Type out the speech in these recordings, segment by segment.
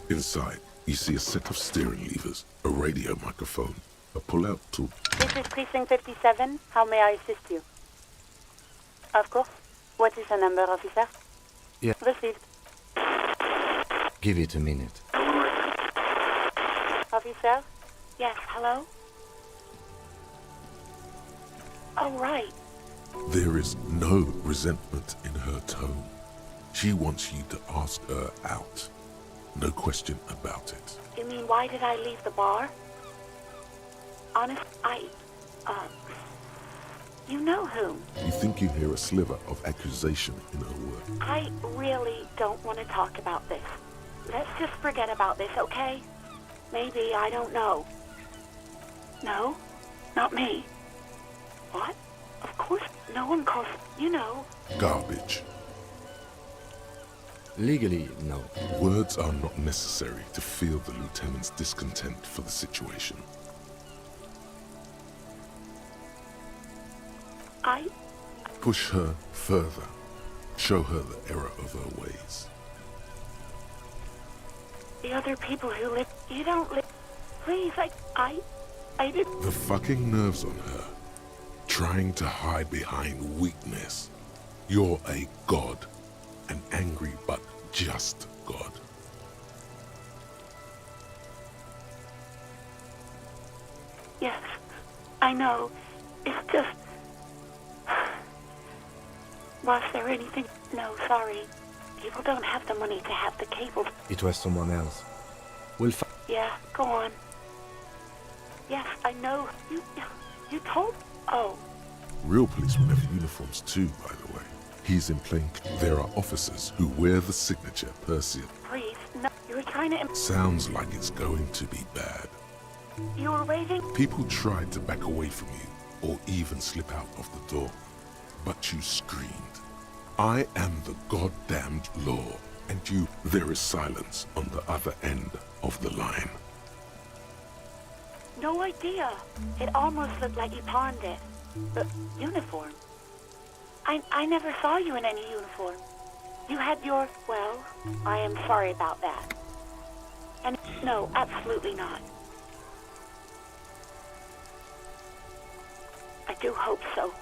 Inside, you see a set of steering levers, a radio microphone, a pull-out tool. This is Precinct 57. How may I assist you? Of course. What is the number, officer? Yeah. Received. Give it a minute. Officer? Yes, hello? Oh, right. There is no resentment in her tone. She wants you to ask her out. No question about it. You mean, why did I leave the bar? Honest, you know whom? You think you hear a sliver of accusation in her word. I really don't want to talk about this. Let's just forget about this, okay? Maybe, I don't know. No, not me. What? Of course, no one calls, you know. Garbage. Legally, no. Words are not necessary to feel the lieutenant's discontent for the situation. Push her further. Show her the error of her ways. The other people who live, you don't live. Please, I didn't. The fucking nerves on her. Trying to hide behind weakness. You're a god. An angry but just god. Yes, I know. It's just... Was there anything? No, sorry. People don't have the money to have the cables. It was someone else. We'll Yeah, go on. Yes, I know. You told... Oh. Real policemen have uniforms too, by the way. He's in plain... There are officers who wear the signature Perseal. Please, no. You were trying to... Sounds like it's going to be bad. You were waving? People tried to back away from you, or even slip out of the door. But you screamed. I am the goddamned law, and you... There is silence on the other end of the line. No idea. It almost looked like you pawned it. But uniform? I never saw you in any uniform. You had your... Well, I am sorry about that. And no, absolutely not. I do hope so.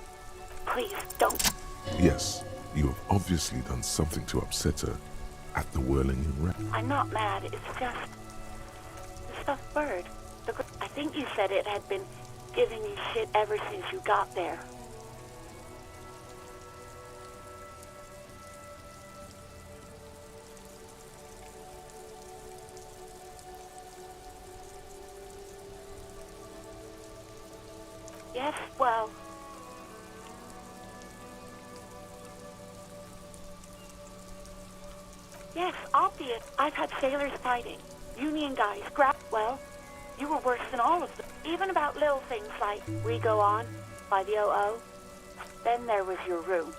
Please, don't. Yes, you have obviously done something to upset her at the whirling in red. I'm not mad, it's just... The stuffed bird. I think you said it had been giving you shit ever since you got there. Yes, well... Yes, obvious. I've had sailors fighting. Union guys, well, you were worse than all of them. Even about little things like, we go on, by the OO. Then there was your room.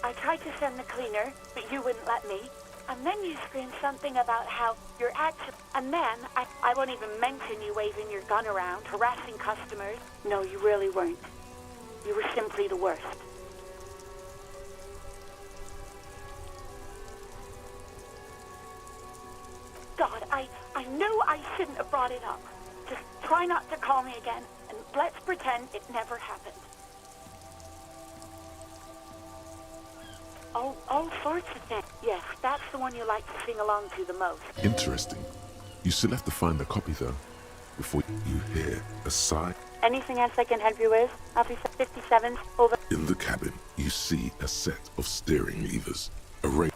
I tried to send the cleaner, but you wouldn't let me. And then you screamed something about how your action... And then, I won't even mention you waving your gun around, harassing customers. No, you really weren't. You were simply the worst. God, I knew I shouldn't have brought it up. Just try not to call me again, and let's pretend it never happened. All sorts of things. Yes, that's the one you like to sing along to the most. Interesting. You still have to find a copy, though, before you hear a sigh. Anything else I can help you with? Officer 57, over. In the cabin, you see a set of steering levers, arranged.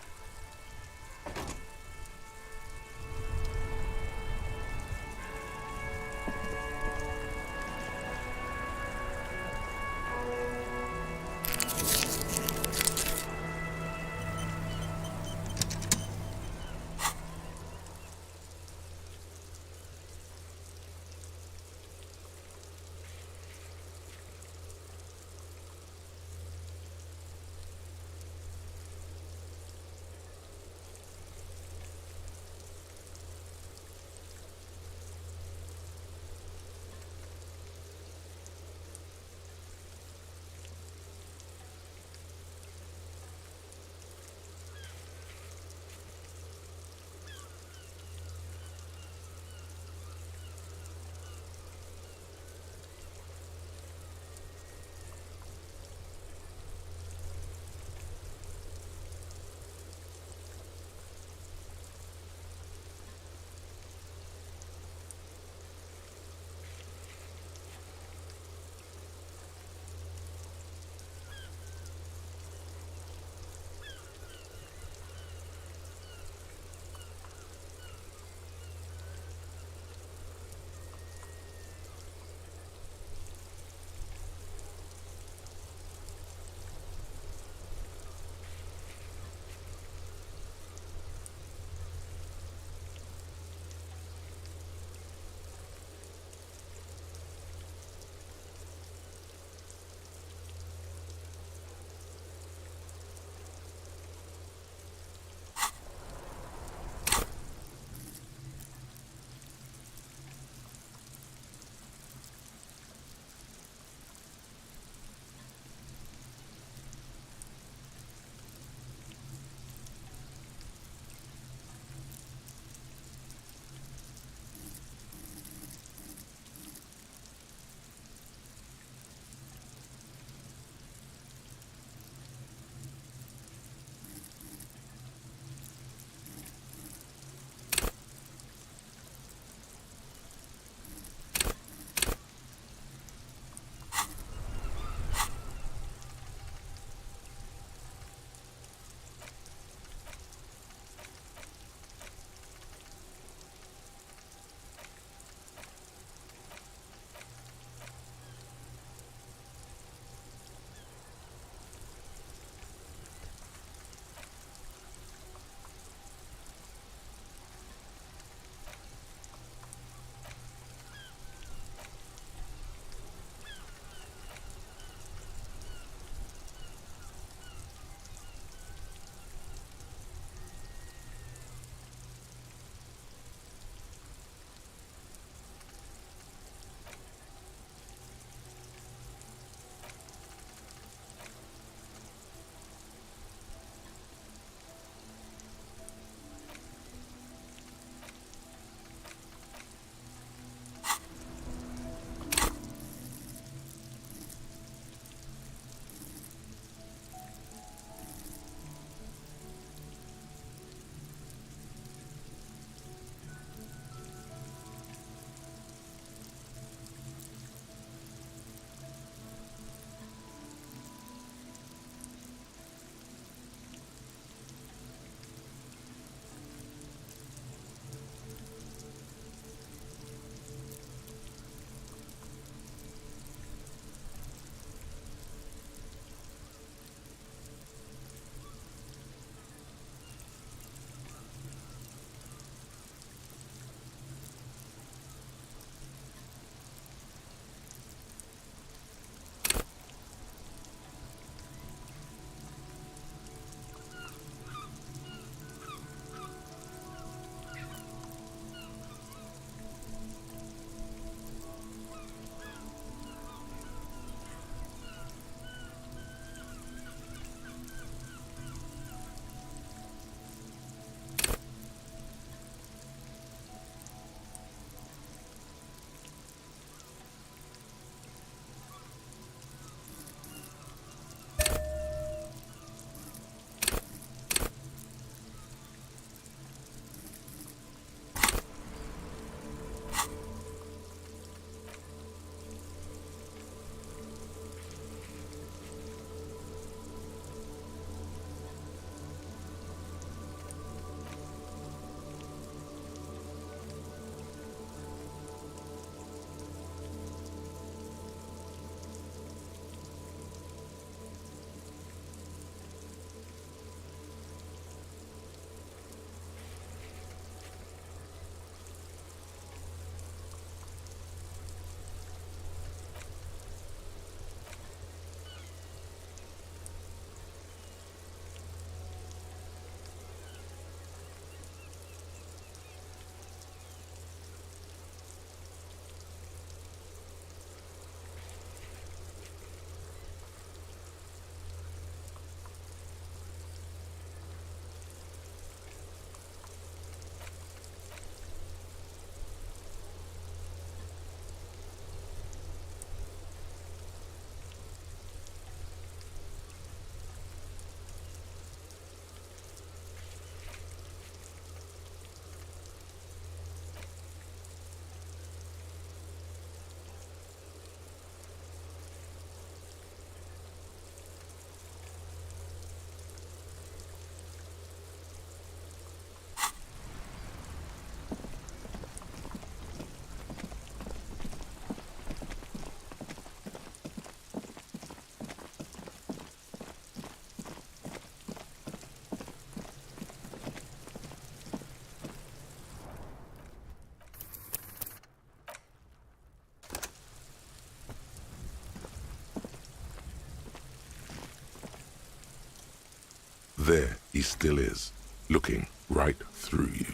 There he still is, looking right through you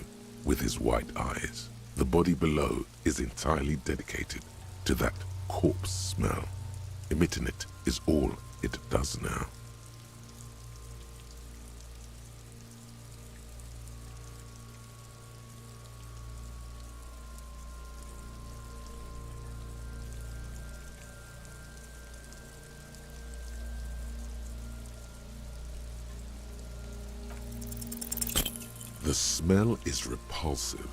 with his white eyes. The body below is entirely dedicated to that corpse smell. Emitting it is all it does now. The smell is repulsive.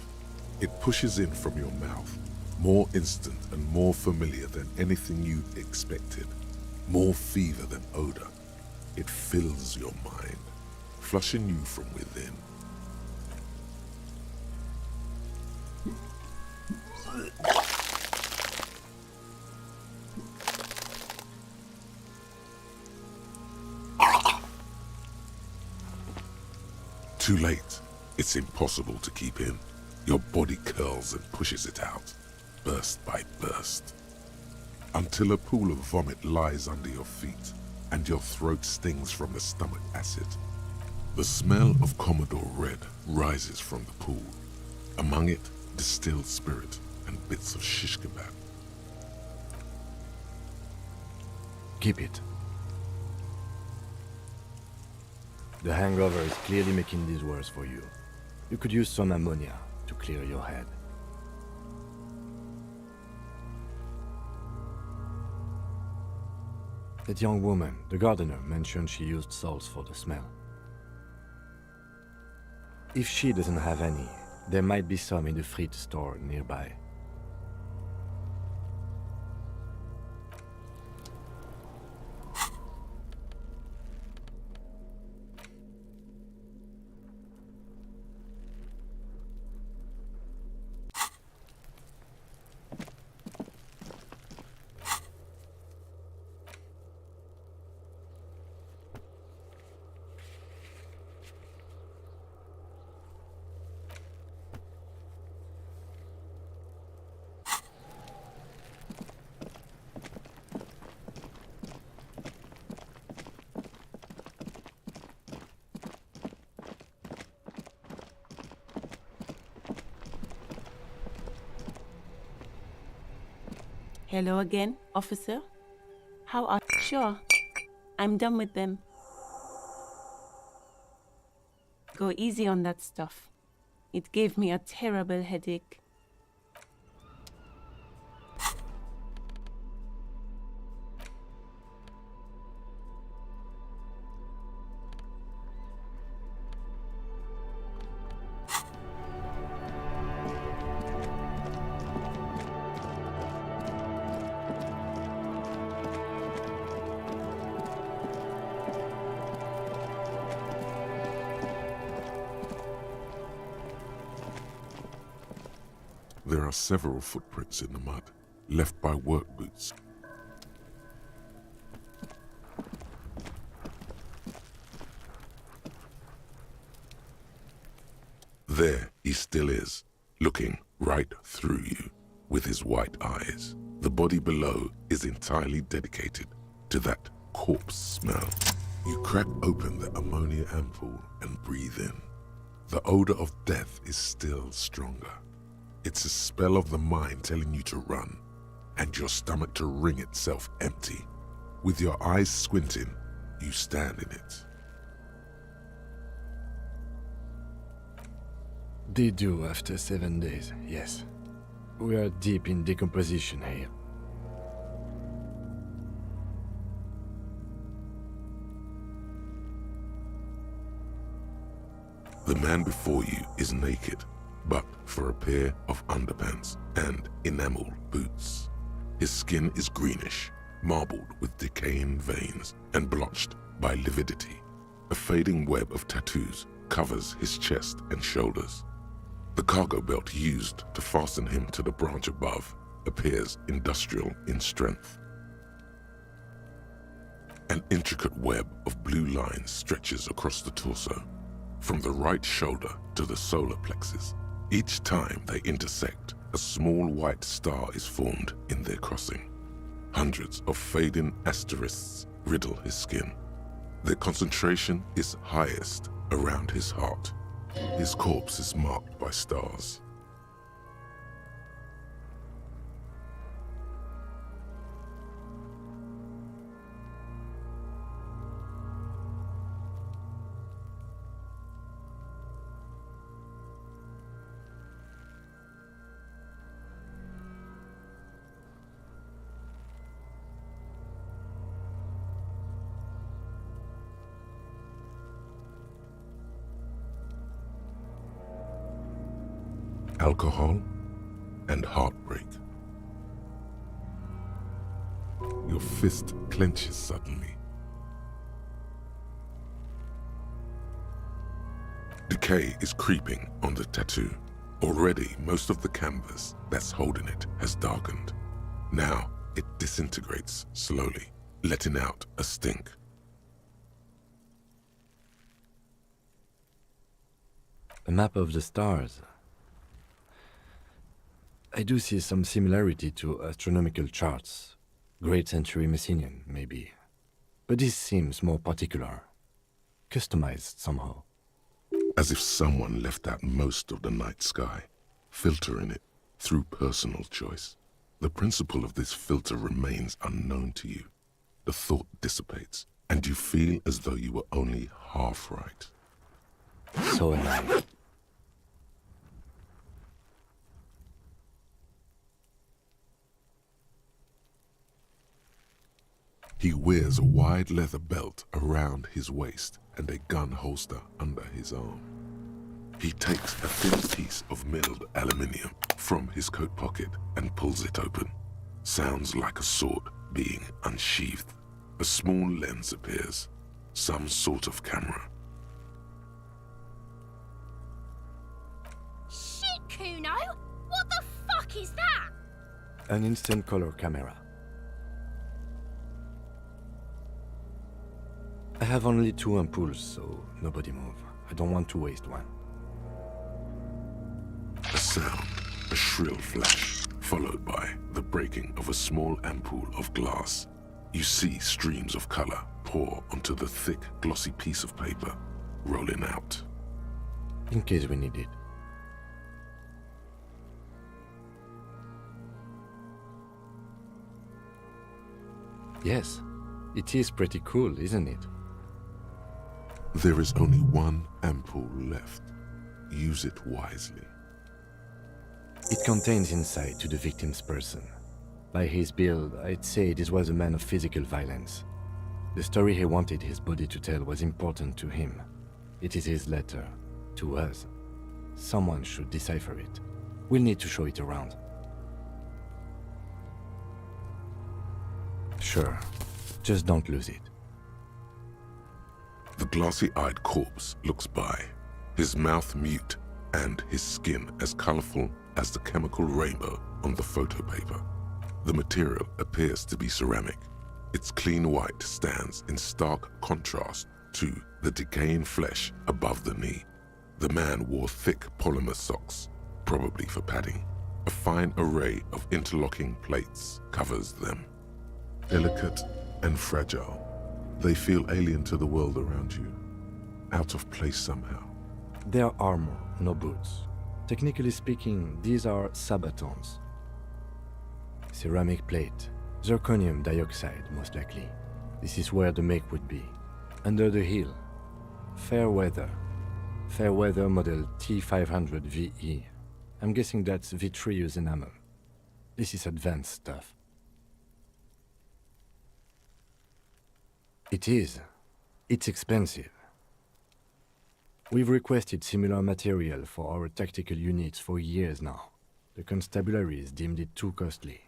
It pushes in from your mouth, more instant and more familiar than anything you expected, more fever than odor. It fills your mind, flushing you from within. Too late. It's impossible to keep in. Your body curls and pushes it out, burst by burst, until a pool of vomit lies under your feet and your throat stings from the stomach acid. The smell of Commodore Red rises from the pool. Among it, distilled spirit and bits of shish kebab. Keep it. The hangover is clearly making these worse for you. You could use some ammonia to clear your head. That young woman, the gardener, mentioned she used salts for the smell. If she doesn't have any, there might be some in the fruit store nearby. Hello again, officer. How are you? Sure, I'm done with them. Go easy on that stuff. It gave me a terrible headache. There are several footprints in the mud, left by work boots. There he still is, looking right through you with his white eyes. The body below is entirely dedicated to that corpse smell. You crack open the ammonia ampoule and breathe in. The odor of death is still stronger. It's a spell of the mind telling you to run, and your stomach to wring itself empty. With your eyes squinting, you stand in it. They do after 7 days, yes. We are deep in decomposition here. The man before you is naked, but for a pair of underpants and enameled boots. His skin is greenish, marbled with decaying veins and blotched by lividity. A fading web of tattoos covers his chest and shoulders. The cargo belt used to fasten him to the branch above appears industrial in strength. An intricate web of blue lines stretches across the torso, from the right shoulder to the solar plexus. Each time they intersect, a small white star is formed in their crossing. Hundreds of fading asterisks riddle his skin. Their concentration is highest around his heart. His corpse is marked by stars. Alcohol and heartbreak. Your fist clenches suddenly. Decay is creeping on the tattoo. Already, most of the canvas that's holding it has darkened. Now, it disintegrates slowly, letting out a stink. A map of the stars. I do see some similarity to astronomical charts. Great century Messinian, maybe. But this seems more particular. Customized somehow. As if someone left out most of the night sky, filtering it through personal choice. The principle of this filter remains unknown to you. The thought dissipates, and you feel as though you were only half right. So am I. He wears a wide leather belt around his waist and a gun holster under his arm. He takes a thin piece of milled aluminium from his coat pocket and pulls it open. Sounds like a sword being unsheathed. A small lens appears, some sort of camera. Shit, Kuno! What the fuck is that? An instant color camera. I have only 2 ampoules, so nobody move. I don't want to waste one. A sound, a shrill flash, followed by the breaking of a small ampoule of glass. You see streams of color pour onto the thick, glossy piece of paper, rolling out. In case we need it. Yes, it is pretty cool, isn't it? There is only one ampoule left. Use it wisely. It contains insight to the victim's person. By his build, I'd say this was a man of physical violence. The story he wanted his body to tell was important to him. It is his letter, to us. Someone should decipher it. We'll need to show it around. Sure, just don't lose it. The glassy-eyed corpse looks by, his mouth mute and his skin as colorful as the chemical rainbow on the photo paper. The material appears to be ceramic. Its clean white stands in stark contrast to the decaying flesh above the knee. The man wore thick polymer socks, probably for padding. A fine array of interlocking plates covers them. Delicate and fragile, they feel alien to the world around you, out of place somehow. They are armor, no boots. Technically speaking, these are sabatons. Ceramic plate, zirconium dioxide most likely. This is where the make would be. Under the heel, fair weather. Fair weather model T500 VE. I'm guessing that's vitreous enamel. This is advanced stuff. It is. It's expensive. We've requested similar material for our tactical units for years now. The constabularies deemed it too costly.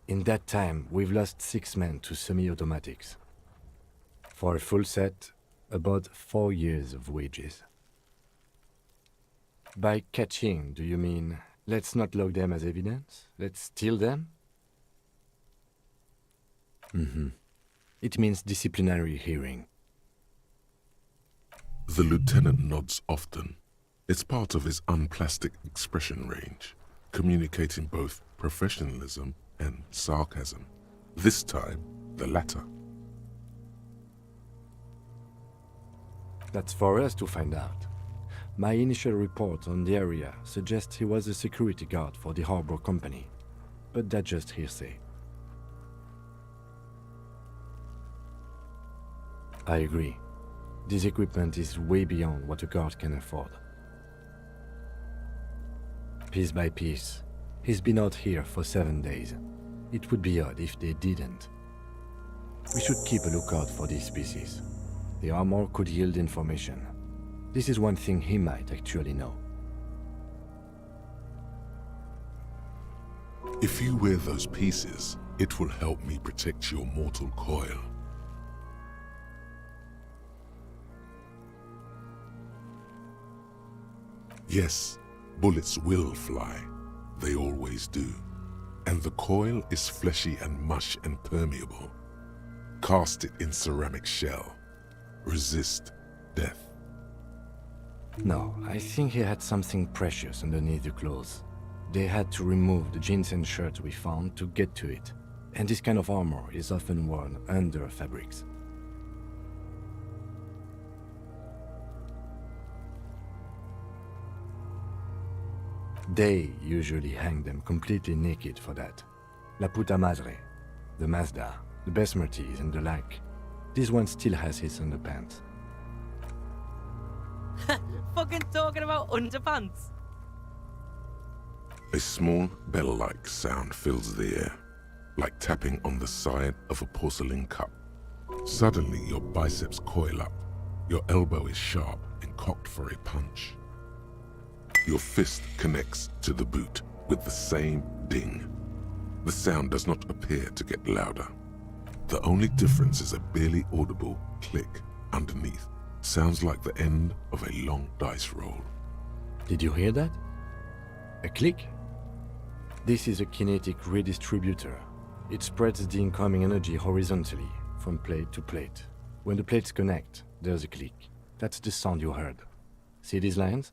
In that time, we've lost 6 men to semi-automatics. For a full set, about 4 years of wages. By catching, do you mean, let's not log them as evidence? Let's steal them? It means disciplinary hearing. The lieutenant nods often. It's part of his unplastic expression range, communicating both professionalism and sarcasm. This time, the latter. That's for us to find out. My initial report on the area suggests he was a security guard for the harbor company, but that's just hearsay. I agree. This equipment is way beyond what a guard can afford. Piece by piece, he's been out here for 7 days. It would be odd if they didn't. We should keep a lookout for these species. The armor could yield information. This is one thing he might actually know. If you wear those pieces, it will help me protect your mortal coil. Yes, bullets will fly. They always do. And the coil is fleshy and mush and permeable. Cast it in ceramic shell. Resist death. No, I think he had something precious underneath the clothes. They had to remove the jeans and shirts we found to get to it. And this kind of armor is often worn under fabrics. They usually hang them completely naked for that. La puta madre, the Mazda, the Besmerties and the like. This one still has his underpants. Fucking talking about underpants. A small bell-like sound fills the air, like tapping on the side of a porcelain cup. Suddenly your biceps coil up. Your elbow is sharp and cocked for a punch. Your fist connects to the boot with the same ding. The sound does not appear to get louder. The only difference is a barely audible click underneath. Sounds like the end of a long dice roll. Did you hear that? A click? This is a kinetic redistributor. It spreads the incoming energy horizontally, from plate to plate. When the plates connect, there's a click. That's the sound you heard. See these lines?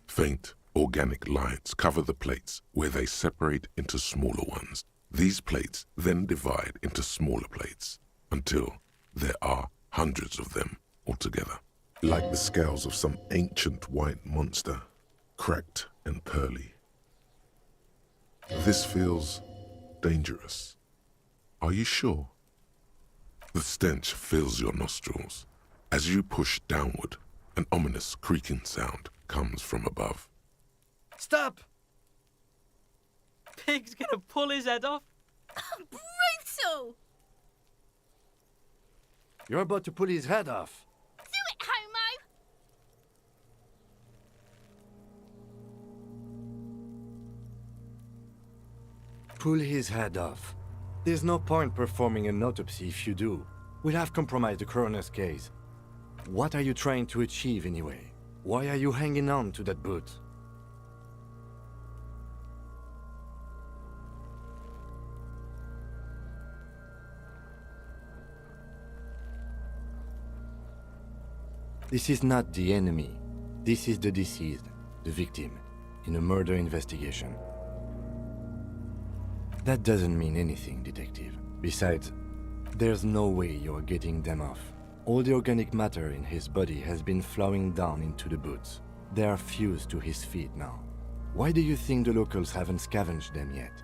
Faint, organic lines cover the plates where they separate into smaller ones. These plates then divide into smaller plates until there are hundreds of them altogether. Like the scales of some ancient white monster, cracked and pearly. This feels dangerous. Are you sure? The stench fills your nostrils. As you push downward, an ominous creaking sound comes from above. Stop! Pig's gonna pull his head off. Brutal! You're about to pull his head off. Do it, homo! Pull his head off. There's no point performing an autopsy if you do. We'll have compromised the coroner's case. What are you trying to achieve anyway? Why are you hanging on to that boot? This is not the enemy. This is the deceased, the victim, in a murder investigation. That doesn't mean anything, detective. Besides, there's no way you're getting them off. All the organic matter in his body has been flowing down into the boots. They are fused to his feet now. Why do you think the locals haven't scavenged them yet?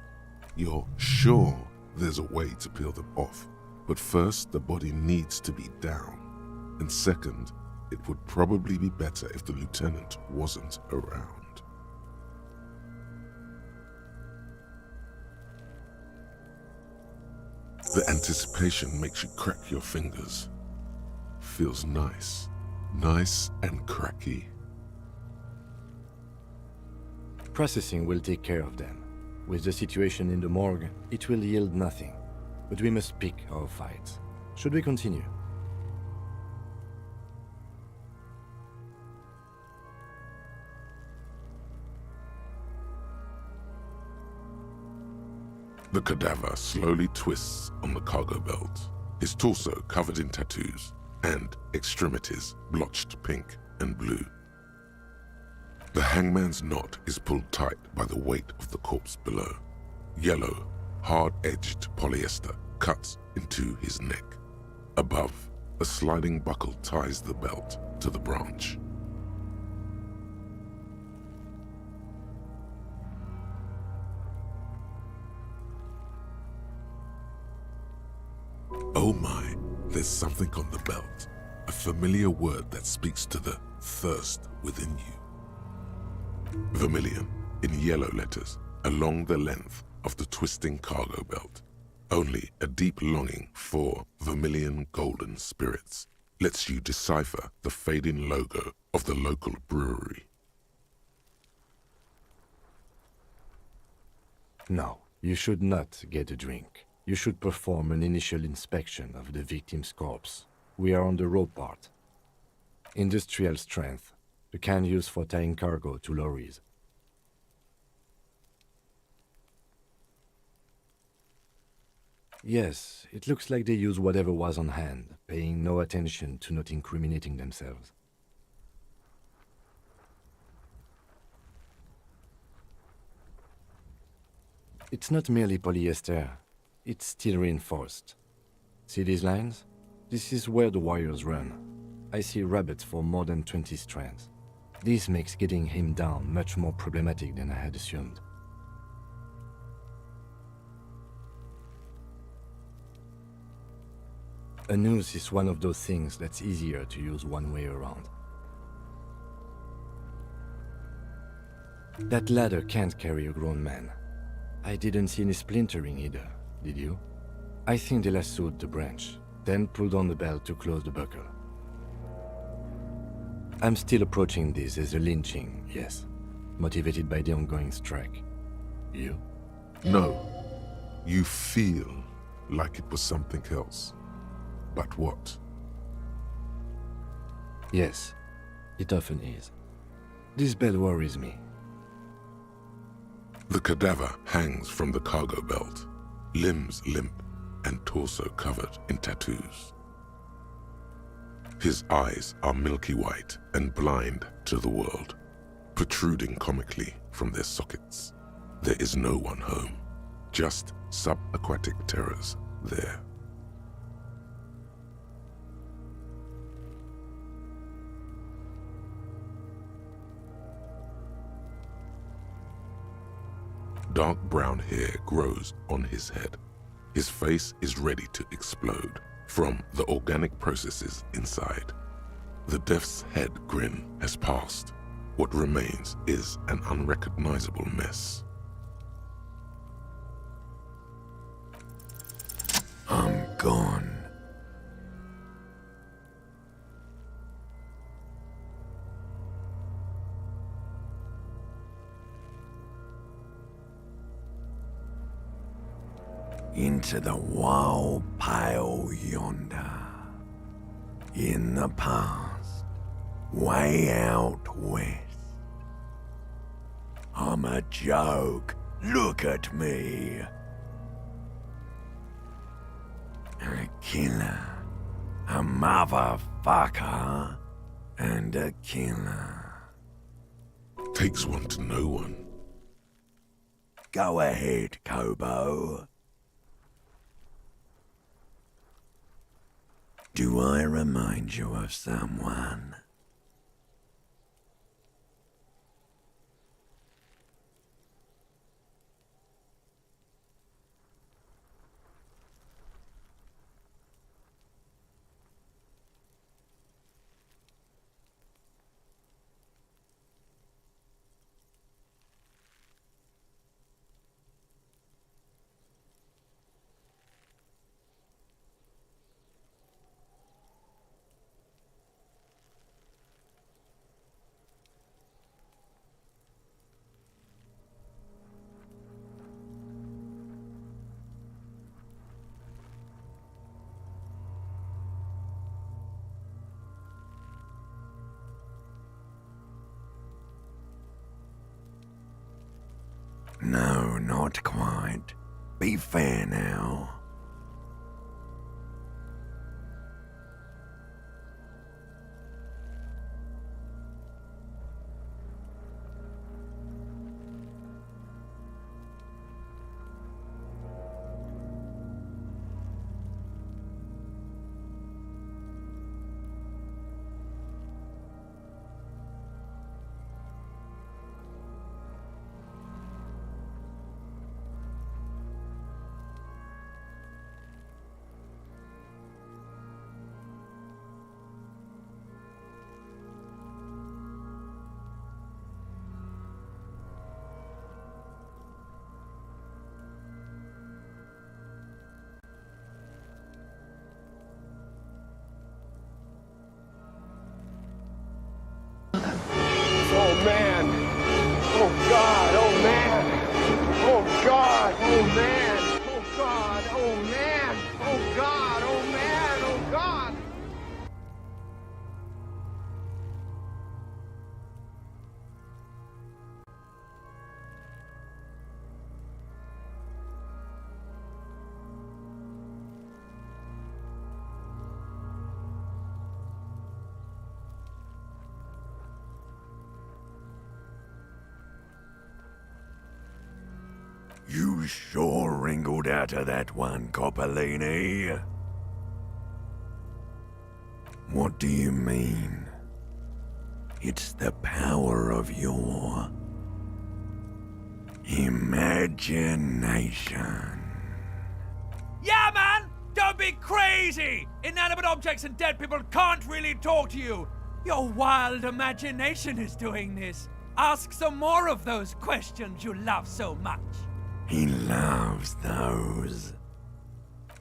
You're sure there's a way to peel them off, but first the body needs to be down. And second, it would probably be better if the lieutenant wasn't around. The anticipation makes you crack your fingers. Feels nice. Nice and cracky. Processing will take care of them. With the situation in the morgue, it will yield nothing. But we must pick our fights. Should we continue? The cadaver slowly twists on the cargo belt, his torso covered in tattoos and extremities blotched pink and blue. The hangman's knot is pulled tight by the weight of the corpse below. Yellow, hard-edged polyester cuts into his neck. Above, a sliding buckle ties the belt. to the branch. Oh my, there's something on the belt. A familiar word that speaks to the thirst within you. Vermilion, in yellow letters, along the length of the twisting cargo belt. Only a deep longing for vermilion golden spirits lets you decipher the fading logo of the local brewery. No, you should not get a drink. You should perform an initial inspection of the victim's corpse. We are on the road part. Industrial strength, the kind used for tying cargo to lorries. Yes, it looks like they used whatever was on hand, paying no attention to not incriminating themselves. It's not merely polyester, it's steel reinforced. See these lines? This is where the wires run. I see rabbits for more than 20 strands. This makes getting him down much more problematic than I had assumed. A noose is one of those things that's easier to use one way around. That ladder can't carry a grown man. I didn't see any splintering either, did you? I think they lassoed the branch, then pulled on the belt to close the buckle. I'm still approaching this as a lynching, yes, motivated by the ongoing strike. You? No, you feel like it was something else. But what? Yes, it often is. This bell worries me. The cadaver hangs from the cargo belt, limbs limp and torso covered in tattoos. His eyes are milky white and blind to the world, protruding comically from their sockets. There is no one home, just subaquatic terrors there. Dark brown hair grows on his head. His face is ready to explode from the organic processes inside. The death's head grin has passed. What remains is an unrecognizable mess. I'm gone. Into the wild pale yonder. In the past, way out west. I'm a joke, look at me. A killer, a motherfucker, and a killer. Takes one to know one. Go ahead, Kobo. Do I remind you of someone? No, not quite. Be fair now. You sure wrinkled out of that one, Coppolini. What do you mean? It's the power of your imagination. Yeah, man! Don't be crazy! Inanimate objects and dead people can't really talk to you. Your wild imagination is doing this. Ask some more of those questions you love so much. He loves those.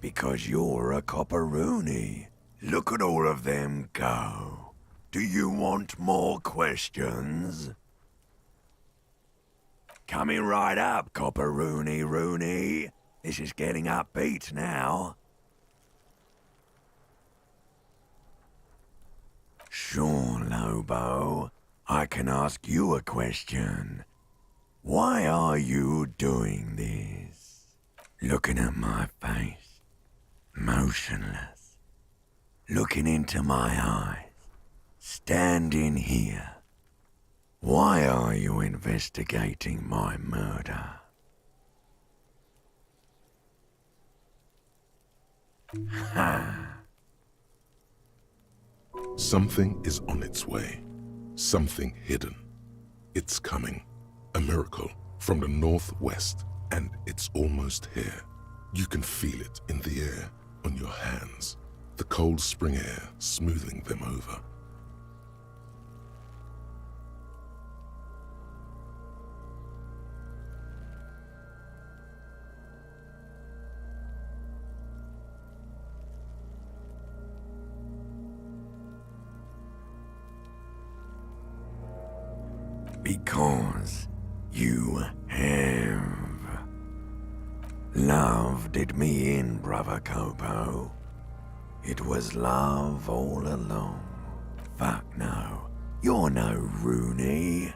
Because you're a copperoonie. Look at all of them go. Do you want more questions? Coming right up, copperoonie Rooney. This is getting upbeat now. Sure, Lobo. I can ask you a question. Why are you doing this? Looking at my face, motionless, looking into my eyes, standing here. Why are you investigating my murder? Ha! Something is on its way. Something hidden. It's coming. A miracle from the northwest, and it's almost here. You can feel it in the air, on your hands. The cold spring air smoothing them over. Because you have. Love did me in, brother Copo. It was love all along. Fuck no. You're no Rooney.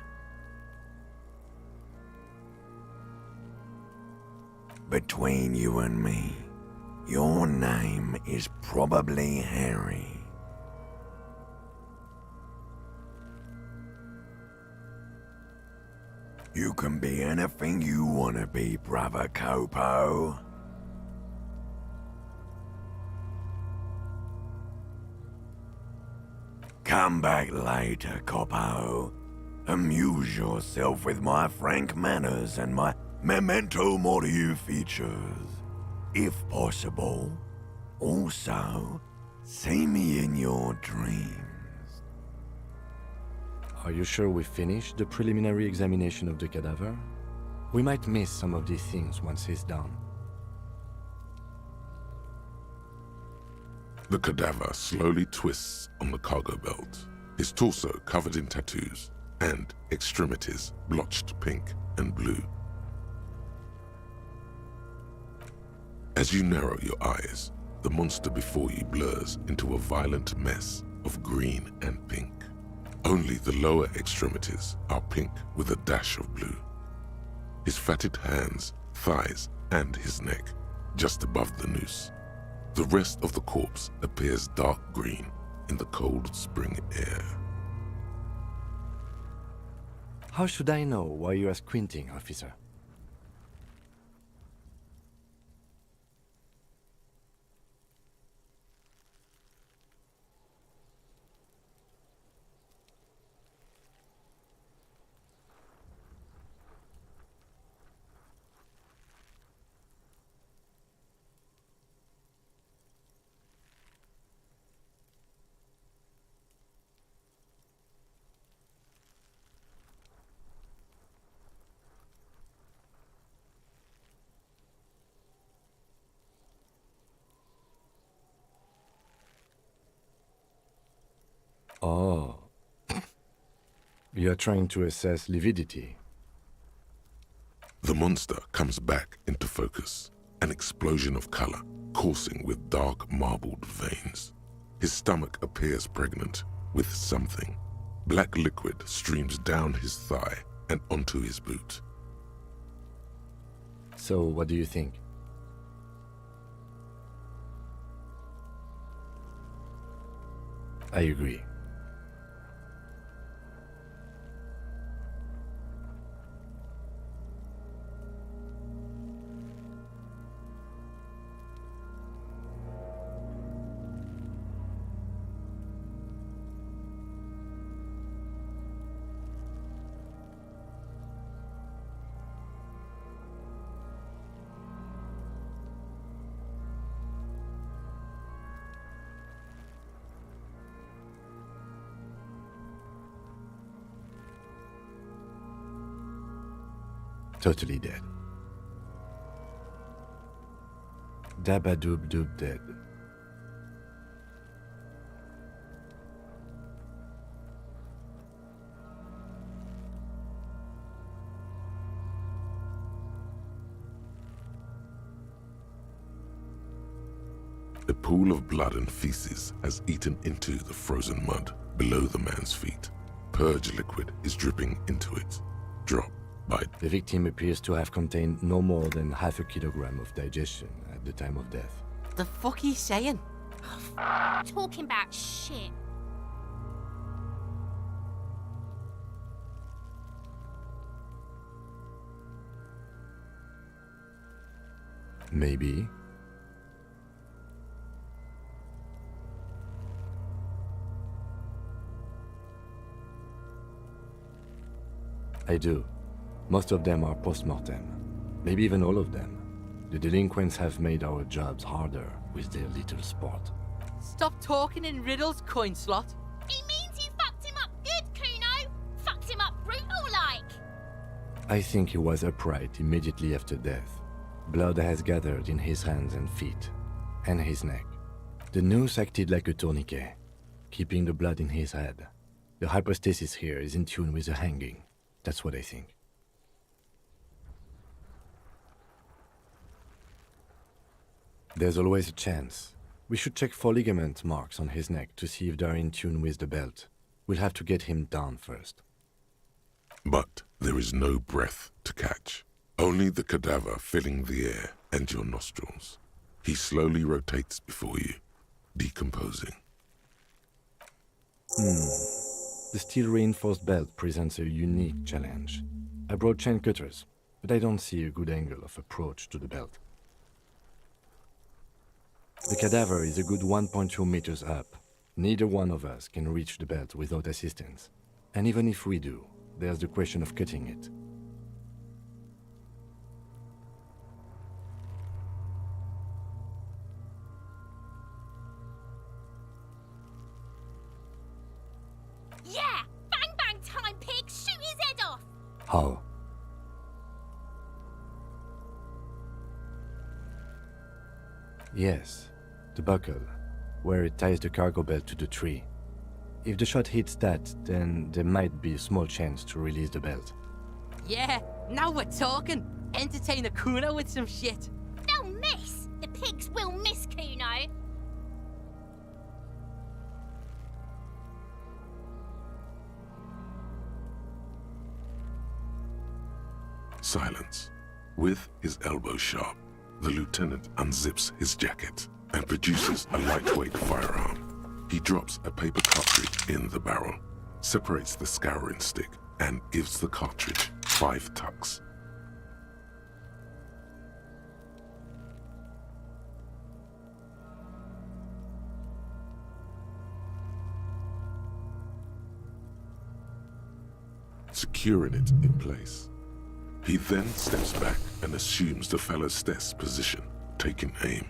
Between you and me, your name is probably Harry. You can be anything you want to be, brother Copo. Come back later, Copo. Amuse yourself with my frank manners and my memento mori features. If possible. Also, see me in your dreams. Are you sure we finished the preliminary examination of the cadaver? We might miss some of these things once he's done. The cadaver slowly twists on the cargo belt, his torso covered in tattoos, and extremities blotched pink and blue. As you narrow your eyes, the monster before you blurs into a violent mess of green and pink. Only the lower extremities are pink with a dash of blue. His fatted hands, thighs, and his neck, just above the noose. The rest of the corpse appears dark green in the cold spring air. How should I know why you are squinting, officer? Oh. You are trying to assess lividity. The monster comes back into focus, an explosion of color, coursing with dark marbled veins. His stomach appears pregnant with something. Black liquid streams down his thigh and onto his boot. So, what do you think? I agree. Totally dead. Dabadoob-doob dead. A pool of blood and feces has eaten into the frozen mud below the man's feet. Purge liquid is dripping into it, drop by. The victim appears to have contained no more than half a kilogram of digestion at the time of death. The fuck he's saying? Talking about shit. Maybe. I do. Most of them are post-mortem. Maybe even all of them. The delinquents have made our jobs harder with their little sport. Stop talking in riddles, coin slot. He means you fucked him up good, Kuno. Fucked him up brutal like. I think he was upright immediately after death. Blood has gathered in his hands and feet, and his neck. The noose acted like a tourniquet, keeping the blood in his head. The hypostasis here is in tune with the hanging. That's what I think. There's always a chance. We should check for ligament marks on his neck to see if they're in tune with the belt. We'll have to get him down first. But there is no breath to catch. Only the cadaver filling the air and your nostrils. He slowly rotates before you, decomposing. The steel-reinforced belt presents a unique challenge. I brought chain cutters, but I don't see a good angle of approach to the belt. The cadaver is a good 1.2 meters up. Neither one of us can reach the belt without assistance. And even if we do, there's the question of cutting it. Yeah! Bang bang time, pig! Shoot his head off! How? Yes, the buckle, where it ties the cargo belt to the tree. If the shot hits that, then there might be a small chance to release the belt. Yeah, now we're talking. Entertain a Kuno with some shit. They'll miss! The pigs will miss, Kuno! Silence. With his elbow sharp, the lieutenant unzips his jacket and produces a lightweight firearm. He drops a paper cartridge in the barrel, separates the scouring stick, and gives the cartridge 5 tucks. Securing it in place. He then steps back and assumes the fellow's desk position, taking aim.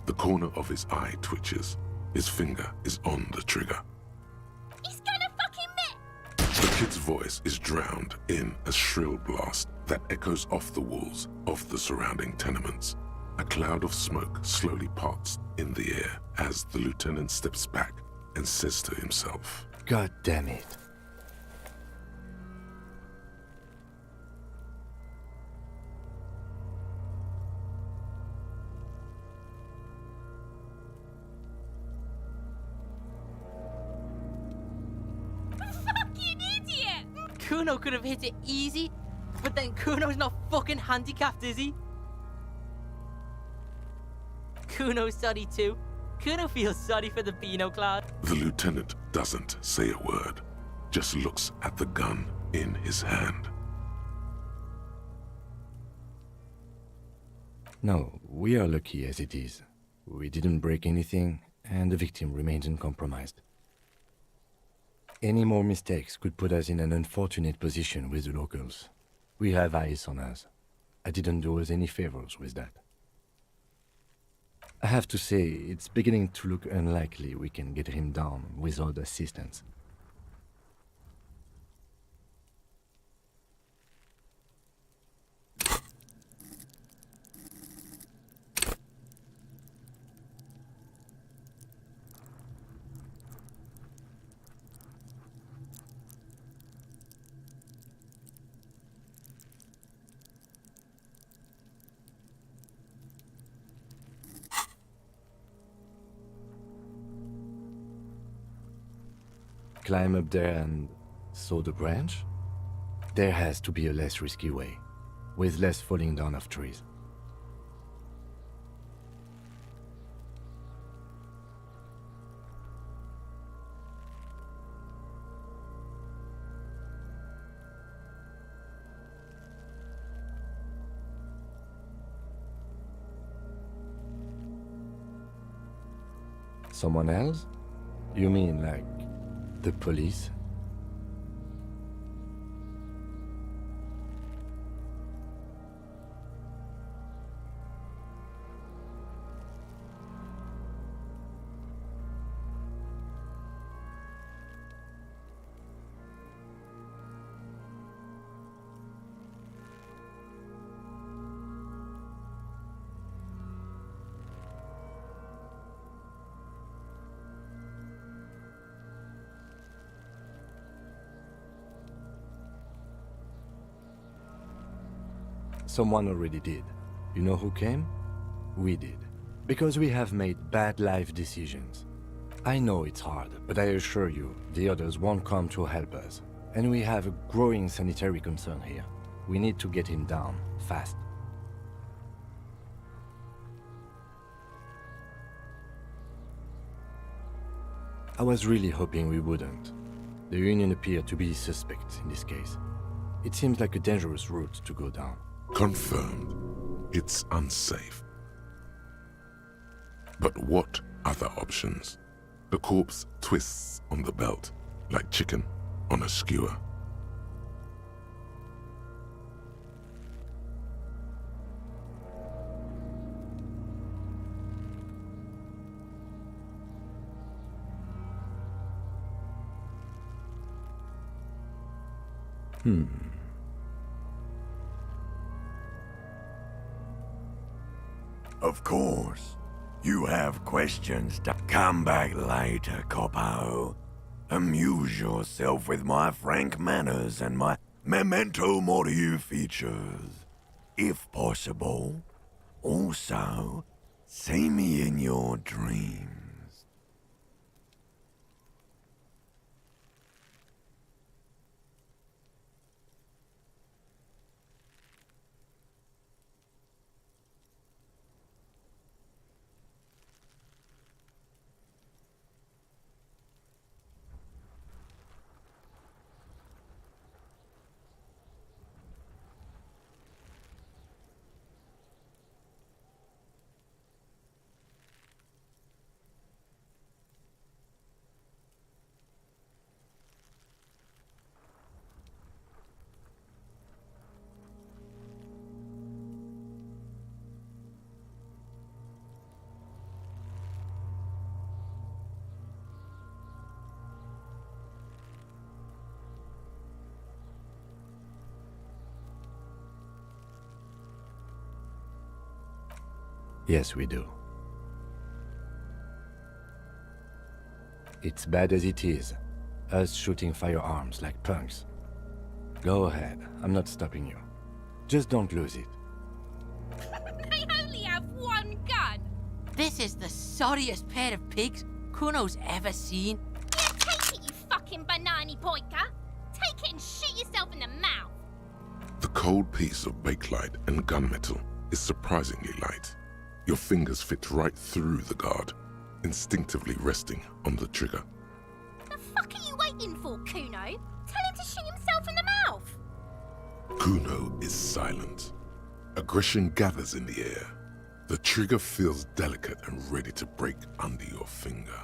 The corner of his eye twitches. His finger is on the trigger. He's gonna fucking miss! The kid's voice is drowned in a shrill blast that echoes off the walls of the surrounding tenements. A cloud of smoke slowly parts in the air as the lieutenant steps back and says to himself, God damn it. Fucking idiot! Kuno could have hit it easy, but then Kuno's not fucking handicapped, is he? Kuno's sorry too. Kuno feels sorry for the Beano Cloud. The lieutenant doesn't say a word, just looks at the gun in his hand. No, we are lucky as it is. We didn't break anything, and the victim remains uncompromised. Any more mistakes could put us in an unfortunate position with the locals. We have eyes on us. I didn't do us any favors with that. I have to say, it's beginning to look unlikely we can get him down without assistance. climb up there and saw the branch? There has to be a less risky way, with less falling down of trees. Someone else? You mean like the police? Someone already did. You know who came? We did. Because we have made bad life decisions. I know it's hard, but I assure you, the others won't come to help us. And we have a growing sanitary concern here. We need to get him down, fast. I was really hoping we wouldn't. The Union appeared to be suspect in this case. It seems like a dangerous route to go down. Confirmed. It's unsafe. But what other options? The corpse twists on the belt, like chicken on a skewer. Of course. You have questions to come back later, Copo. Amuse yourself with my frank manners and my memento mori features. If possible. Also, see me in your dreams. Yes, we do. It's bad as it is, us shooting firearms like punks. Go ahead, I'm not stopping you. Just don't lose it. They only have one gun. This is the sorriest pair of pigs Kuno's ever seen. Yeah, take it, you fucking banana boyka. Take it and shoot yourself in the mouth. The cold piece of bakelite and gunmetal is surprisingly light. Your fingers fit right through the guard, instinctively resting on the trigger. The fuck are you waiting for, Kuno? Tell him to shoot himself in the mouth. Kuno is silent. Aggression gathers in the air. The trigger feels delicate and ready to break under your finger.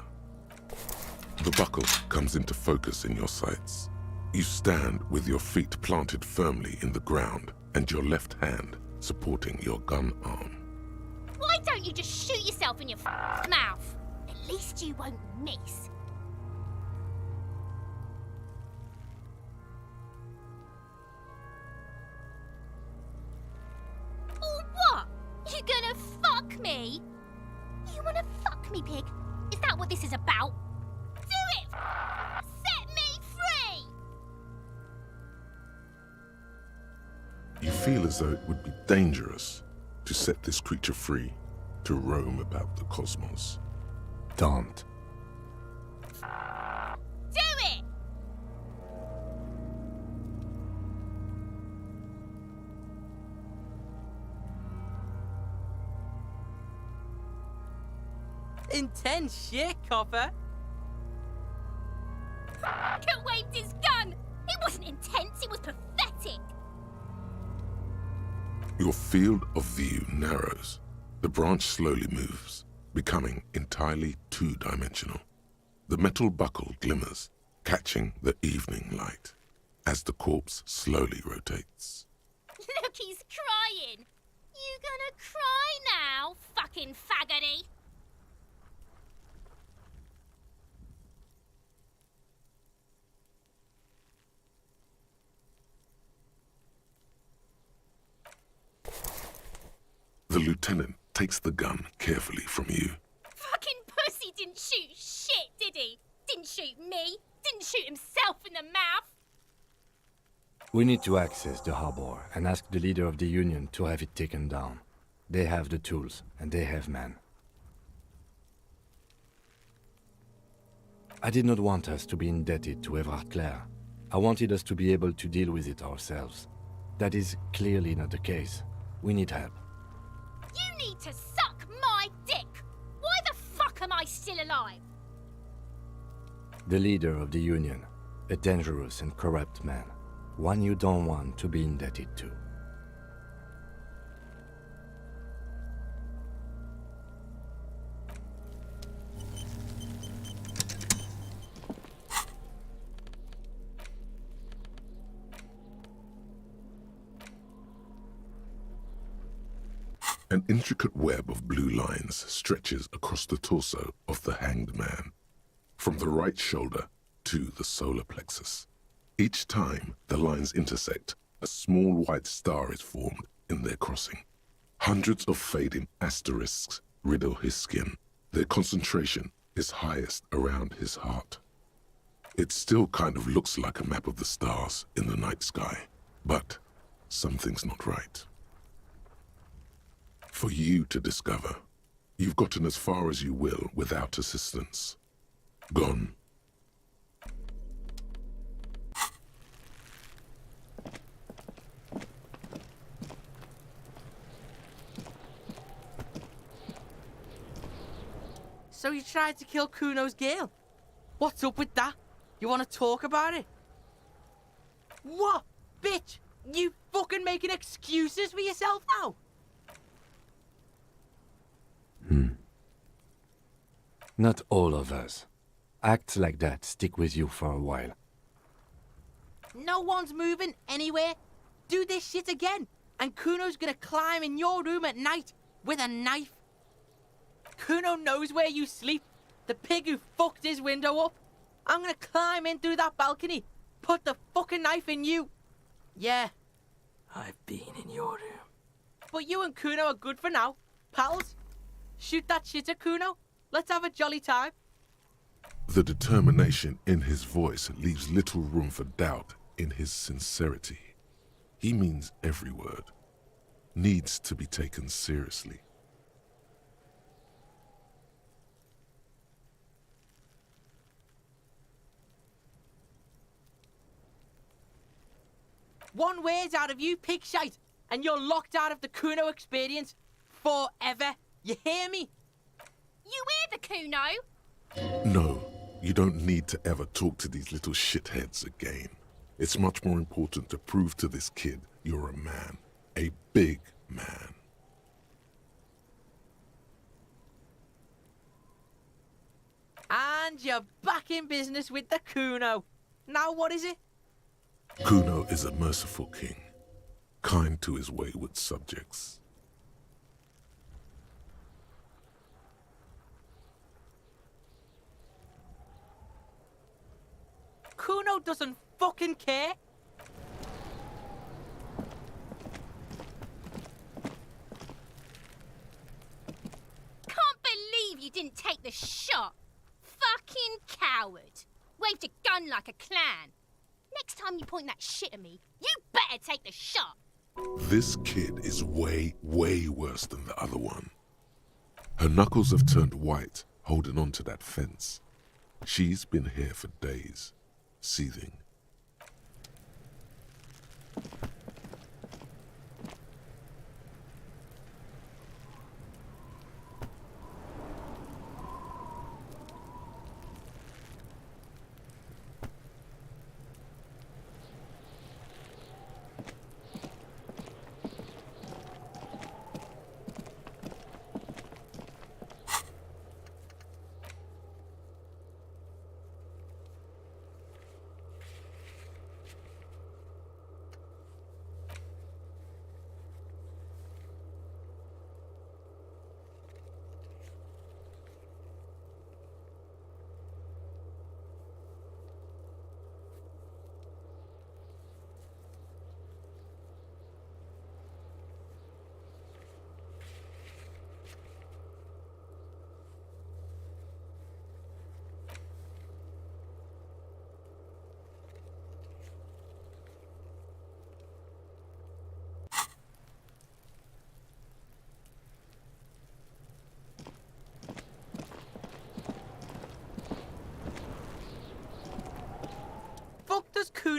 The buckle comes into focus in your sights. You stand with your feet planted firmly in the ground and your left hand supporting your gun arm. Why don't you just shoot yourself in your mouth? At least you won't miss. Or what? You gonna fuck me? You wanna fuck me, pig? Is that what this is about? Do it! Set me free! You feel as though it would be dangerous to set this creature free to roam about the cosmos. Don't. Do it! Intense shit, copper. Fucker waved his gun! It wasn't intense, it was pathetic! Your field of view narrows. The branch slowly moves, becoming entirely two-dimensional. The metal buckle glimmers, catching the evening light as the corpse slowly rotates. Look, he's crying! You gonna cry now, fucking faggoty? The lieutenant takes the gun carefully from you. Fucking pussy didn't shoot shit, did he? Didn't shoot me. Didn't shoot himself in the mouth. We need to access the harbor and ask the leader of the Union to have it taken down. They have the tools, and they have men. I did not want us to be indebted to Everard Clare. I wanted us to be able to deal with it ourselves. That is clearly not the case. We need help. You need to suck my dick! Why the fuck am I still alive? The leader of the Union, a dangerous and corrupt man. One you don't want to be indebted to. An intricate web of blue lines stretches across the torso of the hanged man, from the right shoulder to the solar plexus. Each time the lines intersect, a small white star is formed in their crossing. Hundreds of fading asterisks riddle his skin. Their concentration is highest around his heart. It still kind of looks like a map of the stars in the night sky, but something's not right. For you to discover, you've gotten as far as you will without assistance. Gone. So you tried to kill Kuno's girl? What's up with that? You want to talk about it? What? Bitch, you fucking making excuses for yourself now? Not all of us. Acts like that stick with you for a while. No one's moving anywhere. Do this shit again, and Kuno's gonna climb in your room at night with a knife. Kuno knows where you sleep. The pig who fucked his window up. I'm gonna climb in through that balcony, put the fucking knife in you. Yeah, I've been in your room. But you and Kuno are good for now, pals. Shoot that shit at Kuno. Let's have a jolly time. The determination in his voice leaves little room for doubt in his sincerity. He means every word. Needs to be taken seriously. One word out of you, pig shite, and you're locked out of the Kuno experience forever. You hear me? You hear the Kuno? No, you don't need to ever talk to these little shitheads again. It's much more important to prove to this kid you're a man. A big man. And you're back in business with the Kuno. Now what is it? Kuno is a merciful king, kind to his wayward subjects. Kuno doesn't fucking care. Can't believe you didn't take the shot. Fucking coward. Waved a gun like a clown. Next time you point that shit at me, you better take the shot. This kid is way, way worse than the other one. Her knuckles have turned white, holding on to that fence. She's been here for days, seething.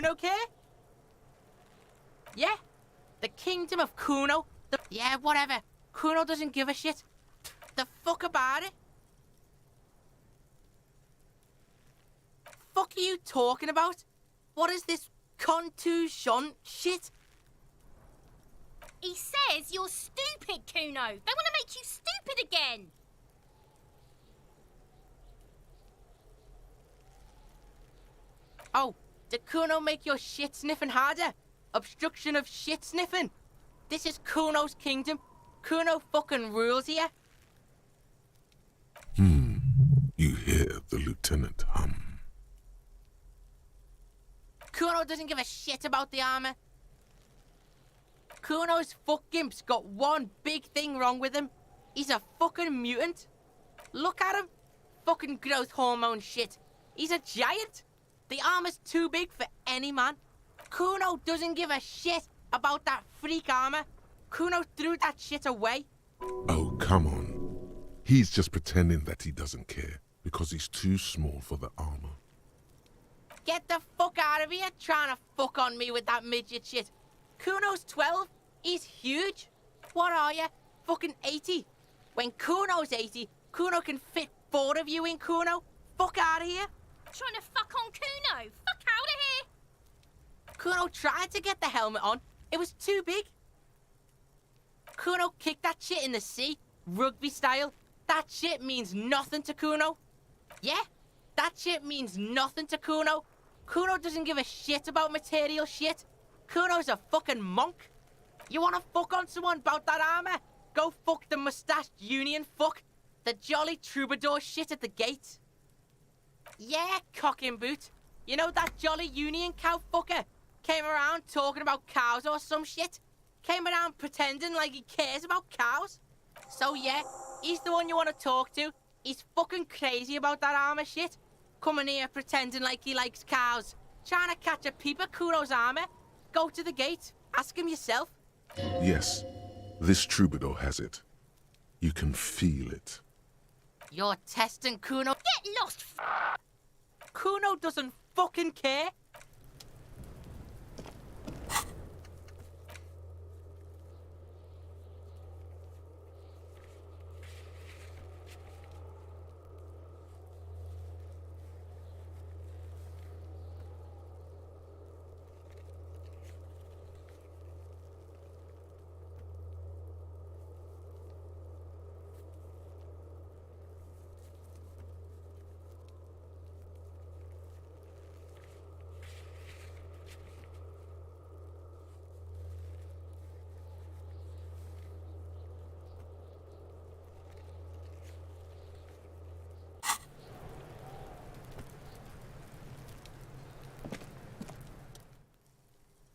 Kuno care? Yeah, the kingdom of Kuno. Yeah, whatever. Kuno doesn't give a shit. The fuck about it? Fuck are you talking about? What is this contusion shit? He says you're stupid, Kuno. They want to make you stupid again. Oh, did Kuno make your shit sniffing harder? Obstruction of shit sniffing? This is Kuno's kingdom. Kuno fucking rules here. You hear the lieutenant hum. Kuno doesn't give a shit about the armor. Kuno's fuckgimp's got one big thing wrong with him. He's a fucking mutant. Look at him. Fucking growth hormone shit. He's a giant. The armor's too big for any man. Kuno doesn't give a shit about that freak armor. Kuno threw that shit away. Oh, come on. He's just pretending that he doesn't care because he's too small for the armor. Get the fuck out of here trying to fuck on me with that midget shit. Kuno's 12. He's huge. What are you? Fucking 80. When Kuno's 80, Kuno can fit 4 of you in Kuno. Fuck out of here. Trying to fuck on Kuno. Fuck out of here. Kuno tried to get the helmet on. It was too big. Kuno kicked that shit in the sea, rugby style. That shit means nothing to Kuno. Yeah, that shit means nothing to Kuno. Kuno doesn't give a shit about material shit. Kuno's a fucking monk. You wanna fuck on someone about that armor? Go fuck the mustached union fuck. The jolly troubadour shit at the gate. Yeah, cock and boot. You know that jolly union cow fucker? Came around talking about cows or some shit. Came around pretending like he cares about cows. So yeah, he's the one you want to talk to. He's fucking crazy about that armor shit. Coming here pretending like he likes cows. Trying to catch a peep at Kuno's armor. Go to the gate. Ask him yourself. Yes, this troubadour has it. You can feel it. You're testing Kuno. Get lost. Kuno doesn't fucking care.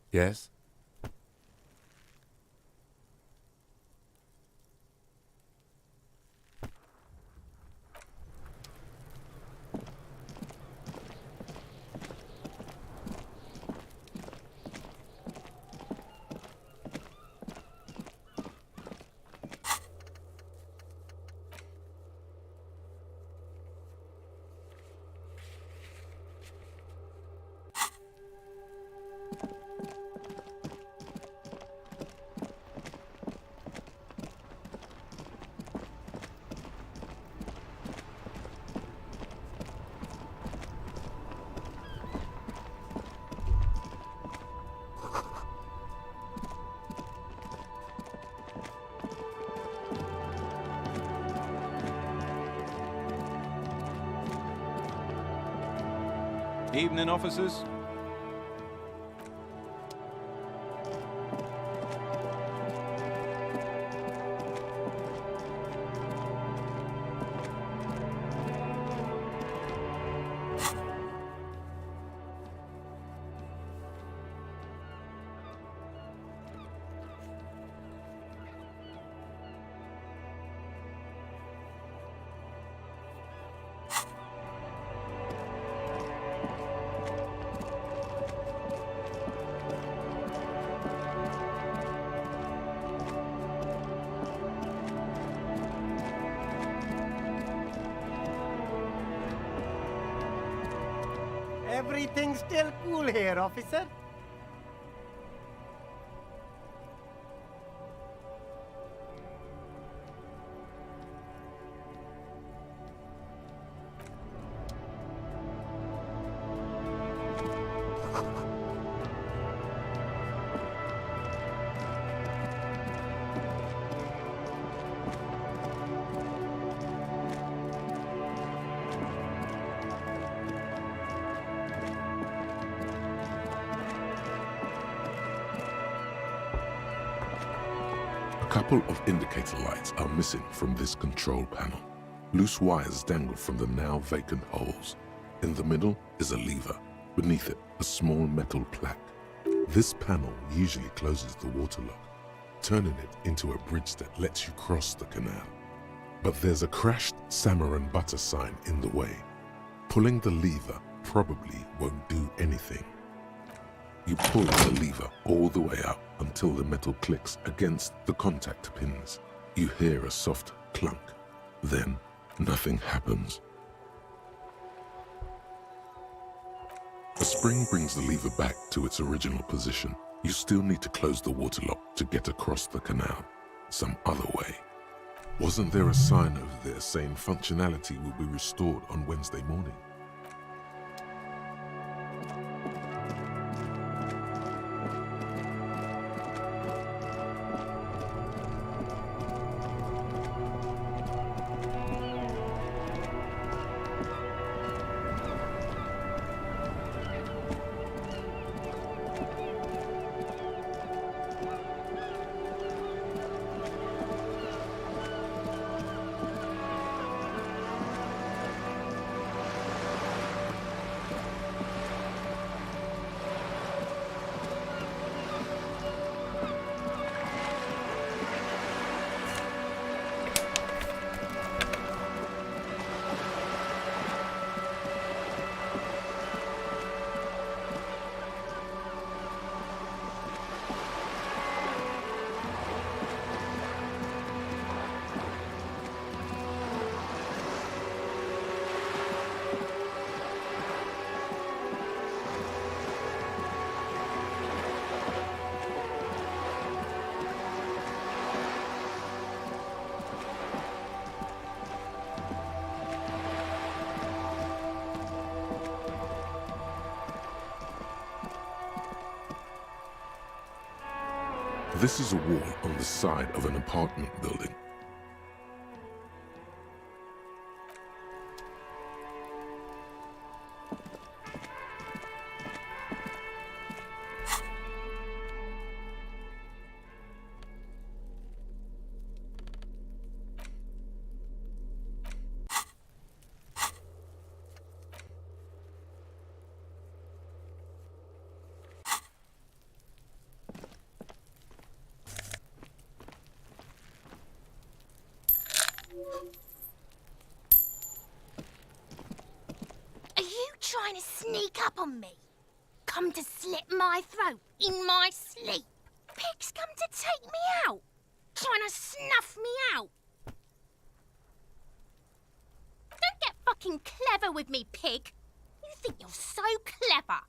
Yes? Evening, officers. Everything's still cool here, officer. A couple of indicator lights are missing from this control panel. Loose wires dangle from the now vacant holes. In the middle is a lever. Beneath it, a small metal plaque. This panel usually closes the water lock, turning it into a bridge that lets you cross the canal. But there's a crashed salmon and butter sign in the way. Pulling the lever probably won't do anything. You pull the lever all the way up until the metal clicks against the contact pins. You hear a soft clunk. Then nothing happens. A spring brings the lever back to its original position. You still need to close the water lock to get across the canal. Some other way. Wasn't there a sign over there saying functionality will be restored on Wednesday morning? This is a wall on the side of an apartment building. Are you trying to sneak up on me? Come to slit my throat in my sleep? Pig's come to take me out? Trying to snuff me out? Don't get fucking clever with me, pig. You think you're so clever.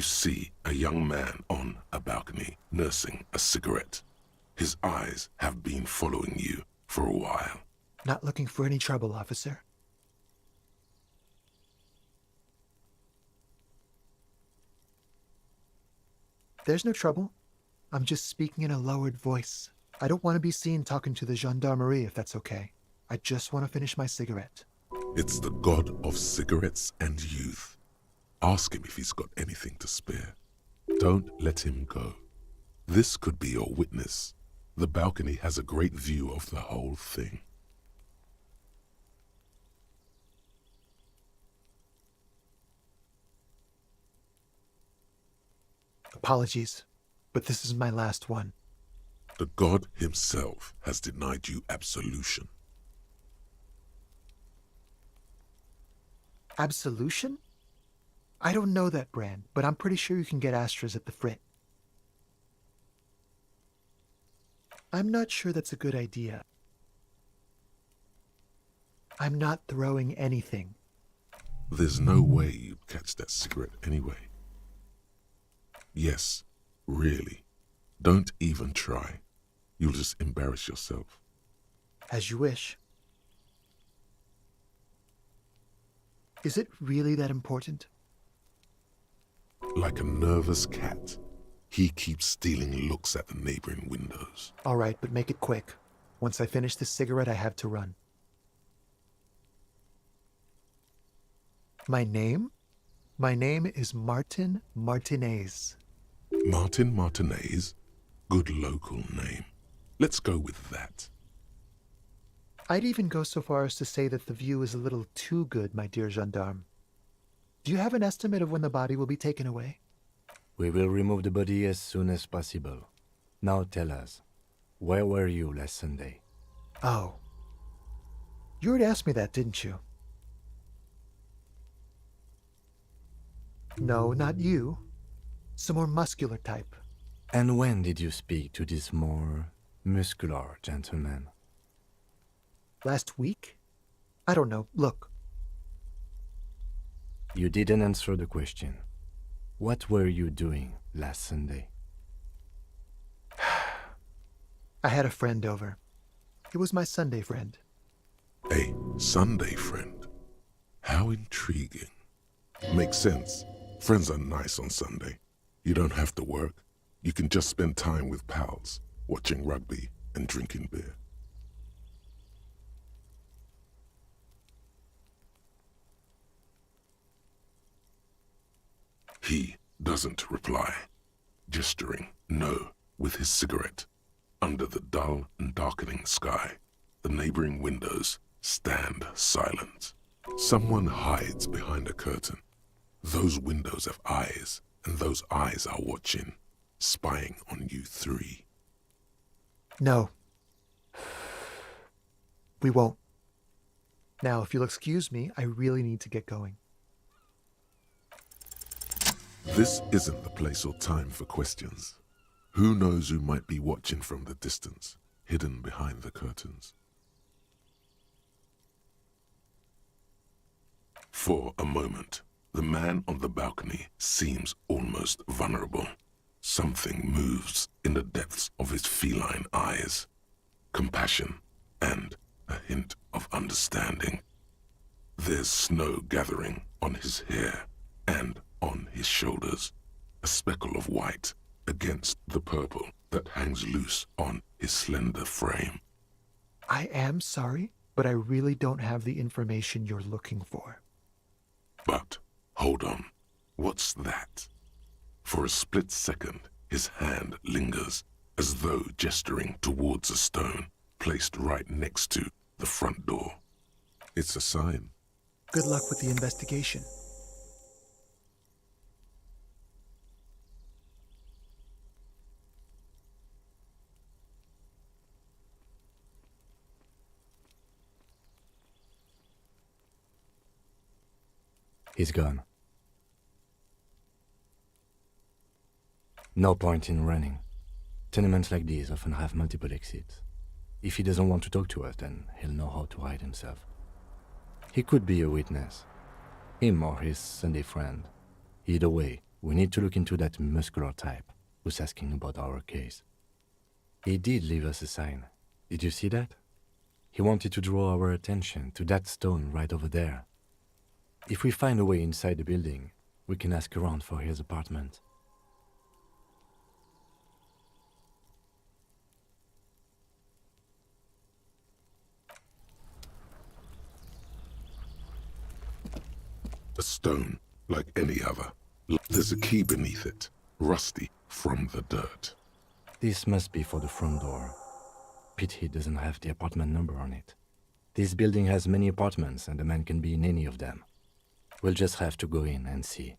see a young man on a balcony nursing a cigarette. His eyes have been following you for a while. Not looking for any trouble, officer. There's no trouble. I'm just speaking in a lowered voice. I don't want to be seen talking to the gendarmerie, if that's okay. I just want to finish my cigarette. It's the god of cigarettes and youth. Ask him if he's got anything to spare. Don't let him go. This could be your witness. The balcony has a great view of the whole thing. Apologies, but this is my last one. The god himself has denied you absolution. Absolution? I don't know that brand, but I'm pretty sure you can get Astras at the Frit. I'm not sure that's a good idea. I'm not throwing anything. There's no way you'd catch that cigarette anyway. Yes, really. Don't even try. You'll just embarrass yourself. As you wish. Is it really that important? Like a nervous cat, he keeps stealing looks at the neighboring windows. All right, but make it quick. Once I finish this cigarette, I have to run. My name? My name is Martin Martinez. Martin Martinez? Good local name. Let's go with that. I'd even go so far as to say that the view is a little too good, my dear gendarme. Do you have an estimate of when the body will be taken away? We will remove the body as soon as possible. Now tell us, where were you last Sunday? Oh. You already asked me that, didn't you? No, not you. Some more muscular type. And when did you speak to this more muscular gentleman? Last week? I don't know. Look. You didn't answer the question. What were you doing last Sunday? I had a friend over. It was my Sunday friend. A Sunday friend? How intriguing. Makes sense. Friends are nice on Sunday. You don't have to work. You can just spend time with pals, watching rugby and drinking beer. He doesn't reply, gesturing no with his cigarette. Under the dull and darkening sky, the neighboring windows stand silent. Someone hides behind a curtain. Those windows have eyes, and those eyes are watching, spying on you three. No. We won't. Now, if you'll excuse me, I really need to get going. This isn't the place or time for questions. Who knows who might be watching from the distance, hidden behind the curtains? For a moment, the man on the balcony seems almost vulnerable. Something moves in the depths of his feline eyes. Compassion and a hint of understanding. There's snow gathering on his hair and on his shoulders, a speckle of white against the purple that hangs loose on his slender frame. I am sorry, but I really don't have the information you're looking for. But, hold on, what's that? For a split second, his hand lingers, as though gesturing towards a stone placed right next to the front door. It's a sign. Good luck with the investigation. He's gone. No point in running. Tenements like these often have multiple exits. If he doesn't want to talk to us, then he'll know how to hide himself. He could be a witness. Him or his Sunday friend. Either way, We need to look into that muscular type who's asking about our case. He did leave us a sign. Did you see that? He wanted to draw our attention to that stone right over there. If we find a way inside the building, we can ask around for his apartment. A stone, like any other. There's a key beneath it, rusty from the dirt. This must be for the front door. Pity doesn't have the apartment number on it. This building has many apartments and the man can be in any of them. We'll just have to go in and see.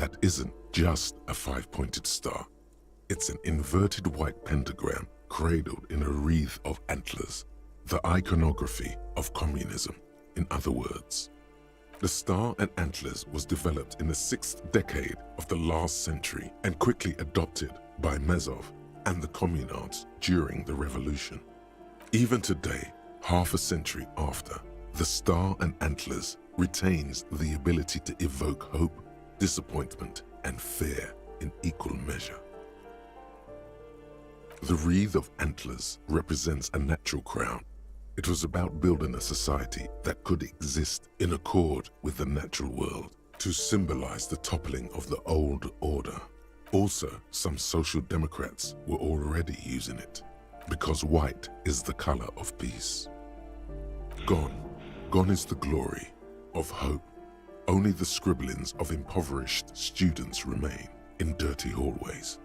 That isn't just a five-pointed star. It's an inverted white pentagram cradled in a wreath of antlers, the iconography of communism. in other words. The star and antlers was developed in the 6th decade of the last century and quickly adopted by Mezov and the communards during the revolution. Even today, half a century after, the star and antlers retains the ability to evoke hope, disappointment, and fear in equal measure. The wreath of antlers represents a natural crown. It was about building a society that could exist in accord with the natural world to symbolize the toppling of the old order. Also, some social democrats were already using it because white is the color of peace. Gone is the glory of hope. Only the scribblings of impoverished students remain in dirty hallways.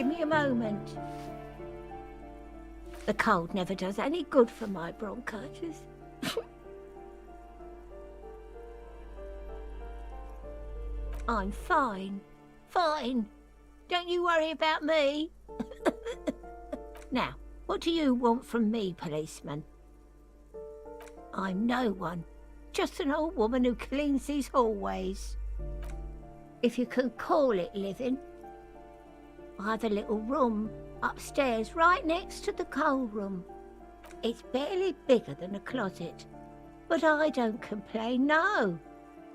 give me a moment. The cold never does any good for my bronchitis. I'm fine. Fine. Don't you worry about me. Now, what do you want from me, policeman? I'm no one. Just an old woman who cleans these hallways. If you can call it living. I have a little room upstairs right next to the coal room. It's barely bigger than a closet. But I don't complain, no.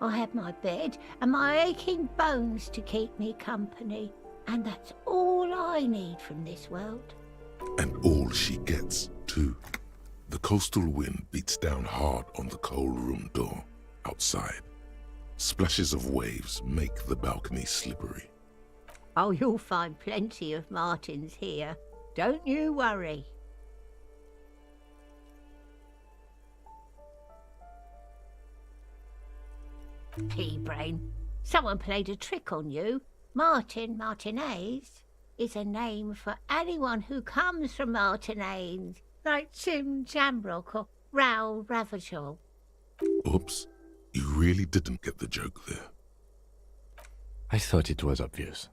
I have my bed and my aching bones to keep me company. And that's all I need from this world. And all she gets, too. The coastal wind beats down hard on the coal room door outside. Splashes of waves make the balcony slippery. Oh, you'll find plenty of martins here. Don't you worry. Pea-brain, someone played a trick on you. Martinez is a name for anyone who comes from Martinez, like Tim Jamrock or Raoul Ravachol. Oops, you really didn't get the joke there. I thought it was obvious.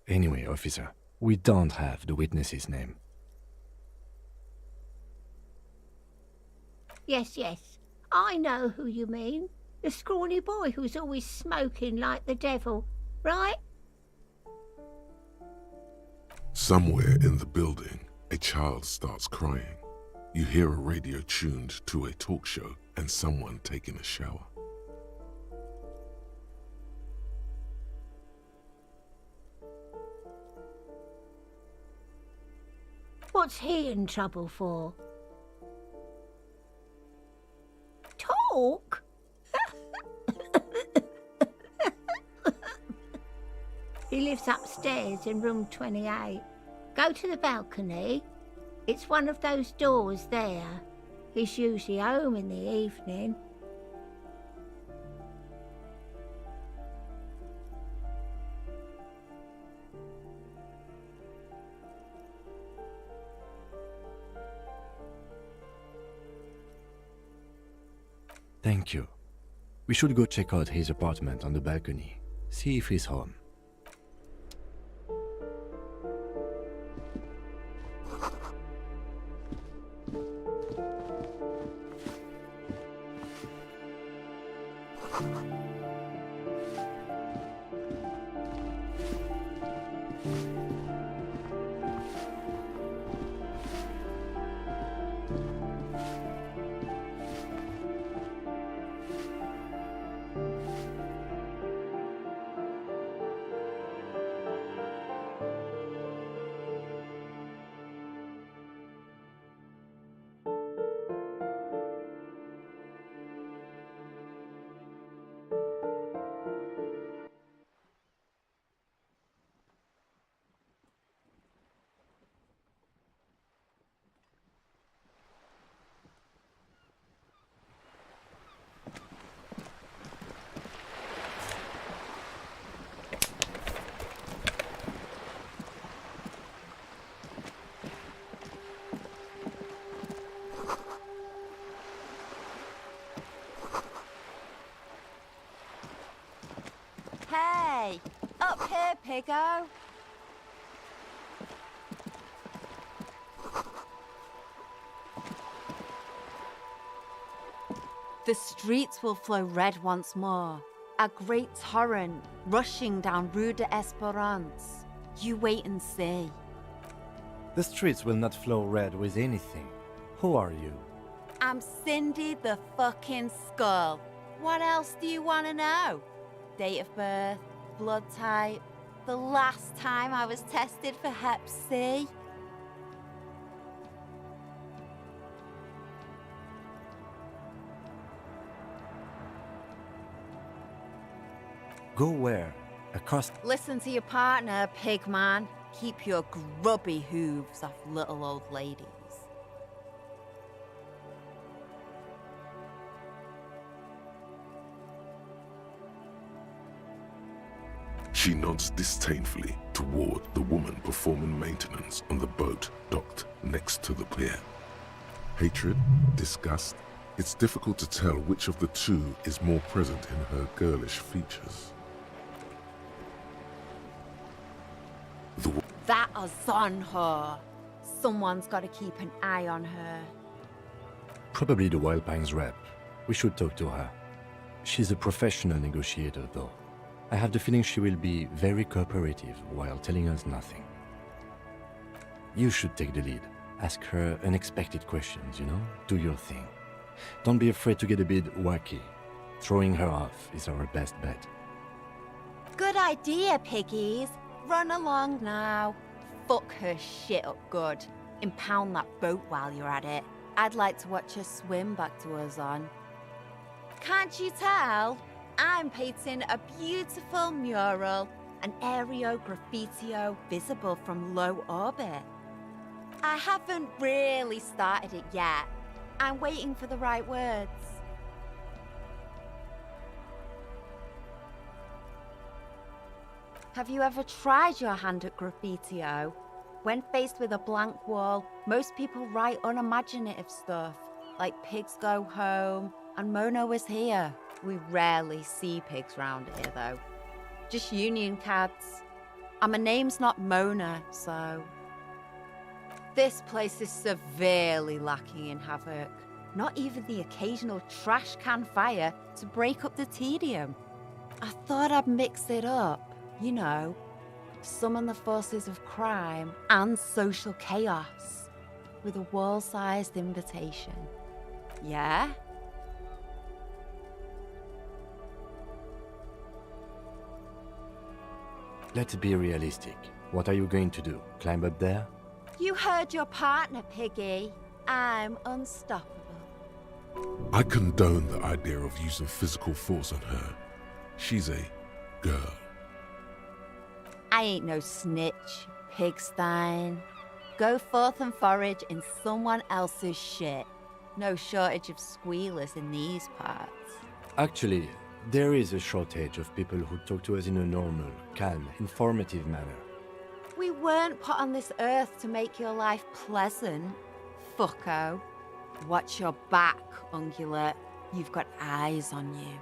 Anyway, officer, we don't have the witness's name. Yes, I know who you mean. The scrawny boy who's always smoking like the devil, right? Somewhere in the building, a child starts crying. You hear a radio tuned to a talk show and someone taking a shower. What's he in trouble for? Talk? He lives upstairs in room 28. Go to the balcony. It's one of those doors there. He's usually home in the evening. Thank you. We should go check out his apartment on the balcony. See if he's home. Hey, up here, piggo. The streets will flow red once more. A great torrent rushing down Rue de Esperance. You wait and see. The streets will not flow red with anything. Who are you? I'm Cindy the fucking Skull. What else do you want to know? Date of birth, blood type, the last time I was tested for Hep C. Go where? Across... Listen to your partner, pigman. Keep your grubby hooves off little old ladies. She nods disdainfully toward the woman performing maintenance on the boat docked next to the pier. Hatred, disgust, it's difficult to tell which of the two is more present in her girlish features. That is on her. Someone's got to keep an eye on her. Probably the Wild Pines rep. We should talk to her. She's a professional negotiator, though. I have the feeling she will be very cooperative while telling us nothing. You should take the lead. Ask her unexpected questions, you know? Do your thing. Don't be afraid to get a bit wacky. Throwing her off is our best bet. Good idea, piggies. Run along now. Fuck her shit up good. Impound that boat while you're at it. I'd like to watch her swim back to us on. Can't you tell? I'm painting a beautiful mural, an aereo graffitio visible from low orbit. I haven't really started it yet. I'm waiting for the right words. Have you ever tried your hand at graffitio? When faced with a blank wall, most people write unimaginative stuff, like pigs go home and Mona was here. We rarely see pigs round here, though. Just union cats. And my name's not Mona, so... This place is severely lacking in havoc. Not even the occasional trash can fire to break up the tedium. I thought I'd mix it up, you know. Summon the forces of crime and social chaos with a wall-sized invitation. Yeah? Let's be realistic. What are you going to do? Climb up there? You heard your partner, Piggy. I'm unstoppable. I condone the idea of using physical force on her. She's a girl. I ain't no snitch, Pigstein. Go forth and forage in someone else's shit. No shortage of squealers in these parts. Actually, there is a shortage of people who talk to us in a normal, calm, informative manner. We weren't put on this earth to make your life pleasant, fucko. Watch your back, ungulate. You've got eyes on you.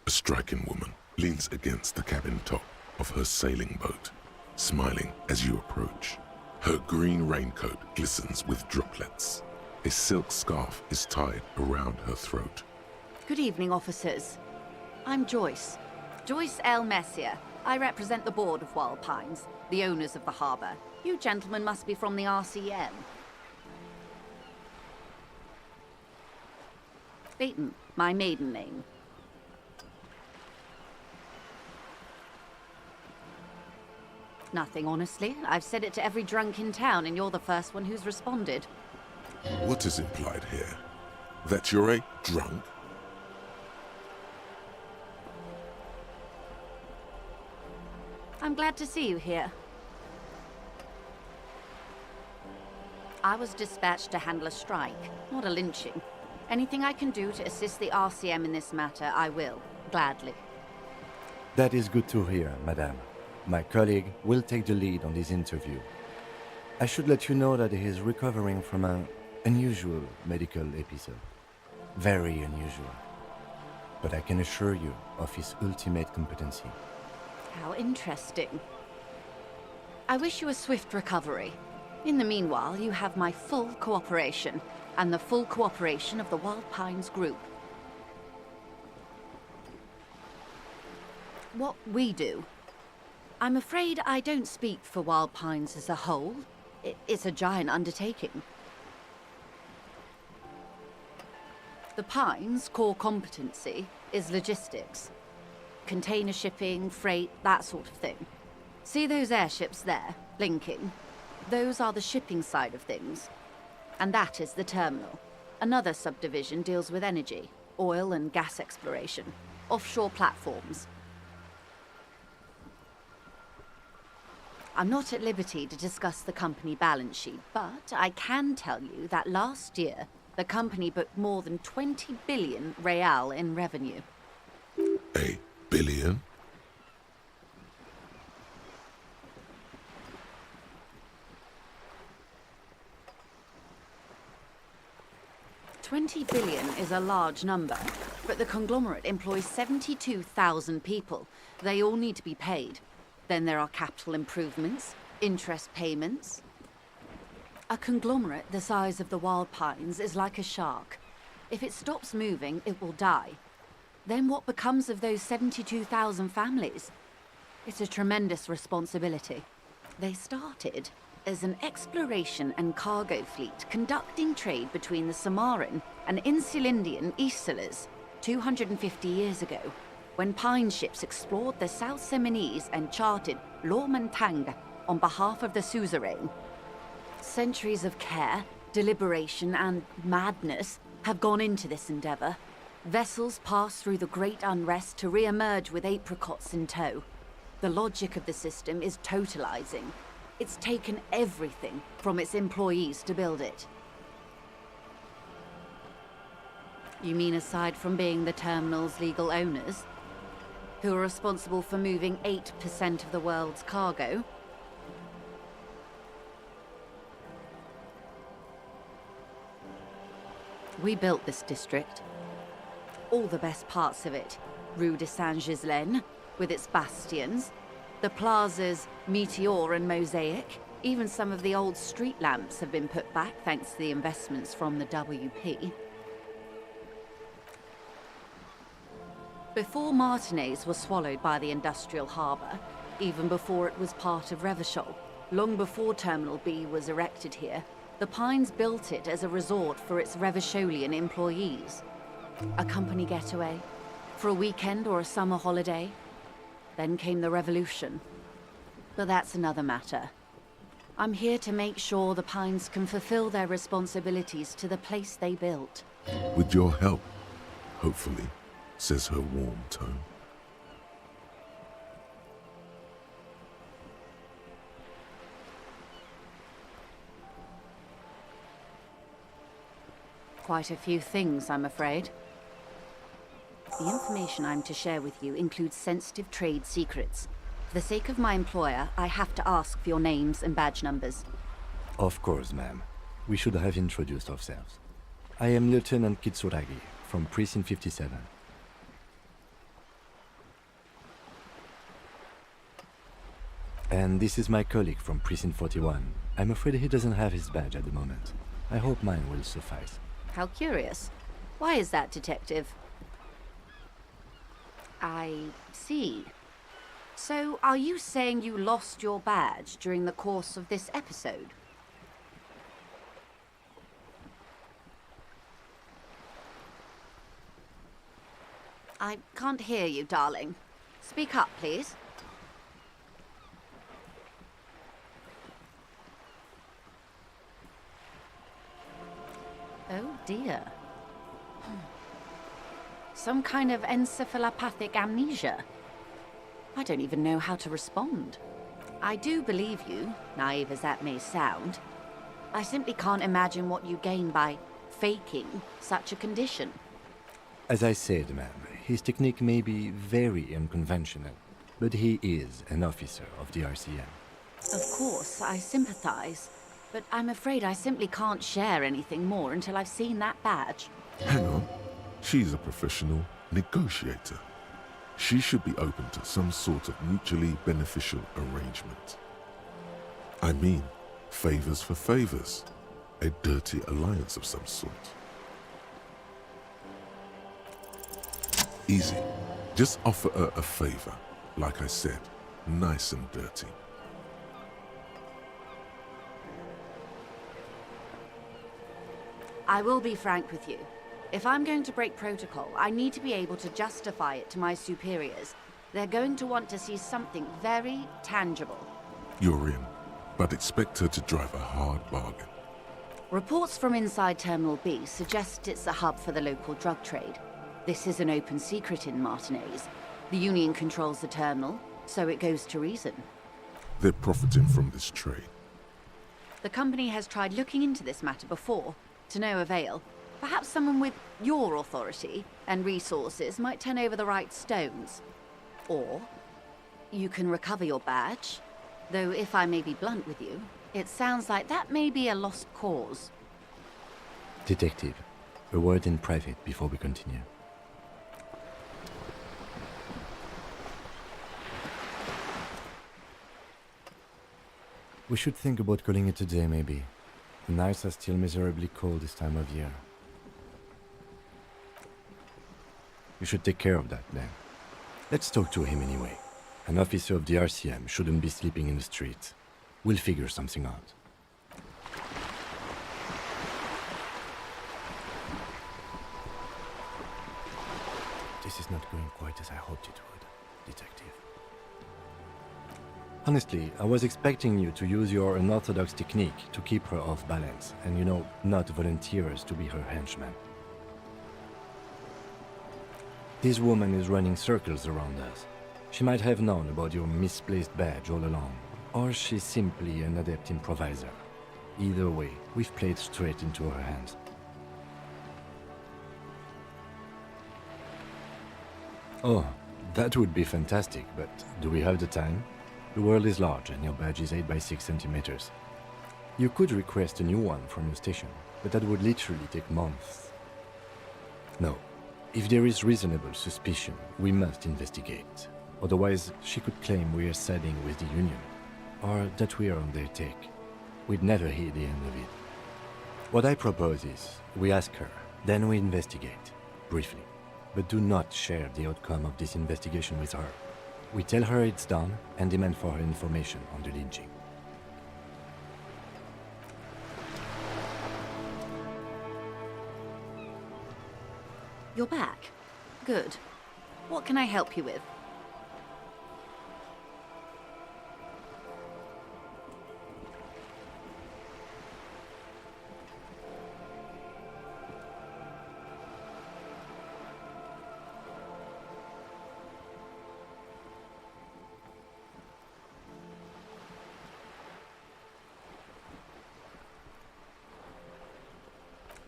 A striking woman leans against the cabin top of her sailing boat, smiling as you approach. Her green raincoat glistens with droplets. A silk scarf is tied around her throat. Good evening, officers. I'm Joyce. Joyce L. Messier. I represent the board of Wild Pines, the owners of the harbour. You gentlemen must be from the RCM. Baton, my maiden name. Nothing, honestly. I've said it to every drunk in town, and you're the first one who's responded. What is implied here? That you're a drunk? I'm glad to see you here. I was dispatched to handle a strike, not a lynching. Anything I can do to assist the RCM in this matter, I will, gladly. That is good to hear, madame. My colleague will take the lead on this interview. I should let you know that he is recovering from an unusual medical episode. Very unusual. But I can assure you of his ultimate competency. How interesting. I wish you a swift recovery. In the meanwhile, you have my full cooperation, and the full cooperation of the Wild Pines group. what we do. I'm afraid I don't speak for Wild Pines as a whole. It's a giant undertaking. The Pines' core competency is logistics. Container shipping, freight, that sort of thing. See those airships there, blinking? Those are the shipping side of things. And that is the terminal. Another subdivision deals with energy, oil and gas exploration, offshore platforms. I'm not at liberty to discuss the company balance sheet, but I can tell you that last year, the company booked more than 20 billion real in revenue. A billion? $20 billion is a large number, but the conglomerate employs 72,000 people. They all need to be paid. Then there are capital improvements, interest payments. A conglomerate the size of the Wild Pines is like a shark. If it stops moving, it will die. Then what becomes of those 72,000 families? It's a tremendous responsibility. They started as an exploration and cargo fleet conducting trade between the Samaran and Insulindian Isolas 250 years ago, when pine ships explored the South Seminese and charted Lomantang on behalf of the suzerain. Centuries of care, deliberation, and madness have gone into this endeavor. Vessels pass through the Great Unrest to re-emerge with apricots in tow. The logic of the system is totalizing. It's taken everything from its employees to build it. You mean aside from being the terminal's legal owners, who are responsible for moving 8% of the world's cargo? We built this district. All the best parts of it. Rue de Saint-Ghislain, with its bastions, the plazas Meteor and Mosaic. Even some of the old street lamps have been put back thanks to the investments from the WP. Before Martinez was swallowed by the industrial harbour, even before it was part of Revachol, long before Terminal B was erected here, the Pines built it as a resort for its Revacholian employees. A company getaway, for a weekend or a summer holiday. Then came the revolution. But that's another matter. I'm here to make sure the Pines can fulfill their responsibilities to the place they built. With your help, hopefully, says her warm tone. Quite a few things, I'm afraid. The information I'm to share with you includes sensitive trade secrets. For the sake of my employer, I have to ask for your names and badge numbers. Of course, ma'am. We should have introduced ourselves. I am Lieutenant Kitsuragi, from Precinct 57. And this is my colleague from Precinct 41. I'm afraid he doesn't have his badge at the moment. I hope mine will suffice. How curious. Why is that, Detective? I see. So, are you saying you lost your badge during the course of this episode? I can't hear you, darling. Speak up, please. Oh dear. Some kind of encephalopathic amnesia. I don't even know how to respond. I do believe you, naive as that may sound. I simply can't imagine what you gain by faking such a condition. As I said, ma'am, his technique may be very unconventional, but he is an officer of the RCM. Of course, I sympathize, but I'm afraid I simply can't share anything more until I've seen that badge. Hang on. She's a professional negotiator. She should be open to some sort of mutually beneficial arrangement. I mean, favors for favors. A dirty alliance of some sort. Easy. Just offer her a favor. Like I said, nice and dirty. I will be frank with you. If I'm going to break protocol, I need to be able to justify it to my superiors. They're going to want to see something very tangible. You're in, but expect her to drive a hard bargain. Reports from inside Terminal B suggest it's a hub for the local drug trade. This is an open secret in Martinez. The Union controls the terminal, so it goes to reason. They're profiting from this trade. The company has tried looking into this matter before, to no avail. Perhaps someone with your authority and resources might turn over the right stones. Or you can recover your badge. Though if I may be blunt with you, it sounds like that may be a lost cause. Detective, a word in private before we continue. We should think about calling it a day, maybe. The nights are still miserably cold this time of year. You should take care of that, then. Let's talk to him anyway. An officer of the RCM shouldn't be sleeping in the streets. We'll figure something out. This is not going quite as I hoped it would, Detective. Honestly, I was expecting you to use your unorthodox technique to keep her off balance, and not volunteer us to be her henchman. This woman is running circles around us. She might have known about your misplaced badge all along, or she's simply an adept improviser. Either way, we've played straight into her hands. Oh, that would be fantastic, but do we have the time? The world is large and your badge is 8 by 6 centimeters. You could request a new one from your station, but that would literally take months. No. If there is reasonable suspicion, we must investigate. Otherwise, she could claim we are siding with the Union, or that we are on their take. We'd never hear the end of it. What I propose is, we ask her, then we investigate, briefly. But do not share the outcome of this investigation with her. We tell her it's done and demand for her information on the lynching. You're back. Good. What can I help you with?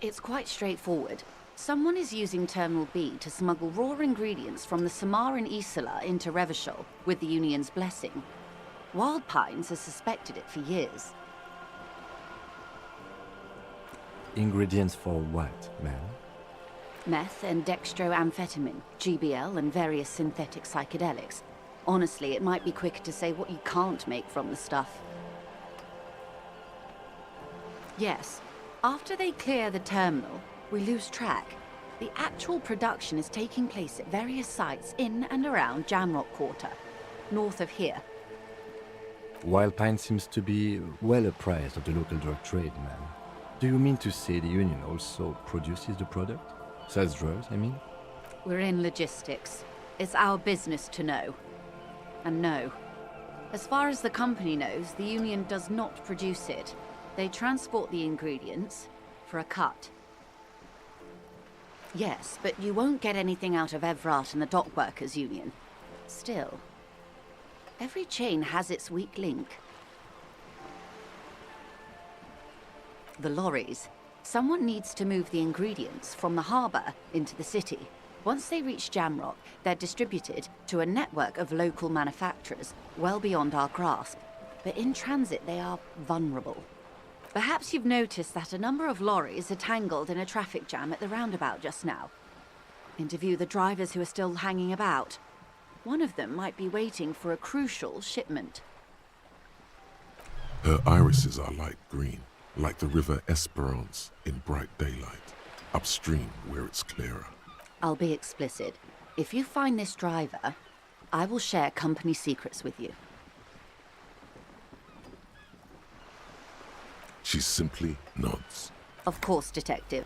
It's quite straightforward. Someone is using Terminal B to smuggle raw ingredients from the Samaran Isola into Revachol with the Union's blessing. Wild Pines has suspected it for years. Ingredients for what, ma'am? Meth and dextroamphetamine, GBL, and various synthetic psychedelics. Honestly, it might be quicker to say what you can't make from the stuff. Yes. After they clear the terminal, we lose track. The actual production is taking place at various sites in and around Jamrock Quarter, north of here. Wild Pine seems to be well apprised of the local drug trade, ma'am. Do you mean to say the Union also produces the product? Sells drugs, I mean? We're in logistics. It's our business to know. And no. As far as the company knows, the Union does not produce it. They transport the ingredients for a cut. Yes, but you won't get anything out of Evrat and the Dock Workers Union. Still, every chain has its weak link. The lorries. Someone needs to move the ingredients from the harbour into the city. Once they reach Jamrock, they're distributed to a network of local manufacturers well beyond our grasp. But in transit, they are vulnerable. Perhaps you've noticed that a number of lorries are tangled in a traffic jam at the roundabout just now. Interview the drivers who are still hanging about. One of them might be waiting for a crucial shipment. Her irises are light green, like the river Esperance in bright daylight, upstream where it's clearer. I'll be explicit. If you find this driver, I will share company secrets with you. She simply nods. Of course, Detective.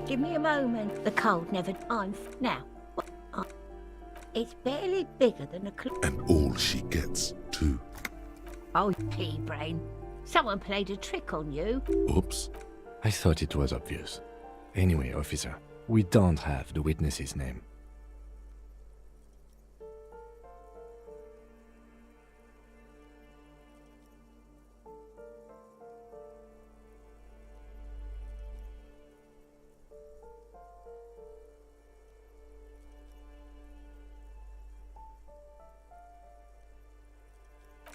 Give me a moment. The cold never. Now. It's barely bigger than a. And all she gets, too. Oh, pea-brain. Someone played a trick on you. Oops. I thought it was obvious. Anyway, officer, we don't have the witness's name.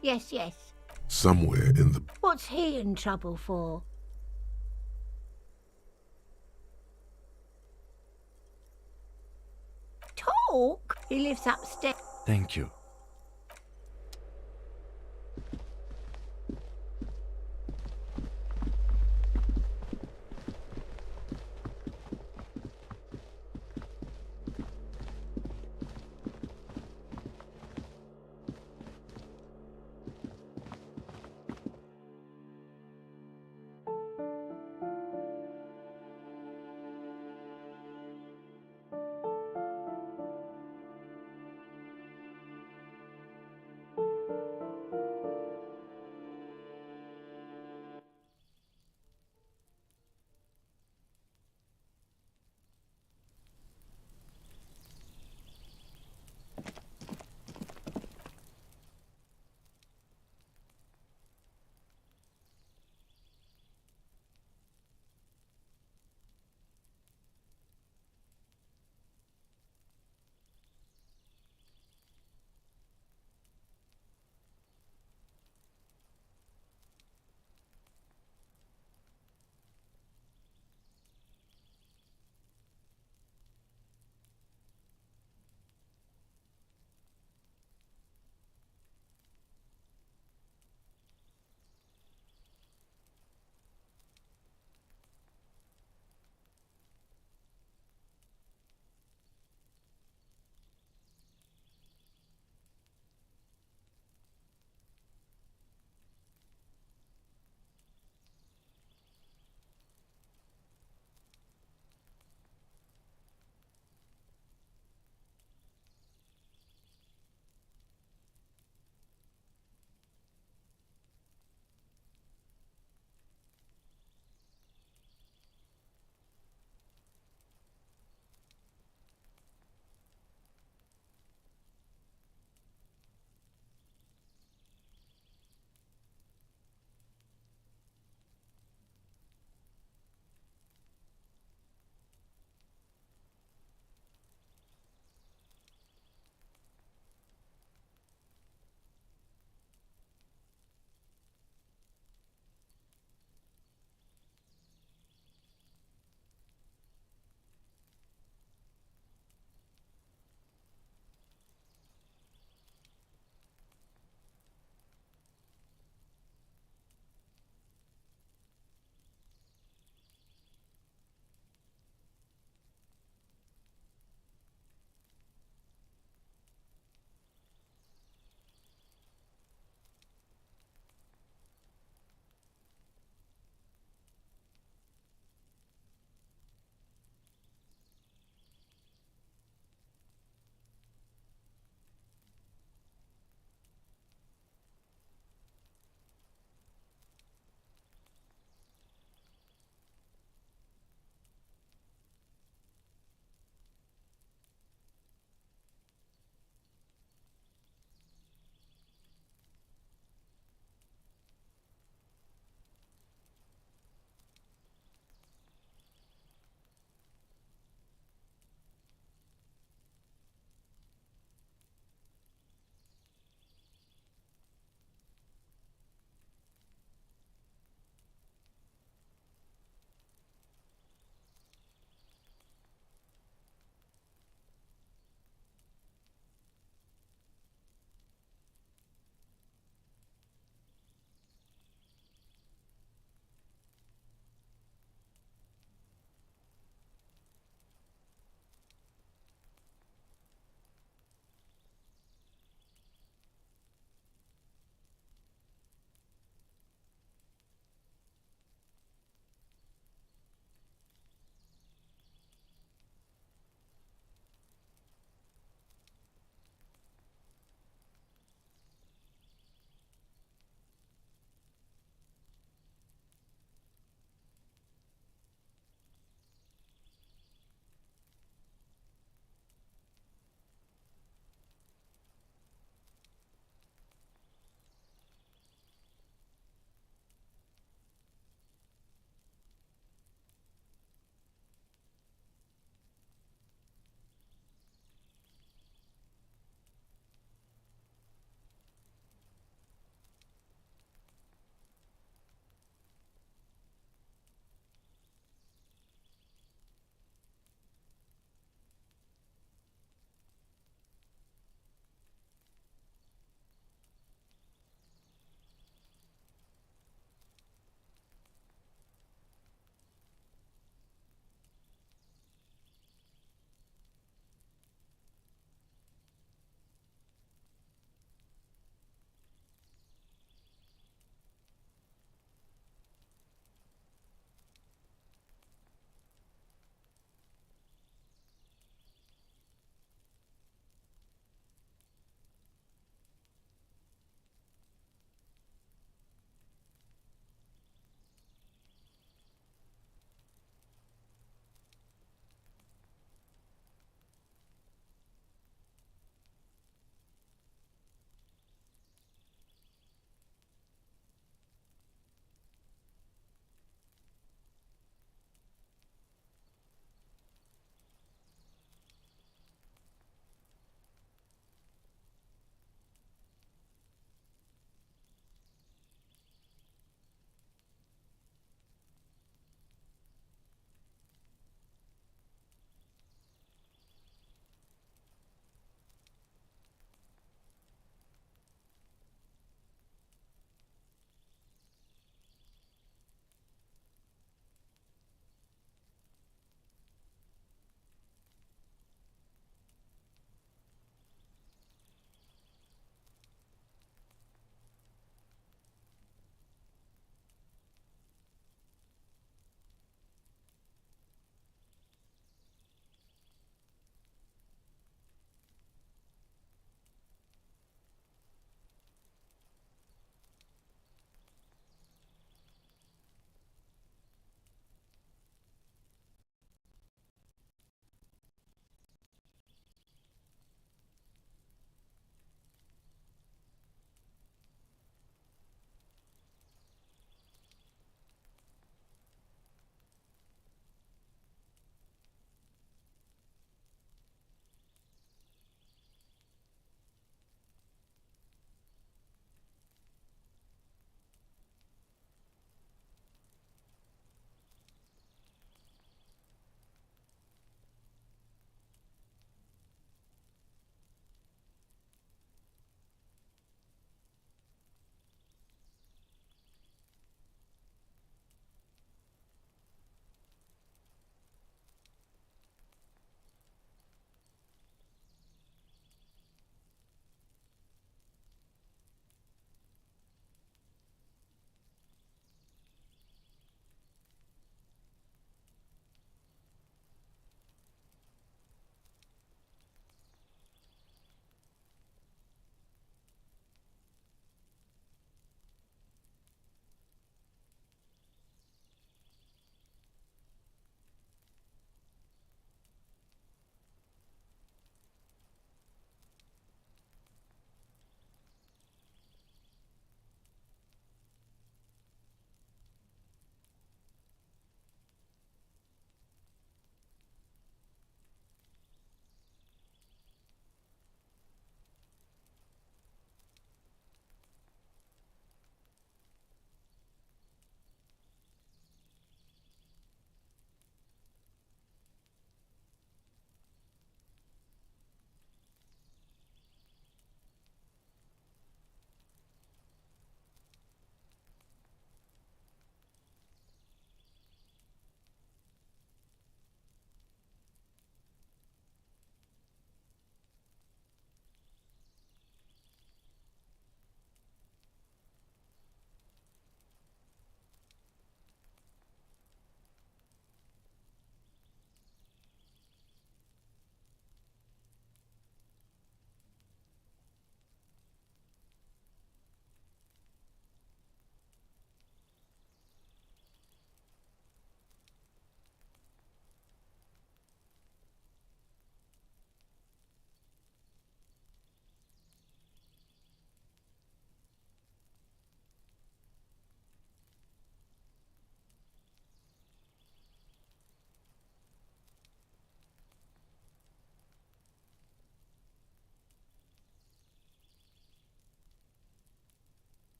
Yes, yes. Somewhere in the... What's he in trouble for? Talk? He lives upstairs. Thank you.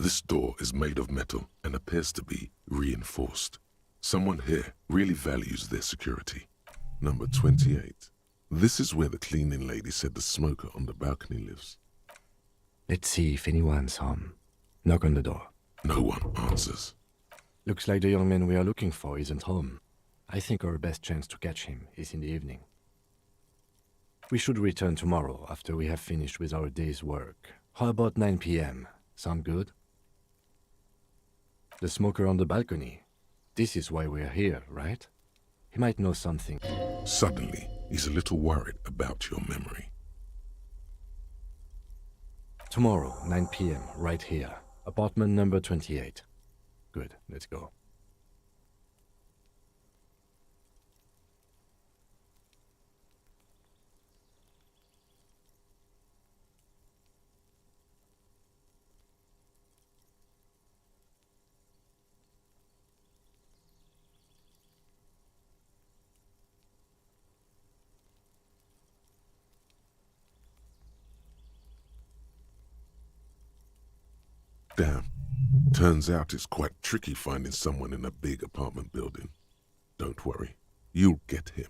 This door is made of metal and appears to be reinforced. Someone here really values their security. Number 28. This is where the cleaning lady said the smoker on the balcony lives. Let's see if anyone's home. Knock on the door. No one answers. Looks like the young man we are looking for isn't home. I think our best chance to catch him is in the evening. We should return tomorrow after we have finished with our day's work. How about 9 p.m.? Sound good? The smoker on the balcony. This is why we're here, right? He might know something. Suddenly, he's a little worried about your memory. Tomorrow, 9 p.m., right here. Apartment number 28. Good, let's go. Damn. Turns out it's quite tricky finding someone in a big apartment building. Don't worry, you'll get him.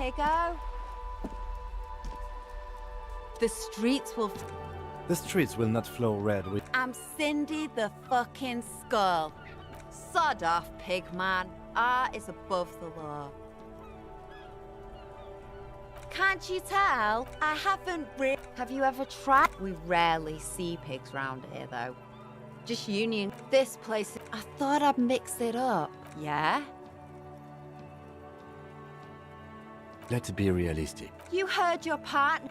Piggo. The streets will... The streets will not flow red with... I'm Cindy the fucking Skull. Sod off, Pigman. Art is above the law. Can't you tell? I haven't Have you ever tried? We rarely see pigs round here, though. Just Union. This place... I thought I'd mix it up. Yeah? Let's be realistic. You heard your partner.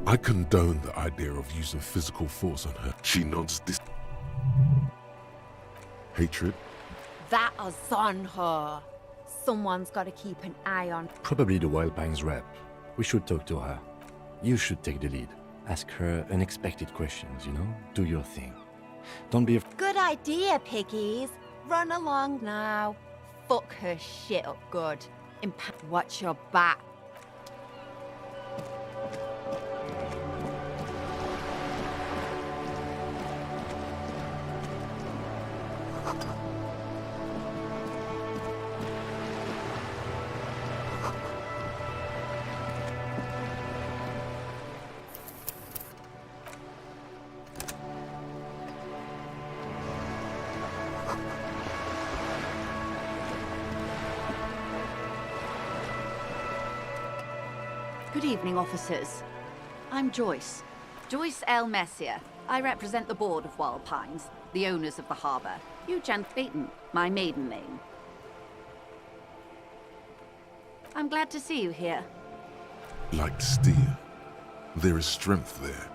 I condone the idea of using physical force on her. She nods this... Hatred? That is on her. Someone's got to keep an eye on... Probably the Wild Pines rep. We should talk to her. You should take the lead. Ask her unexpected questions, you know? Do your thing. Don't be Good idea, piggies. Run along now. Fuck her shit up good. Watch your back. Good evening, officers. I'm Joyce. Joyce L. Messier. I represent the board of Wild Pines, the owners of the harbour. You Beaton, my maiden name. I'm glad to see you here. Like steel. There is strength there.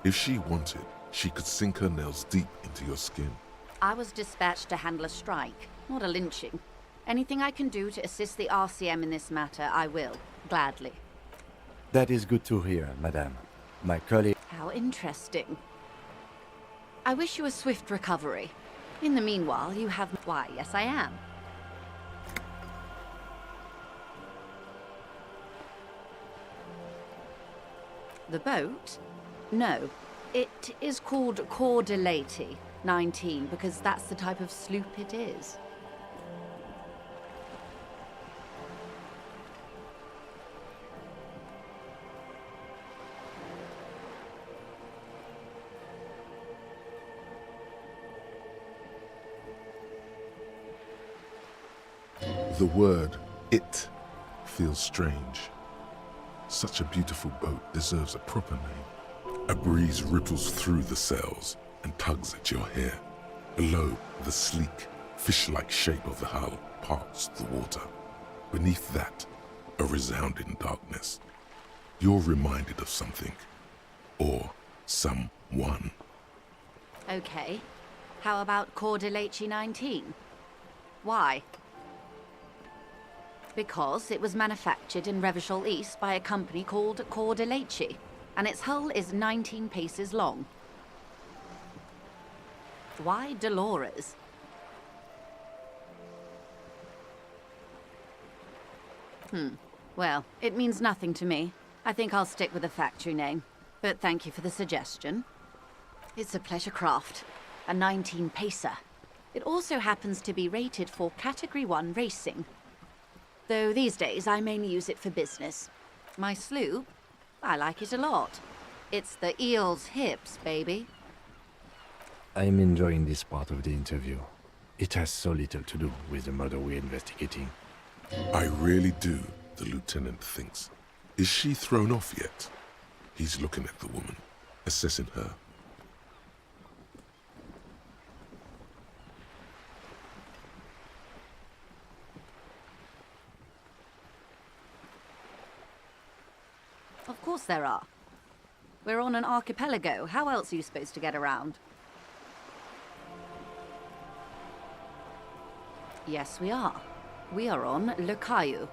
If she wanted, she could sink her nails deep into your skin. I was dispatched to handle a strike, not a lynching. Anything I can do to assist the RCM in this matter, I will, gladly. That is good to hear, madame. My colleague... How interesting. I wish you a swift recovery. In the meanwhile, you have... Why, yes I am. The boat? No. It is called Cordelati 19 because that's the type of sloop it is. The word, it, feels strange. Such a beautiful boat deserves a proper name. A breeze ripples through the sails and tugs at your hair. Below, the sleek, fish-like shape of the hull parts the water. Beneath that, a resounding darkness. You're reminded of something. Or someone. Okay. How about Cordelati 19? Why? Because it was manufactured in Revachol East by a company called Cordelati, and its hull is 19 paces long. Why Dolores? Well, it means nothing to me. I think I'll stick with the factory name. But thank you for the suggestion. It's a pleasure craft. A 19-pacer. It also happens to be rated for Category 1 racing. Though these days I mainly use it for business. My sloop? I like it a lot. It's the eel's hips, baby. I'm enjoying this part of the interview. It has so little to do with the murder we're investigating. I really do, the lieutenant thinks. Is she thrown off yet? He's looking at the woman, assessing her. Of course there are. We're on an archipelago. How else are you supposed to get around? Yes, we are. We are on Le Caillou.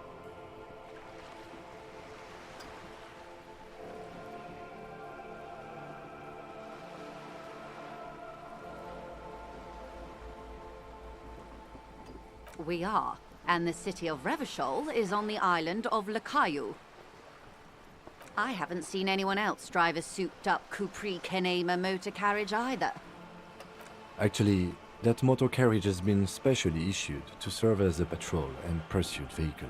We are. And the city of Revachol is on the island of Le Caillou. I haven't seen anyone else drive a souped-up Capri Kenema motor carriage either. Actually, that motor carriage has been specially issued to serve as a patrol and pursuit vehicle.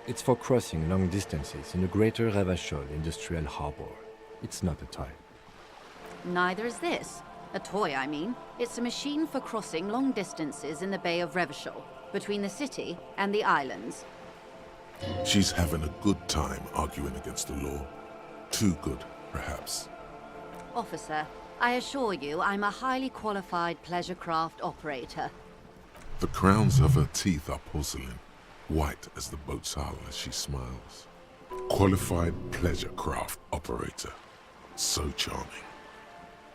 It's for crossing long distances in the greater Revachol industrial harbor. It's not a toy. Neither is this. A toy, I mean. It's a machine for crossing long distances in the Bay of Revachol, between the city and the islands. She's having a good time arguing against the law. Too good, perhaps. Officer, I assure you I'm a highly qualified pleasure craft operator. The crowns of her teeth are porcelain, white as the boat's hull as she smiles. Qualified pleasure craft operator. So charming.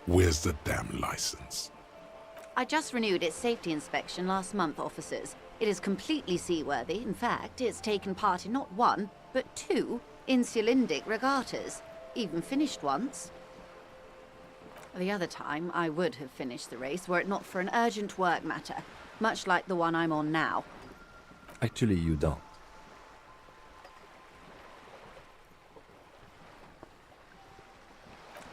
Where's the damn license? I just renewed its safety inspection last month, officers. It is completely seaworthy. In fact, it's taken part in not one, but two insulindic regattas. Even finished once. The other time, I would have finished the race were it not for an urgent work matter, much like the one I'm on now. Actually, you don't.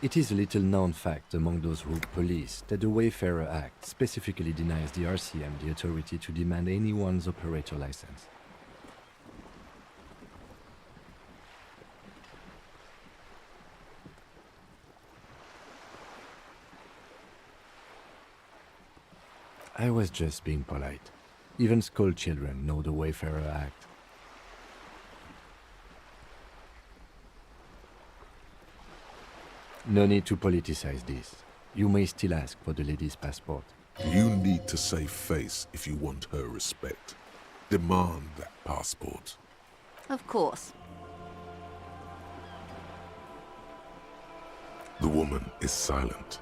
It is a little-known fact among those rogue police that the Wayfarer Act specifically denies the RCM the authority to demand anyone's operator license. I was just being polite. Even school children know the Wayfarer Act. No need to politicize this. You may still ask for the lady's passport. You need to save face if you want her respect. Demand that passport. Of course. The woman is silent,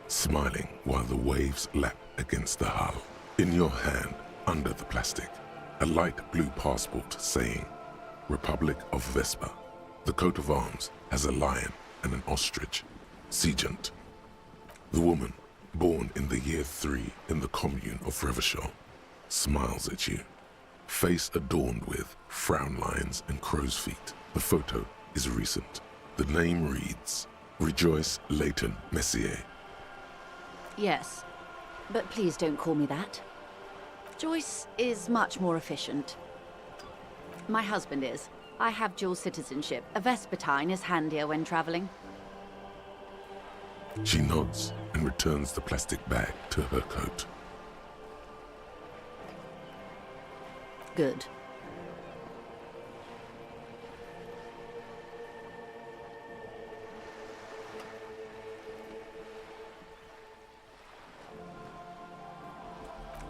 smiling while the waves lap against the hull. In your hand, under the plastic, a light blue passport saying, Republic of Vespa. The coat of arms has a lion and an ostrich, Seagent. The woman, born in the year 3 in the commune of Revachol, smiles at you, face adorned with frown lines and crow's feet. The photo is recent. The name reads, Rejoice Leighton Messier. Yes, but please don't call me that. Joyce is much more efficient. My husband is. I have dual citizenship. A Vespertine is handier when traveling. She nods and returns the plastic bag to her coat. Good.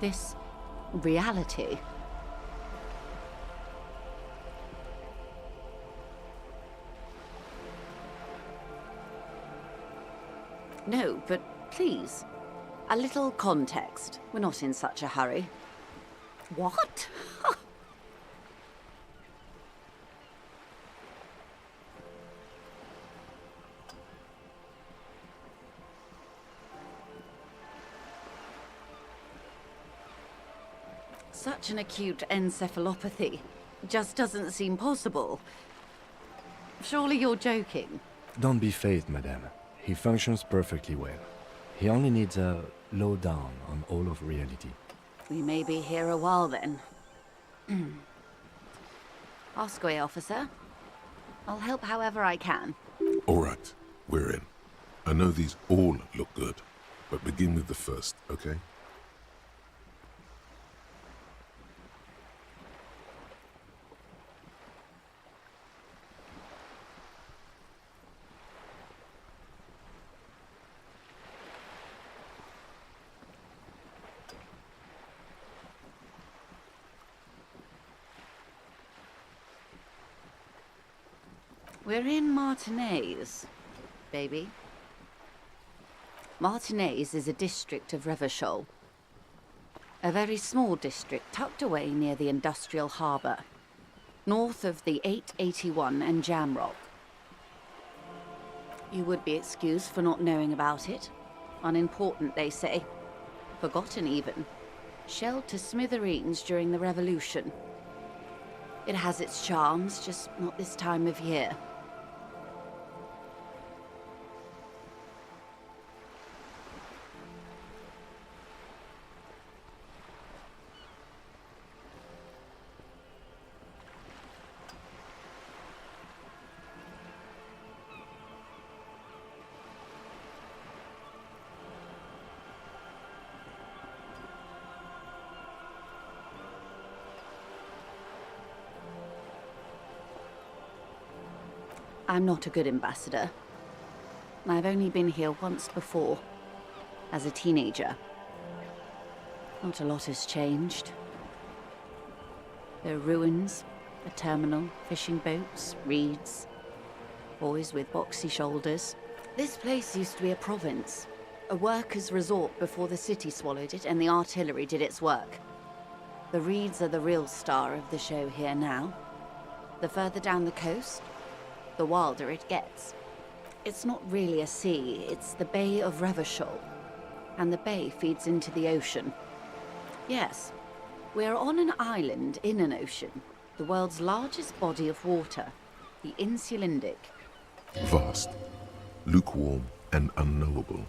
This reality. No, but please, a little context. We're not in such a hurry. What? Such an acute encephalopathy just doesn't seem possible. Surely you're joking. Don't be phased, madame. He functions perfectly well. He only needs a lowdown on all of reality. We may be here a while then. Ask away, officer. I'll help however I can. All right, we're in. I know these all look good, but begin with the first, okay? We're in Martinez, baby. Martinez is a district of Revachol. A very small district tucked away near the industrial harbour, north of the 881 and Jamrock. You would be excused for not knowing about it. Unimportant, they say. Forgotten, even. Shelled to smithereens during the Revolution. It has its charms, just not this time of year. I'm not a good ambassador. I've only been here once before, as a teenager. Not a lot has changed. There are ruins, a terminal, fishing boats, reeds, boys with boxy shoulders. This place used to be a province, a workers' resort before the city swallowed it and the artillery did its work. The reeds are the real star of the show here now. The further down the coast, the wilder it gets. It's not really a sea, it's the Bay of Revachol, and the bay feeds into the ocean. Yes, we're on an island in an ocean, the world's largest body of water, the Insulindic. Vast, lukewarm and unknowable,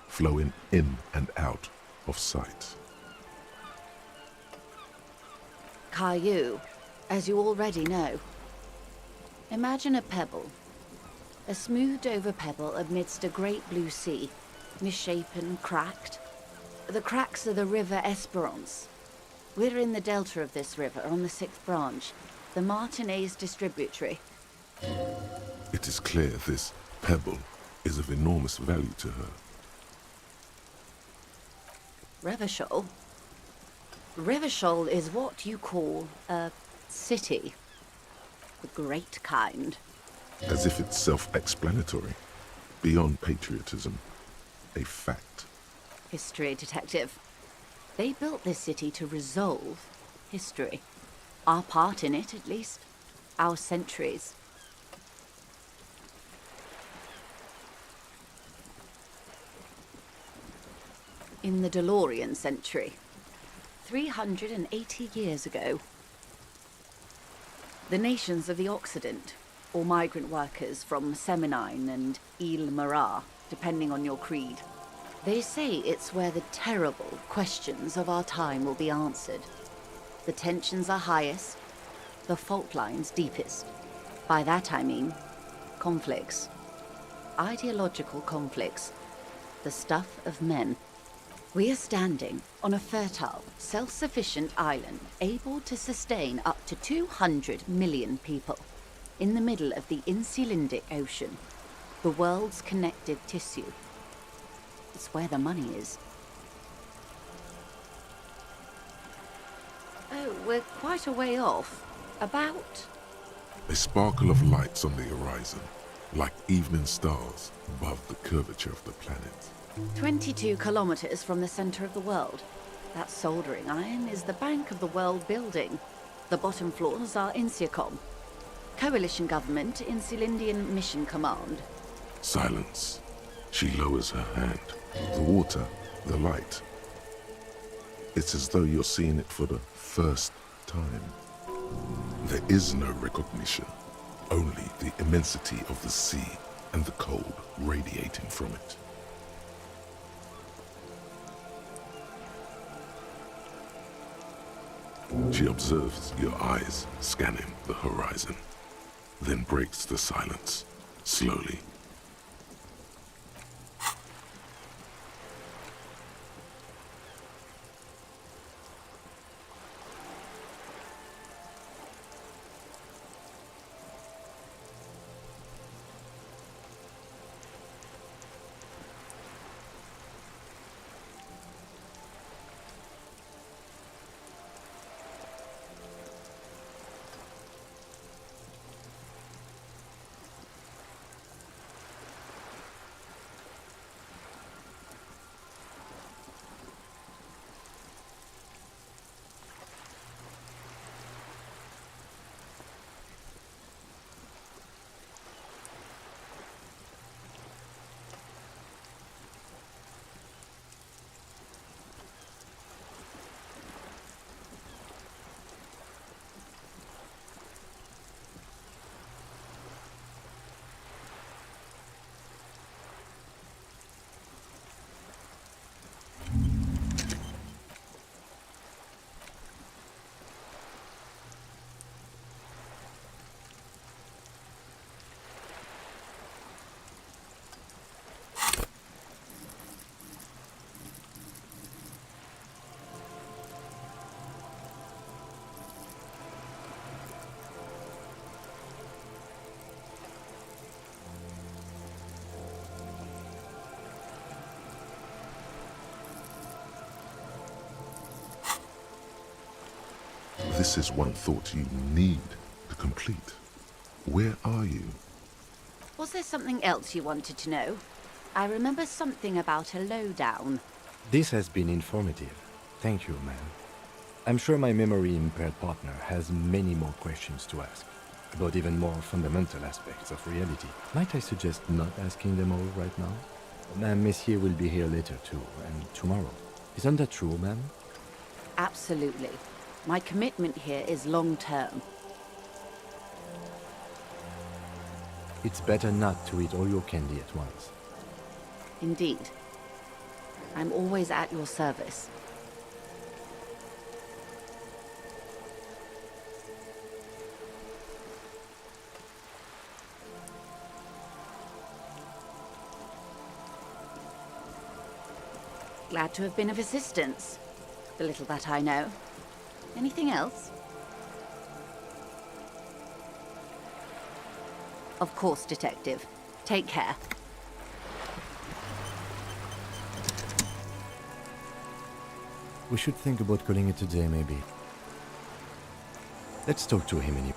flowing in and out of sight. Caillou, as you already know. Imagine a pebble. A smoothed-over pebble amidst a great blue sea, misshapen, cracked. The cracks are the River Esperance. We're in the delta of this river, on the 6th branch, the Martinez distributary. It is clear this pebble is of enormous value to her. Revachol? Revachol is what you call a city. The great kind. As if it's self-explanatory, beyond patriotism, a fact. History detective. They built this city to resolve history. Our part in it, at least. Our centuries. In the DeLorean century. 380 years ago. The nations of the Occident, or migrant workers from Seminine and Ile Marat, depending on your creed. They say it's where the terrible questions of our time will be answered. The tensions are highest, the fault lines deepest. By that I mean conflicts. Ideological conflicts. The stuff of men. We are standing on a fertile, self-sufficient island able to sustain up to 200 million people in the middle of the Insulindic Ocean, the world's connective tissue. It's where the money is. Oh, we're quite a way off. About... A sparkle of lights on the horizon, like evening stars above the curvature of the planet. 22 kilometers from the center of the world. That soldering iron is the bank of the world building. The bottom floors are Insiacom. Coalition government, Insulindian Mission Command. Silence. She lowers her hand. The water, the light. It's as though you're seeing it for the first time. There is no recognition, only the immensity of the sea and the cold radiating from it. She observes your eyes scanning the horizon, then breaks the silence, slowly. This is one thought you need to complete. Where are you? Was there something else you wanted to know? I remember something about a lowdown. This has been informative. Thank you, ma'am. I'm sure my memory-impaired partner has many more questions to ask, about even more fundamental aspects of reality. Might I suggest not asking them all right now? Messier will be here later too, and tomorrow. Isn't that true, ma'am? Absolutely. My commitment here is long-term. It's better not to eat all your candy at once. Indeed. I'm always at your service. Glad to have been of assistance. The little that I know. Anything else? Of course, Detective. Take care. We should think about calling it a day, maybe. Let's talk to him anyway.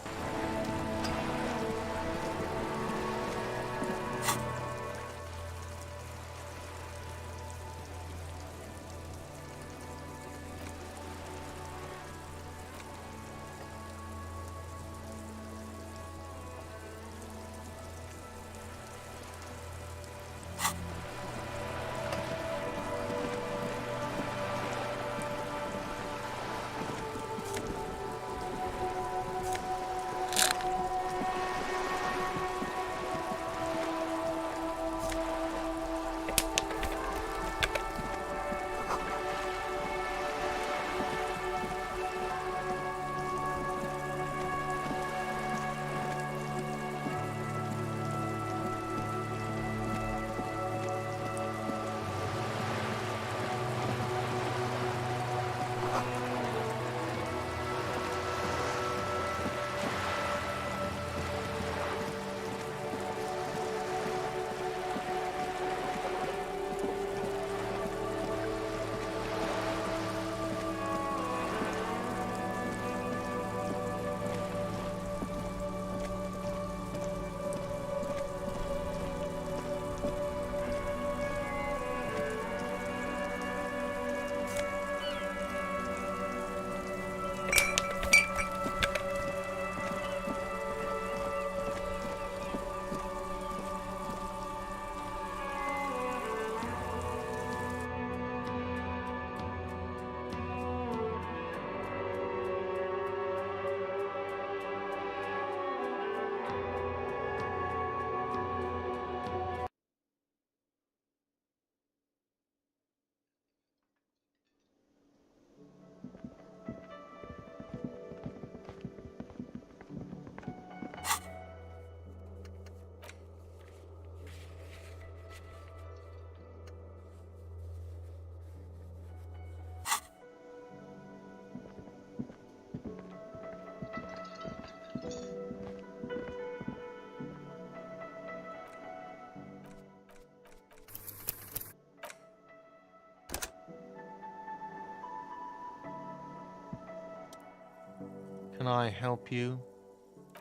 Can I help you?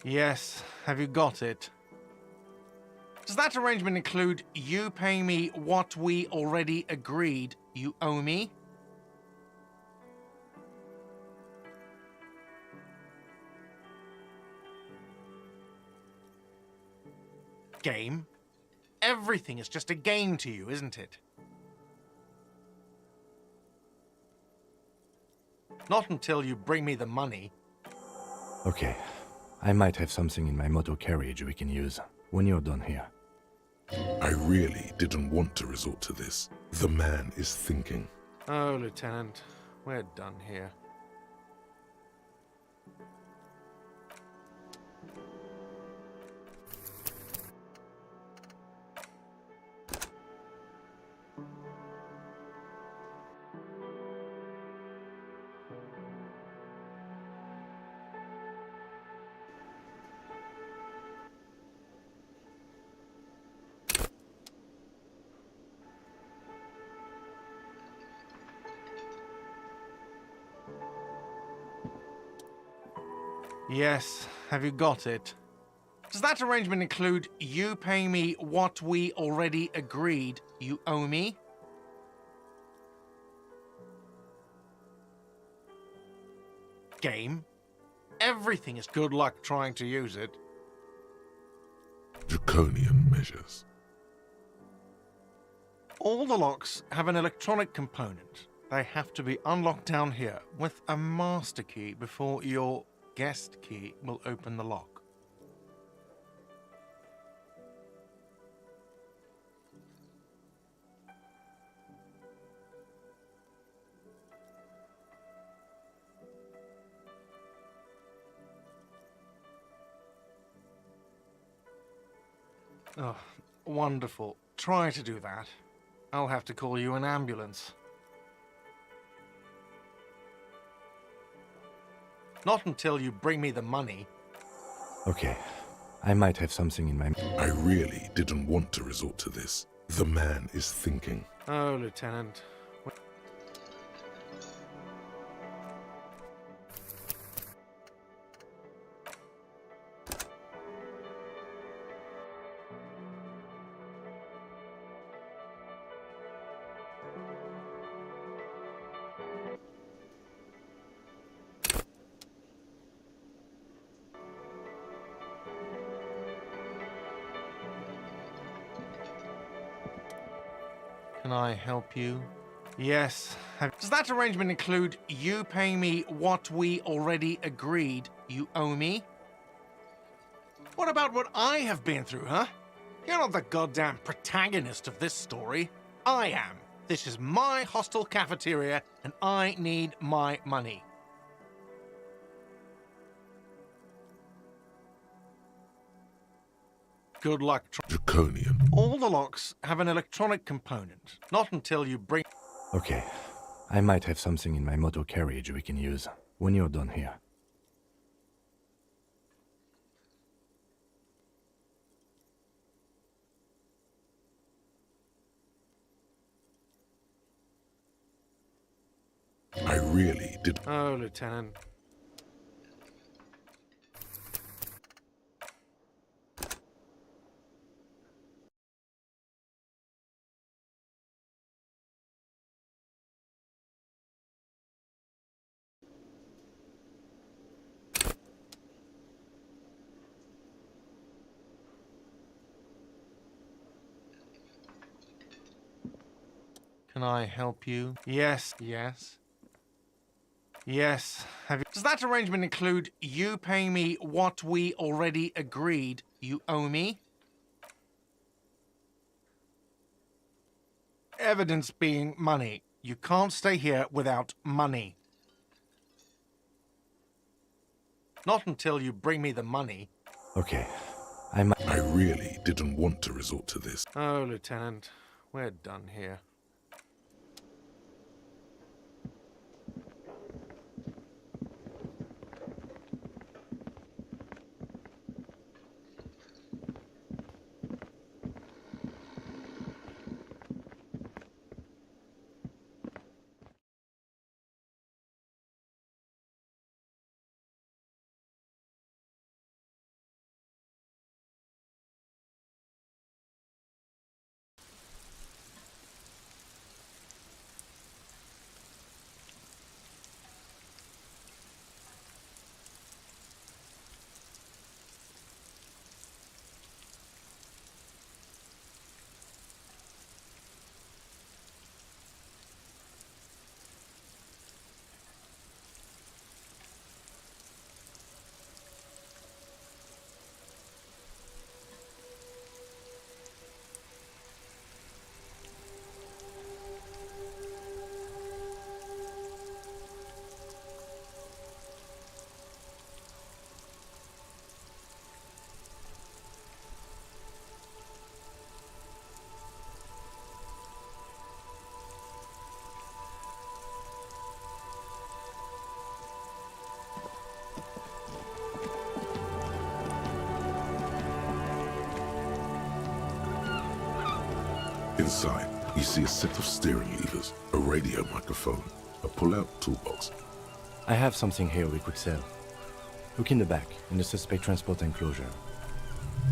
Yes, have you got it? Does that arrangement include you paying me what we already agreed you owe me? Game? Everything is just a game to you, isn't it? Not until you bring me the money. Okay. I might have something in my motor carriage we can use when you're done here. I really didn't want to resort to this. The man is thinking. Oh, Lieutenant, we're done here. Yes, have you got it? Does that arrangement include you paying me what we already agreed you owe me? Game? Everything is good luck trying to use it. Draconian measures. All the locks have an electronic component. They have to be unlocked down here with a master key before your guest key will open the lock. Oh, wonderful. Try to do that. I'll have to call you an ambulance. Not until you bring me the money. Okay, I might have something in my... I really didn't want to resort to this. The man is thinking. Oh, Lieutenant. Can I help you? Yes. Does that arrangement include you paying me what we already agreed you owe me? What about what I have been through, huh? You're not the goddamn protagonist of this story. I am. This is my hostel cafeteria, and I need my money. Good luck. Draconian. All the locks have an electronic component. Not until you bring... Okay, I might have something in my motor carriage we can use when you're done here. I really did. Oh, Lieutenant. Can I help you? Yes. Yes. Yes. Does that arrangement include you paying me what we already agreed you owe me? Evidence being money. You can't stay here without money. Not until you bring me the money. Okay, I really didn't want to resort to this. Oh, Lieutenant, we're done here. Inside, you see a set of steering levers, a radio microphone, a pull-out toolbox. I have something here we could sell. Look in the back, in the suspect transport enclosure.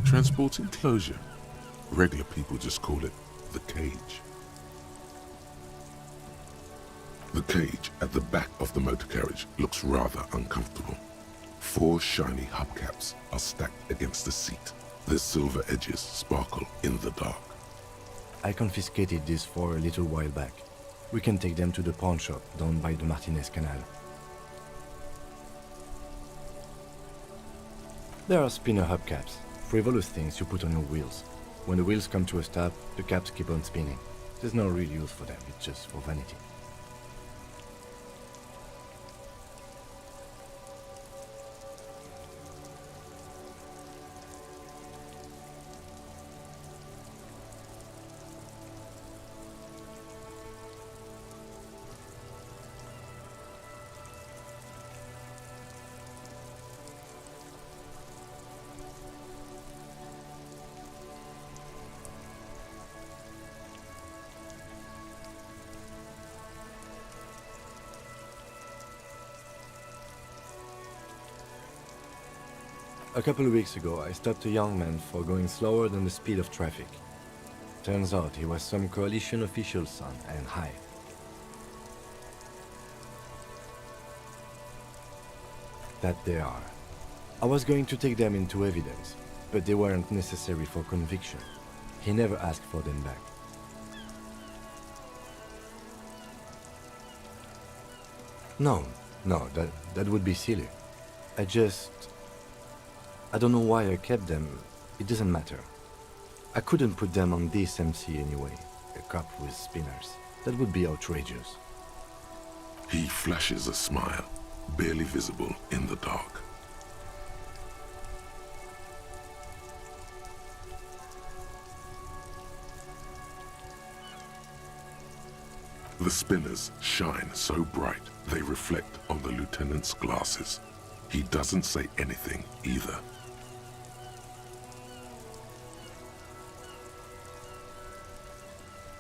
Transport enclosure? Regular people just call it the cage. The cage at the back of the motor carriage looks rather uncomfortable. 4 shiny hubcaps are stacked against the seat. Their silver edges sparkle in the dark. I confiscated these 4 a little while back. We can take them to the pawn shop down by the Martinez Canal. There are spinner hubcaps, frivolous things you put on your wheels. When the wheels come to a stop, the caps keep on spinning. There's no real use for them, it's just for vanity. A couple of weeks ago, I stopped a young man for going slower than the speed of traffic. Turns out he was some coalition official's son and high. That they are. I was going to take them into evidence, but they weren't necessary for conviction. He never asked for them back. No, that would be silly. I don't know why I kept them. It doesn't matter. I couldn't put them on this MC anyway. A cop with spinners. That would be outrageous. He flashes a smile, barely visible in the dark. The spinners shine so bright they reflect on the lieutenant's glasses. He doesn't say anything either.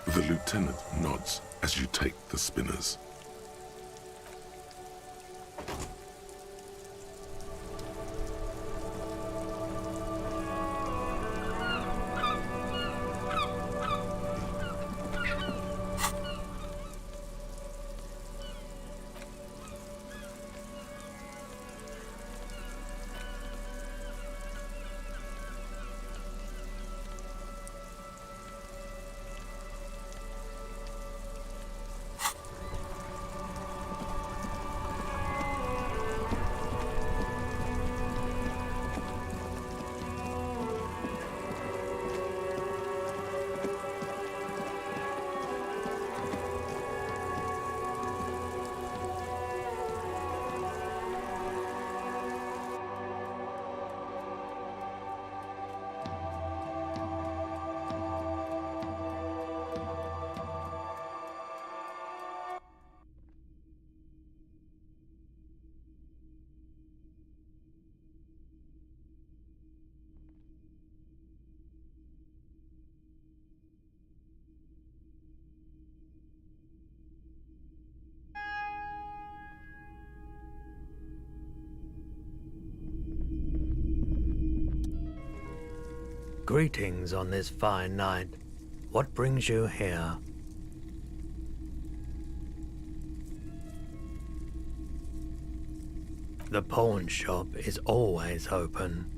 The lieutenant nods as you take the spinners. Greetings on this fine night. What brings you here? The pawn shop is always open.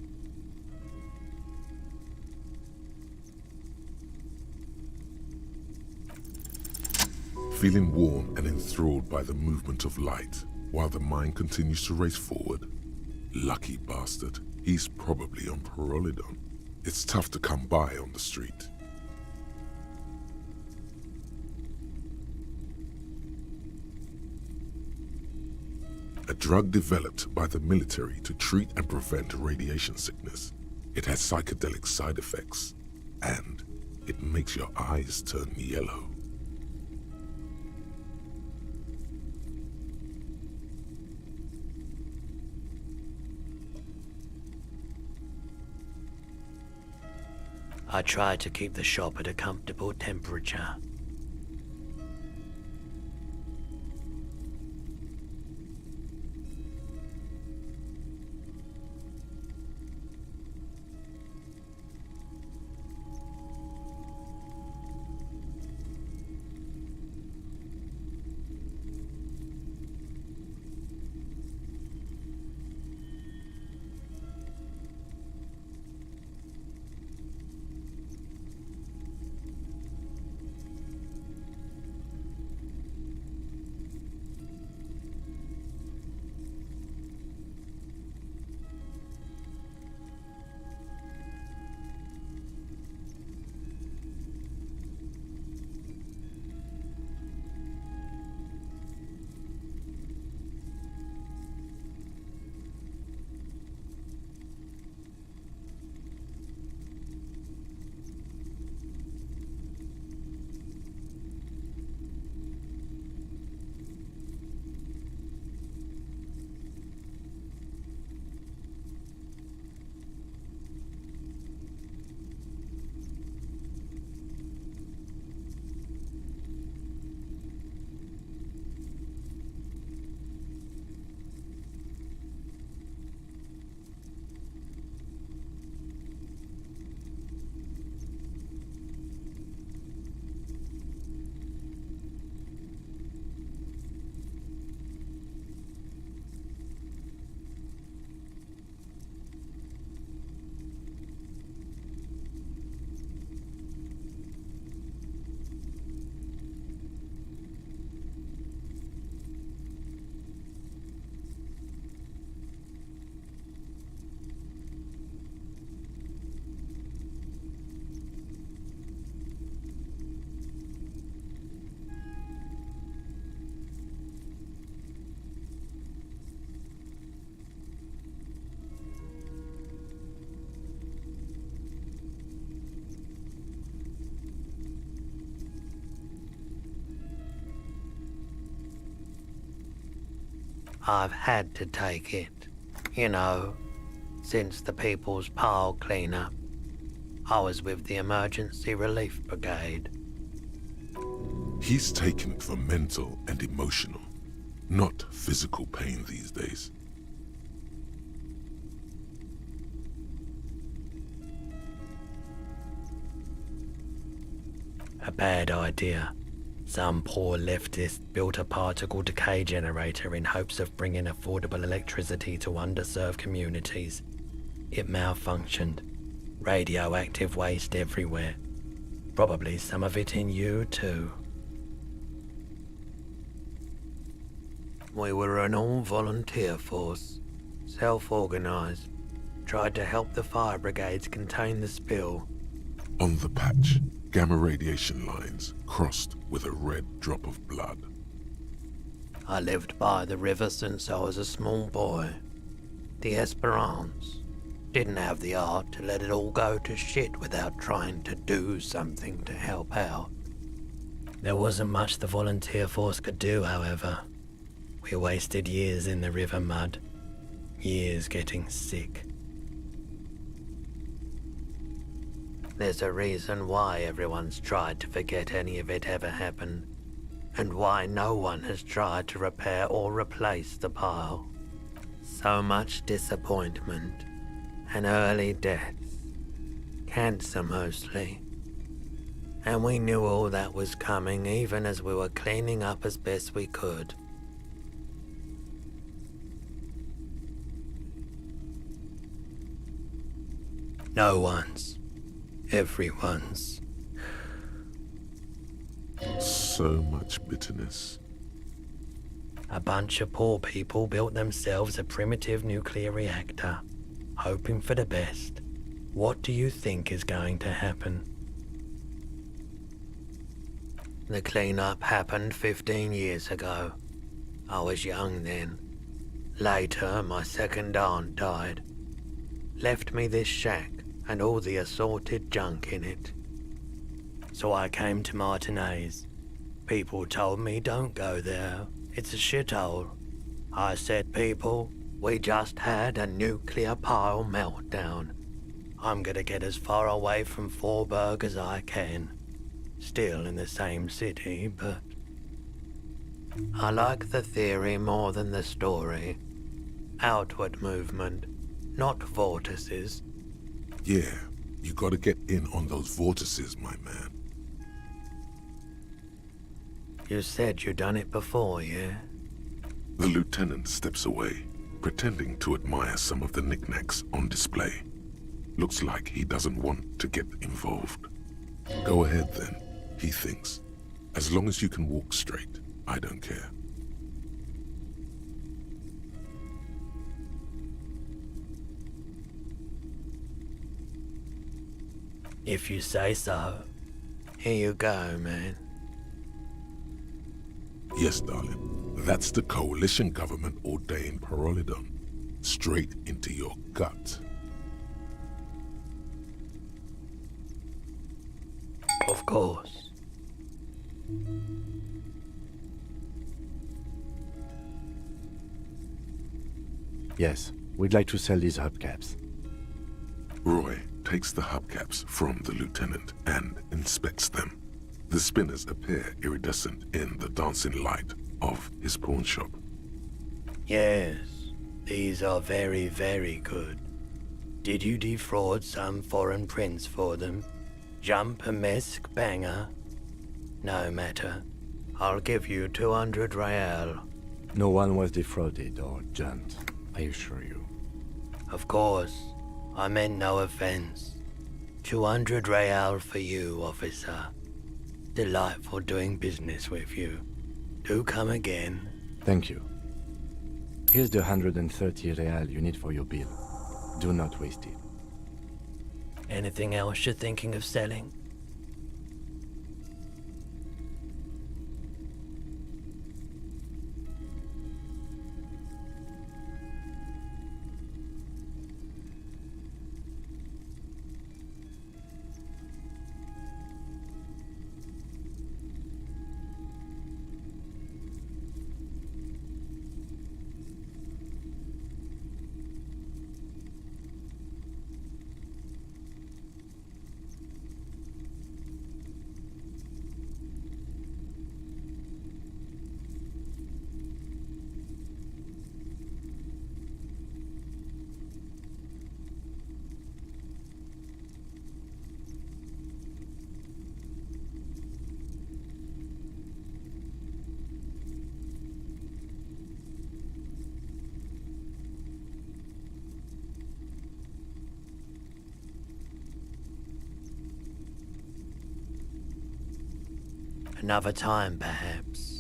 Feeling warm and enthralled by the movement of light, while the mind continues to race forward. Lucky bastard, he's probably on Parolidon. It's tough to come by on the street. A drug developed by the military to treat and prevent radiation sickness. It has psychedelic side effects, and it makes your eyes turn yellow. I try to keep the shop at a comfortable temperature. I've had to take it. You know, since the People's Pile cleanup. I was with the Emergency Relief Brigade. He's taken it for mental and emotional, not physical pain these days. A bad idea. Some poor leftist built a particle decay generator in hopes of bringing affordable electricity to underserved communities. It malfunctioned. Radioactive waste everywhere. Probably some of it in you too. We were an all-volunteer force, self-organized. Tried to help the fire brigades contain the spill. On the patch, gamma radiation lines crossed with a red drop of blood. I lived by the river since I was a small boy. The Esperance didn't have the art to let it all go to shit without trying to do something to help out. There wasn't much the volunteer force could do, however. We wasted years in the river mud. Years getting sick. There's a reason why everyone's tried to forget any of it ever happened, and why no one has tried to repair or replace the pile. So much disappointment, and early deaths. Cancer mostly. And we knew all that was coming even as we were cleaning up as best we could. No one's. Everyone's. So much bitterness. A bunch of poor people built themselves a primitive nuclear reactor, hoping for the best. What do you think is going to happen? The cleanup happened 15 years ago. I was young then. Later, my second aunt died. Left me this shack and all the assorted junk in it. So I came to Martinez. People told me don't go there. It's a shithole. I said, people, we just had a nuclear pile meltdown. I'm gonna get as far away from Forburg as I can. Still in the same city, but I like the theory more than the story. Outward movement, not vortices. Yeah, you gotta get in on those vortices, my man. You said you'd done it before, yeah? The lieutenant steps away, pretending to admire some of the knickknacks on display. Looks like he doesn't want to get involved. Go ahead then, he thinks. As long as you can walk straight, I don't care. If you say so. Here you go, man. Yes, darling. That's the coalition government ordained Parolidon. Straight into your gut. Of course. Yes, we'd like to sell these hubcaps. Roy takes the hubcaps from the lieutenant and inspects them. The spinners appear iridescent in the dancing light of his pawn shop. Yes, these are very, very good. Did you defraud some foreign prince for them? Jump a mesk banger? No matter. I'll give you 200 real. No one was defrauded or jumped, I assure you. Of course. I meant no offense. 200 real for you, officer. Delightful doing business with you. Do come again. Thank you. Here's the 130 real you need for your bill. Do not waste it. Anything else you're thinking of selling? Another time, perhaps.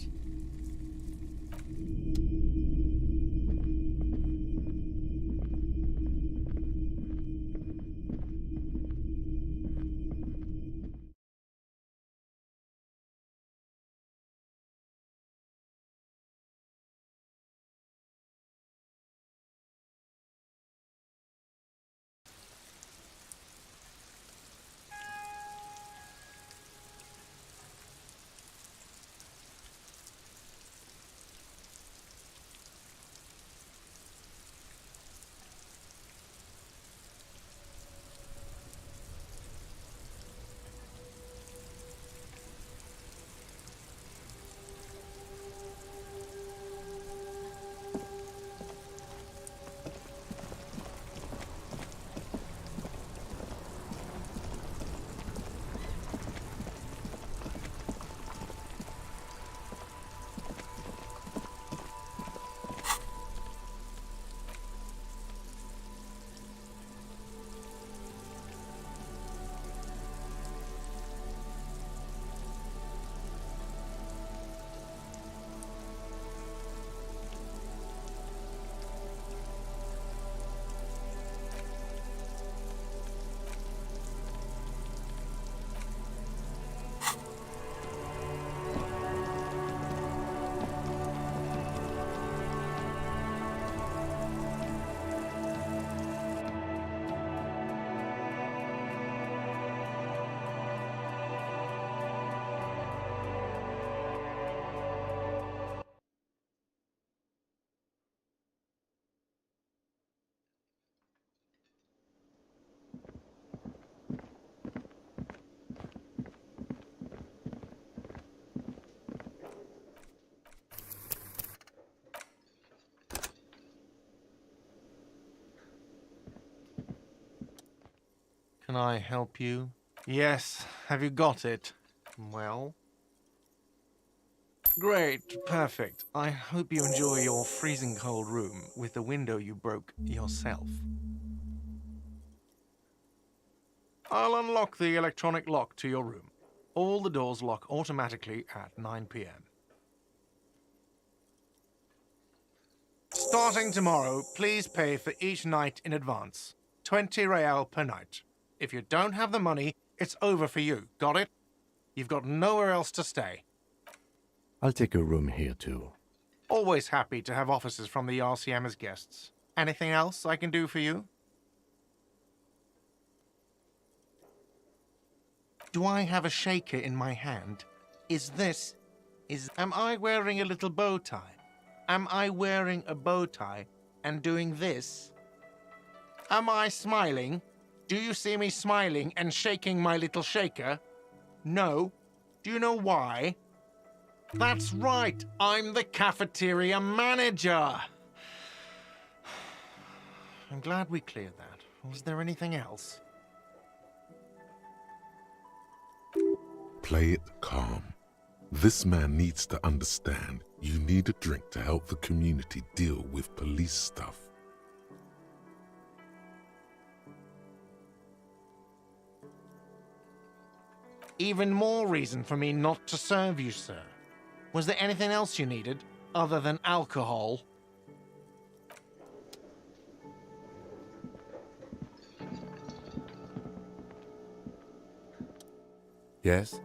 Can I help you? Yes. Have you got it? Well? Great. Perfect. I hope you enjoy your freezing cold room with the window you broke yourself. I'll unlock the electronic lock to your room. All the doors lock automatically at 9 p.m. Starting tomorrow, please pay for each night in advance. 20 real per night. If you don't have the money, it's over for you. Got it? You've got nowhere else to stay. I'll take a room here too. Always happy to have officers from the RCM as guests. Anything else I can do for you? Do I have a shaker in my hand? Am I wearing a little bow tie? Am I wearing a bow tie and doing this? Am I smiling? Do you see me smiling and shaking my little shaker? No. Do you know why? That's right, I'm the cafeteria manager. I'm glad we cleared that. Was there anything else? Play it calm. This man needs to understand you need a drink to help the community deal with police stuff. Even more reason for me not to serve you, sir. Was there anything else you needed, other than alcohol? Yes?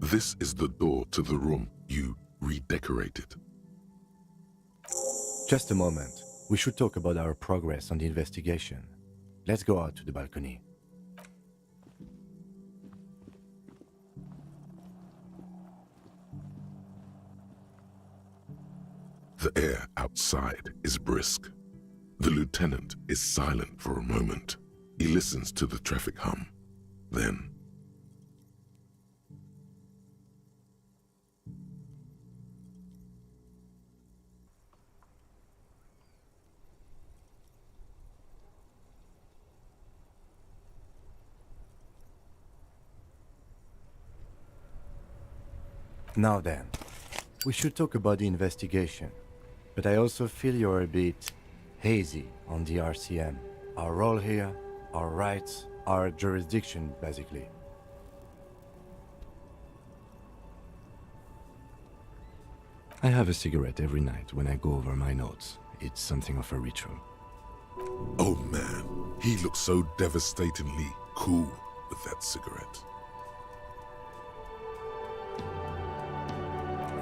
This is the door to the room you redecorated. Just a moment. We should talk about our progress on the investigation. Let's go out to the balcony. The air outside is brisk. The lieutenant is silent for a moment. He listens to the traffic hum. Then, Now then, we should talk about the investigation. But I also feel you're a bit hazy on the RCM. Our role here, our rights, our jurisdiction, basically. I have a cigarette every night when I go over my notes. It's something of a ritual. oh man, he looks so devastatingly cool with that cigarette.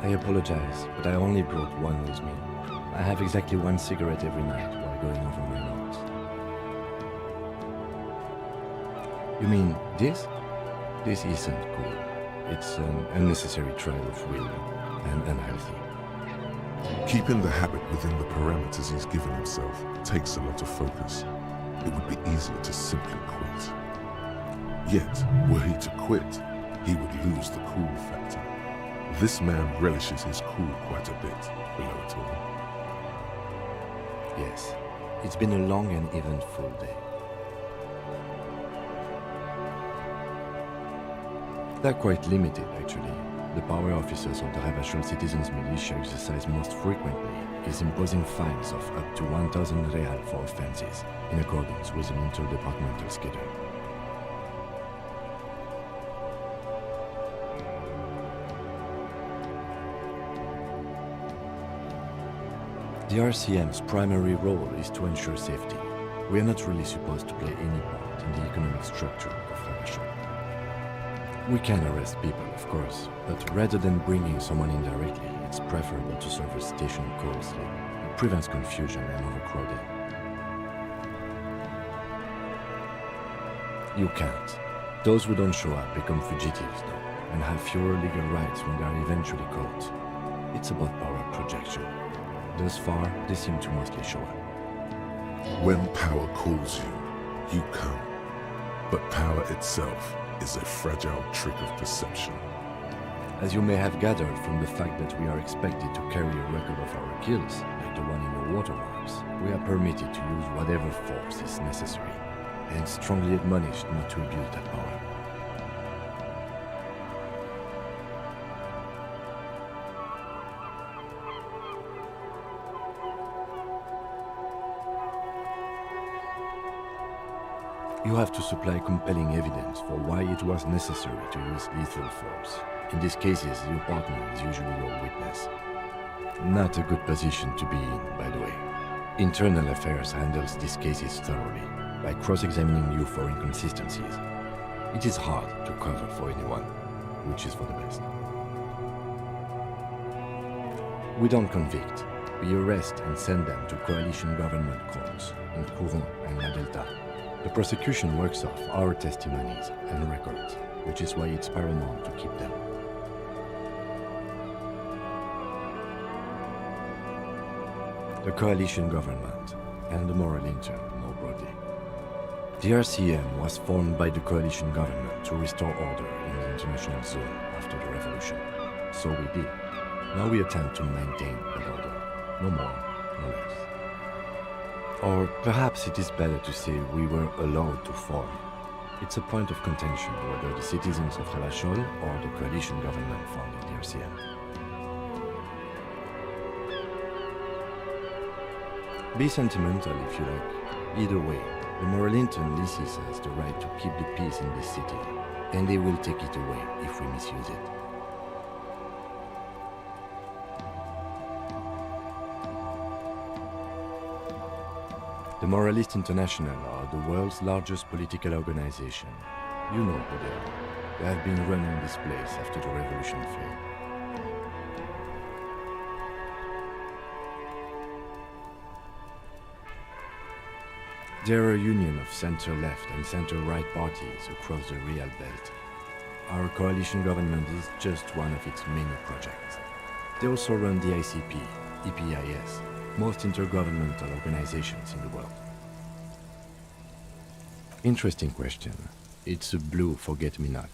I apologize, but I only brought one with me. I have exactly one cigarette every night while going over my notes. You mean this? This isn't cool. It's an unnecessary trial of will and unhealthy. Keeping the habit within the parameters he's given himself takes a lot of focus. It would be easier to simply quit. Yet, were he to quit, he would lose the cool factor. This man relishes his cool quite a bit below it all. Yes, it's been a long and eventful day. They're quite limited, actually. The power officers of the Ravachol Citizens Militia exercise most frequently is imposing fines of up to 1,000 real for offenses, in accordance with an interdepartmental schedule. The RCM's primary role is to ensure safety. We are not really supposed to play any part in the economic structure of Ravachol. We can arrest people, of course, but rather than bringing someone in directly, it's preferable to serve a station closely. It prevents confusion and overcrowding. You can't. Those who don't show up become fugitives, though, and have fewer legal rights when they are eventually caught. It's about power projection. Thus far, they seem to mostly show up. When power calls you, you come. But power itself is a fragile trick of perception. As you may have gathered from the fact that we are expected to carry a record of our kills, like the one in the watermarks, we are permitted to use whatever force is necessary, and strongly admonished not to abuse that power. You have to supply compelling evidence for why it was necessary to use lethal force. In these cases, your partner is usually your witness. Not a good position to be in, by the way. Internal Affairs handles these cases thoroughly, by cross-examining you for inconsistencies. It is hard to cover for anyone, which is for the best. We don't convict. We arrest and send them to coalition government courts in Courant and La Delta. The prosecution works off our testimonies and records, which is why it's paramount to keep them. The coalition government and the moral intern more broadly. The RCM was formed by the coalition government to restore order in the international zone after the revolution. So we did. Now we attempt to maintain that order. No more, no less. Or perhaps it is better to say we were allowed to form. It's a point of contention whether the citizens of Ravachol or the coalition government founded the RCM. Be sentimental if you like. Either way, the Moralinton leases us the right to keep the peace in this city, and they will take it away if we misuse it. The Moralist International are the world's largest political organization. You know who they are. They have been running this place after the revolution failed. There are a union of center-left and center-right parties across the Real Belt. Our coalition government is just one of its many projects. They also run the ICP, EPIS, most intergovernmental organizations in the world. Interesting question. It's a blue forget-me-not.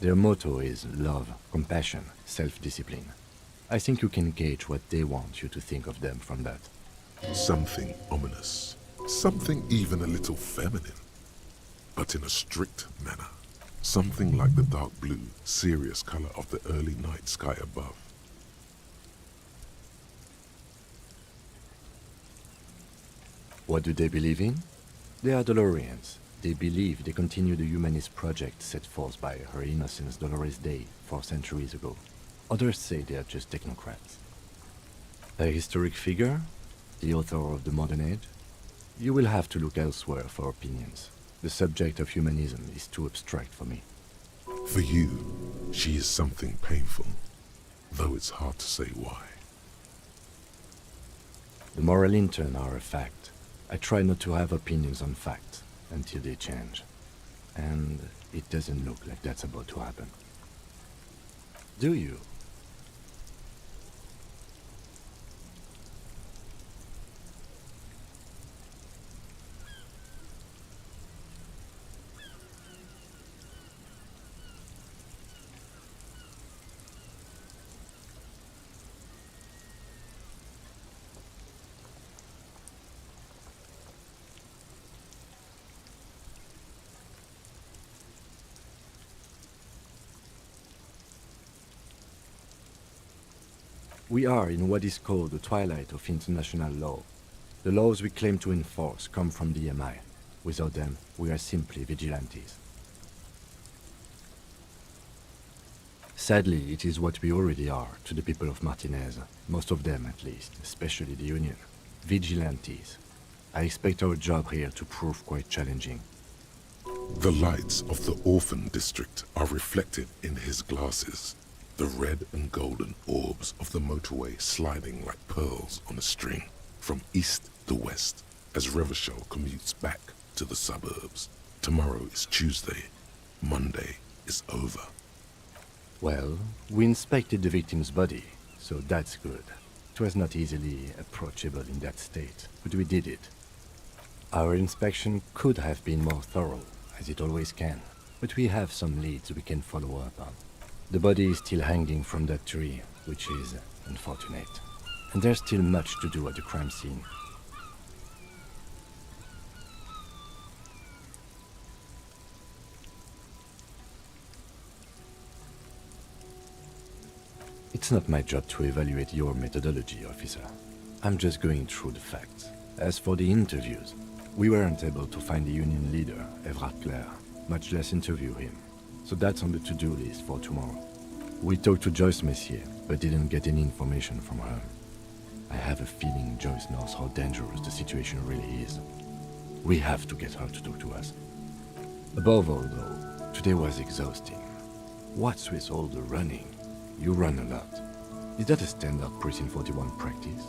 Their motto is love, compassion, self-discipline. I think you can gauge what they want you to think of them from that. Something ominous. Something even a little feminine. But in a strict manner. Something like the dark blue, serious color of the early night sky above. What do they believe in? They are Dolorians. They believe they continue the humanist project set forth by Her Innocence Dolores Day 4 centuries ago. Others say they are just technocrats. A historic figure? The author of the modern age? You will have to look elsewhere for opinions. The subject of humanism is too abstract for me. For you, she is something painful, though it's hard to say why. The moral intern are a fact. I try not to have opinions on facts until they change. And it doesn't look like that's about to happen. Do you? We are in what is called the twilight of international law. The laws we claim to enforce come from the MI. Without them, we are simply vigilantes. Sadly, it is what we already are to the people of Martinez, most of them at least, especially the Union. Vigilantes. I expect our job here to prove quite challenging. The lights of the orphan district are reflected in his glasses. The red and golden orbs of the motorway sliding like pearls on a string from east to west as Revachol commutes back to the suburbs. Tomorrow is Tuesday. Monday is over. Well, we inspected the victim's body, so that's good. It was not easily approachable in that state, but we did it. Our inspection could have been more thorough, as it always can, but we have some leads we can follow up on. The body is still hanging from that tree, which is unfortunate. And there's still much to do at the crime scene. It's not my job to evaluate your methodology, officer. I'm just going through the facts. As for the interviews, we weren't able to find the union leader, Everard Clare, much less interview him. So that's on the to-do list for tomorrow. We talked to Joyce Messier, but didn't get any information from her. I have a feeling Joyce knows how dangerous the situation really is. We have to get her to talk to us. Above all, though, today was exhausting. What's with all the running? You run a lot. Is that a standard Precinct 41 practice?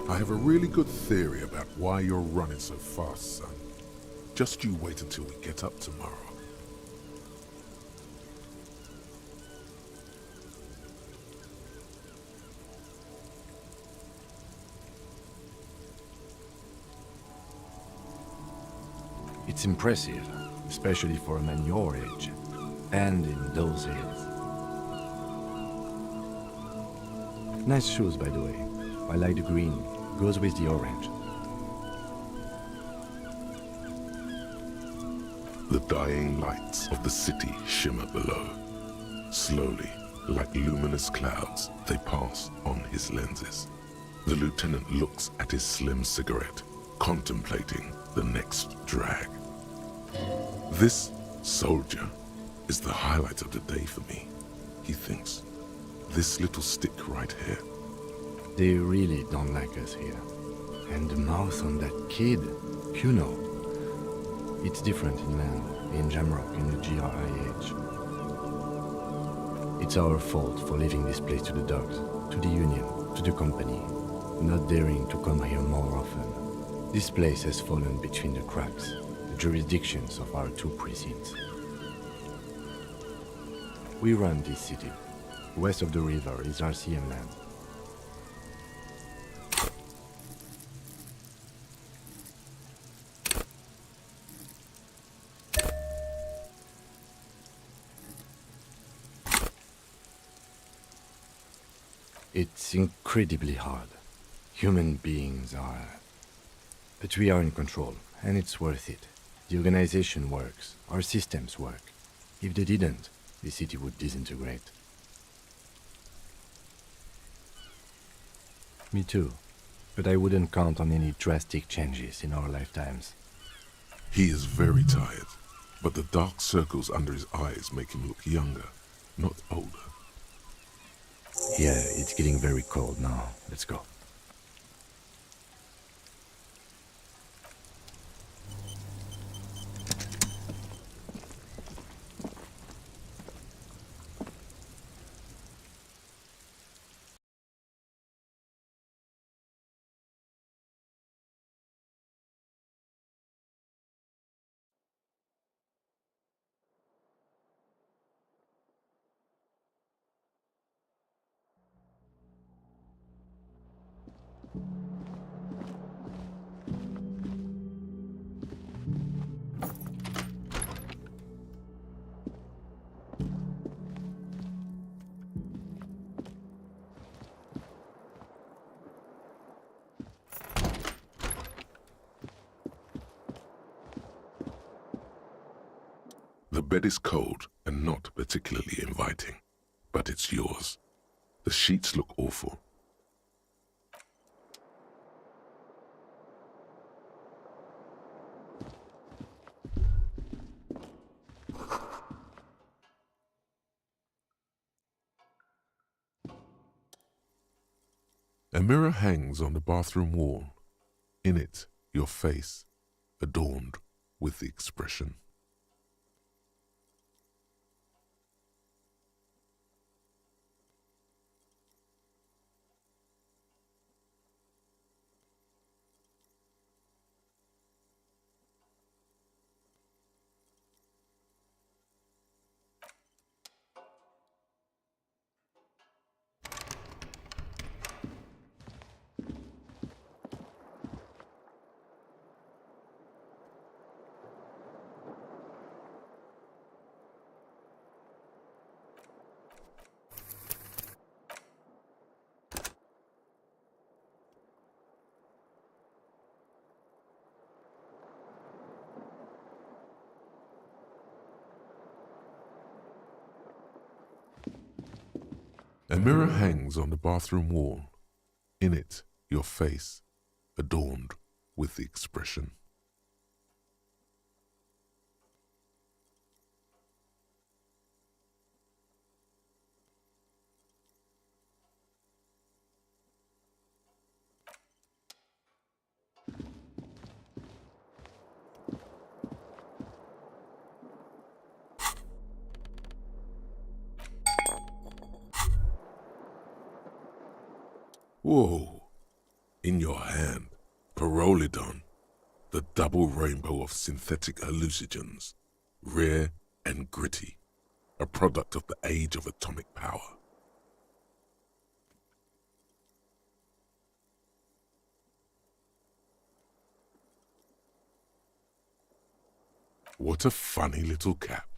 I have a really good theory about why you're running so fast, son. Just you wait until we get up tomorrow. It's impressive, especially for a man your age, and in those hills. Nice shoes, by the way. I like the green. Goes with the orange. The dying lights of the city shimmer below. Slowly, like luminous clouds, they pass on his lenses. The lieutenant looks at his slim cigarette, contemplating the next drag. This soldier is the highlight of the day for me, he thinks. This little stick right here. They really don't like us here. And the mouth on that kid, Kuno. It's different inland, in Jamrock, in the GRIH. It's our fault for leaving this place to the dogs, to the union, to the company, not daring to come here more often. This place has fallen between the cracks, the jurisdictions of our two precincts. We run this city. West of the river is RCM land. It's incredibly hard. Human beings are... But we are in control, and it's worth it. The organization works, our systems work. If they didn't, the city would disintegrate. Me too. But I wouldn't count on any drastic changes in our lifetimes. He is very tired, but the dark circles under his eyes make him look younger, not older. Yeah, it's getting very cold now. Let's go. The bed is cold and not particularly inviting, but it's yours. The sheets look awful. A mirror hangs on the bathroom wall. In it, your face, adorned with the expression. A mirror hangs on the bathroom wall. In it, your face, adorned with the expression. Whoa! In your hand, Pyrrolidon, the double rainbow of synthetic hallucinogens, rare and gritty, a product of the age of atomic power. What a funny little cap.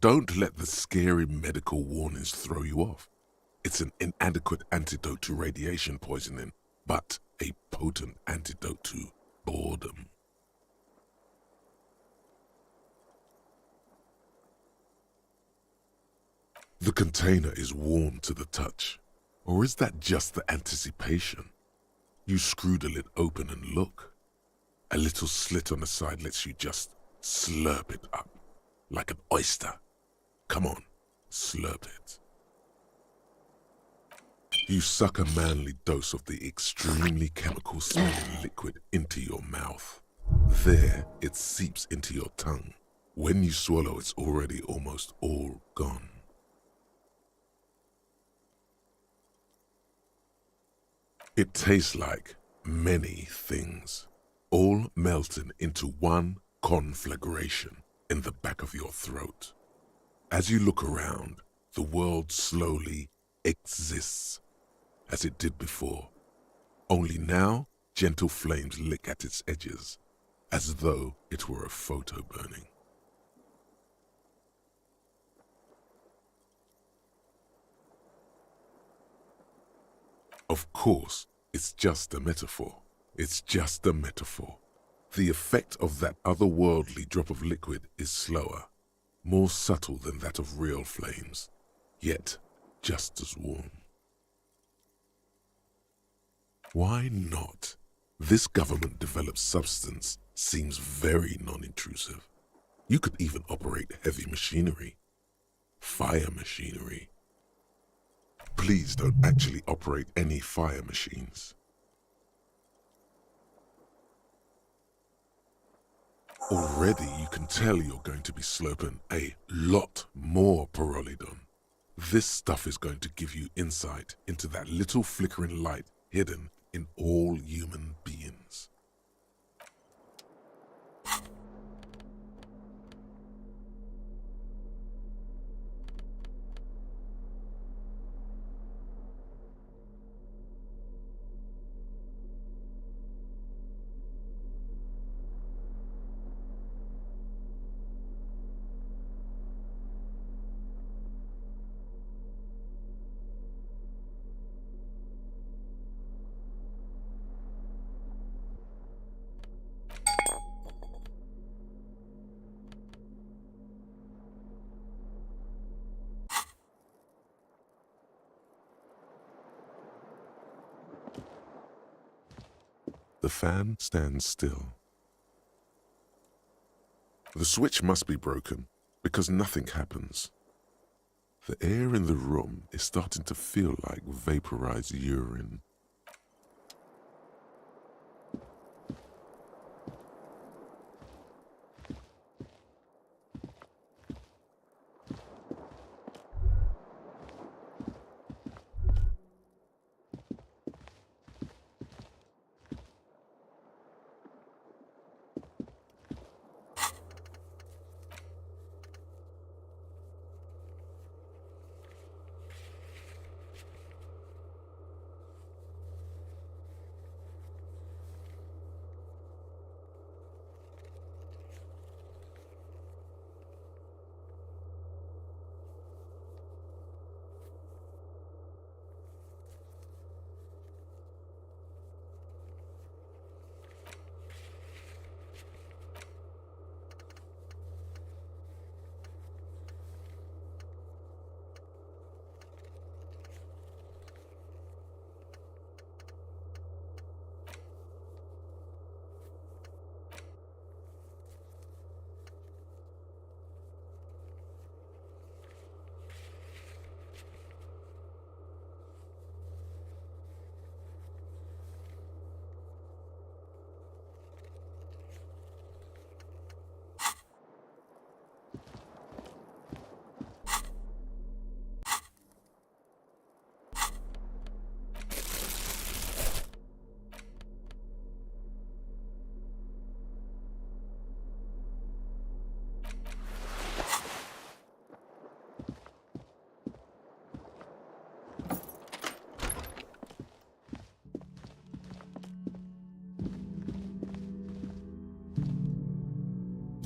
Don't let the scary medical warnings throw you off. It's an inadequate antidote to radiation poisoning, but a potent antidote to boredom. The container is warm to the touch, or is that just the anticipation? You screw the lid open and look. A little slit on the side lets you just slurp it up, like an oyster. Come on, slurp it. You suck a manly dose of the extremely chemical-smelling liquid into your mouth. There, it seeps into your tongue. When you swallow, it's already almost all gone. It tastes like many things, all melting into one conflagration in the back of your throat. As you look around, the world slowly exists as it did before. Only now, gentle flames lick at its edges, as though it were a photo burning. Of course, it's just a metaphor. It's just a metaphor. The effect of that otherworldly drop of liquid is slower, more subtle than that of real flames, yet just as warm. Why not? This government-developed substance seems very non-intrusive. You could even operate heavy machinery, fire machinery. Please don't actually operate any fire machines. Already you can tell you're going to be slurping a lot more pyrrolidon. This stuff is going to give you insight into that little flickering light hidden in all human beings. The fan stands still. The switch must be broken because nothing happens. The air in the room is starting to feel like vaporized urine.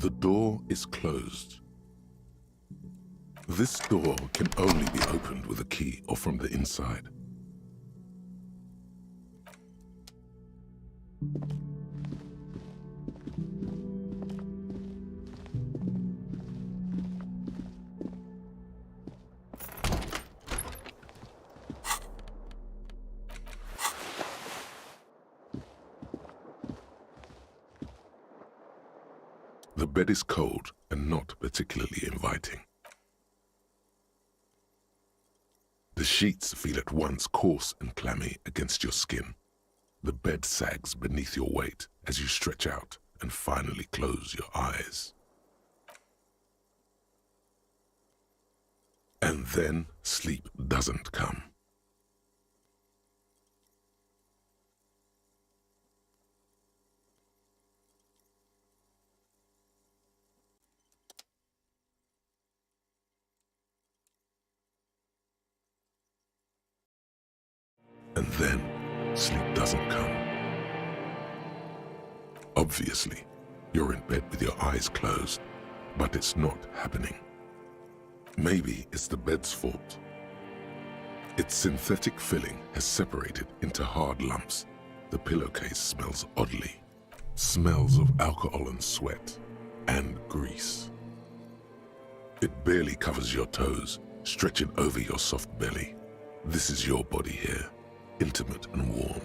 The door is closed. This door can only be opened with a key or from the inside. The bed is cold and not particularly inviting. The sheets feel at once coarse and clammy against your skin. The bed sags beneath your weight as you stretch out and finally close your eyes. And then sleep doesn't come. And then sleep doesn't come. Obviously, you're in bed with your eyes closed, but it's not happening. Maybe it's the bed's fault. Its synthetic filling has separated into hard lumps. The pillowcase smells oddly. Smells of alcohol and sweat and grease. It barely covers your toes, stretching over your soft belly. This is your body here, intimate and warm,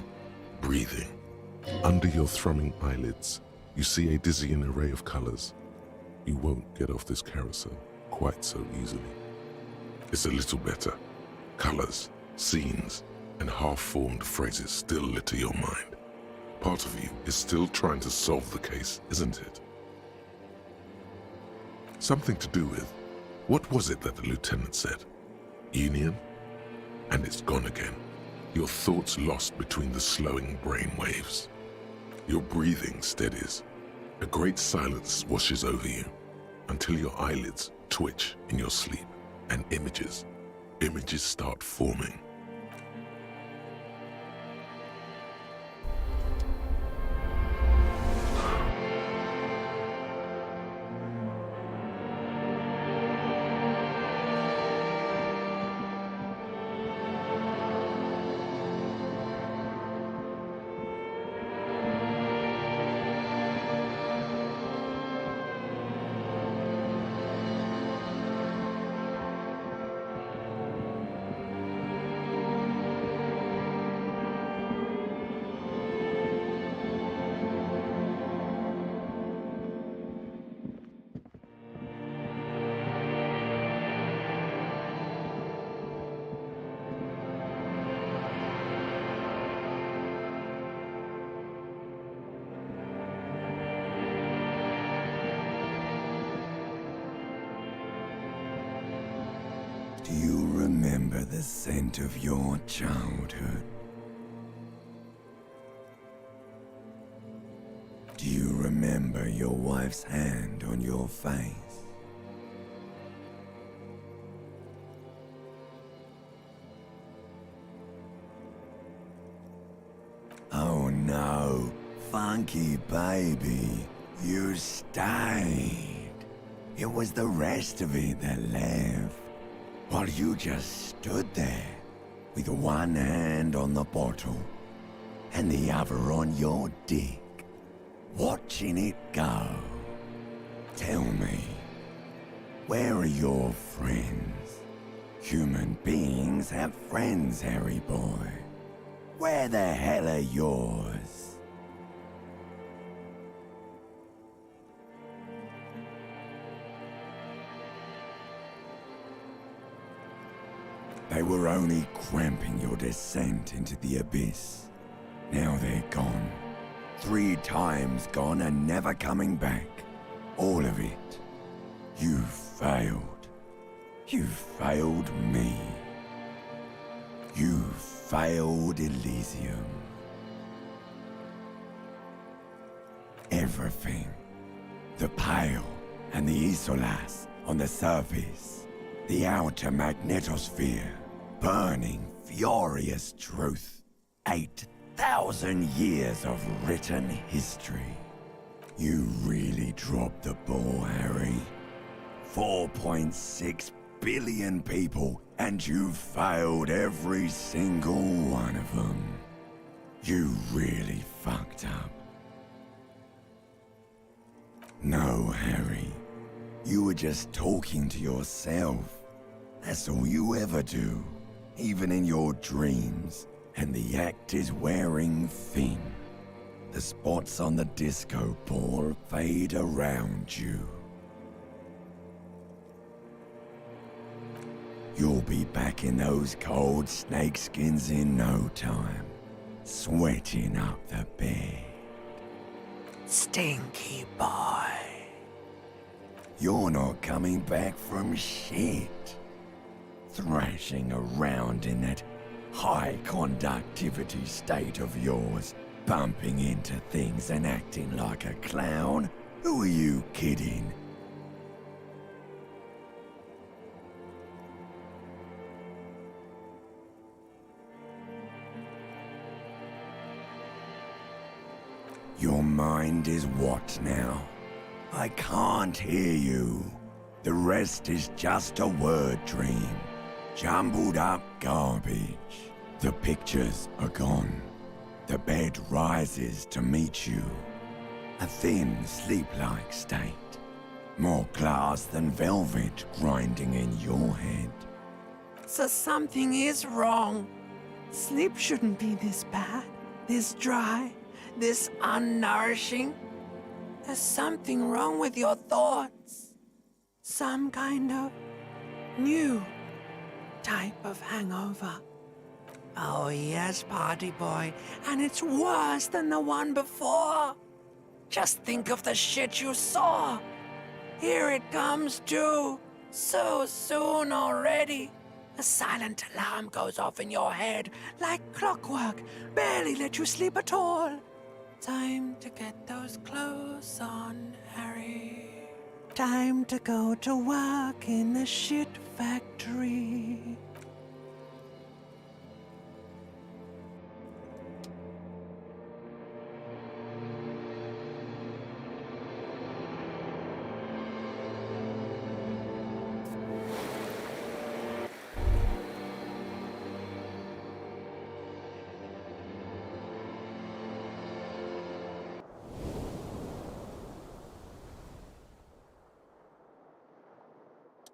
breathing. Under your thrumming eyelids, you see a dizzying array of colors. You won't get off this carousel quite so easily. It's a little better. Colors, scenes, and half-formed phrases still litter your mind. Part of you is still trying to solve the case, isn't it? Something to do with, what was it that the lieutenant said? Union? And it's gone again. Your thoughts lost between the slowing brain waves. Your breathing steadies. A great silence washes over you until your eyelids twitch in your sleep and images start forming. Do you remember the scent of your childhood? Do you remember your wife's hand on your face? Oh no, funky baby, you stayed. It was the rest of it that left. While you just stood there, with one hand on the bottle and the other on your dick, watching it go. Tell me, where are your friends? Human beings have friends, Harry boy. Where the hell are yours? They were only cramping your descent into the abyss. Now they're gone. 3 times gone and never coming back. All of it. You failed. You failed me. You failed Elysium. Everything. The Pale and the Isolas on the surface. The outer magnetosphere. Burning, furious truth. 8,000 years of written history. You really dropped the ball, Harry. 4.6 billion people, and you failed every single one of them. You really fucked up. No, Harry. You were just talking to yourself. That's all you ever do. Even in your dreams, and the act is wearing thin. The spots on the disco ball fade around you. You'll be back in those cold snakeskins in no time, sweating up the bed. Stinky boy. You're not coming back from shit. Thrashing around in that high conductivity state of yours, bumping into things and acting like a clown? Who are you kidding? Your mind is what now? I can't hear you. The rest is just a word dream. Jumbled up garbage. The pictures are gone. The bed rises to meet you. A thin, sleep-like state. More glass than velvet grinding in your head. So something is wrong. Sleep shouldn't be this bad, this dry, this unnourishing. There's something wrong with your thoughts. Some kind of new type of hangover. Oh yes, party boy, and it's worse than the one before. Just think of the shit you saw. Here it comes too, so soon already. A silent alarm goes off in your head like clockwork, barely let you sleep at all. Time to get those clothes on, Harry. Time to go to work in the shit factory.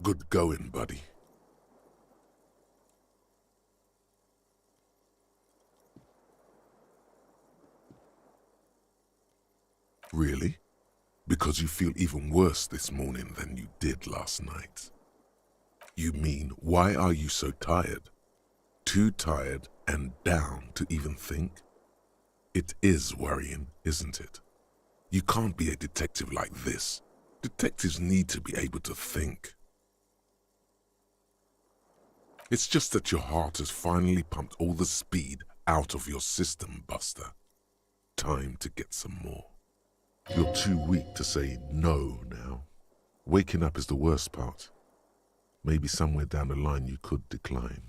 Good going, buddy. Really? Because you feel even worse this morning than you did last night. You mean, why are you so tired? Too tired and down to even think? It is worrying, isn't it? You can't be a detective like this. Detectives need to be able to think. It's just that your heart has finally pumped all the speed out of your system, Buster. Time to get some more. You're too weak to say no now. Waking up is the worst part. Maybe somewhere down the line you could decline.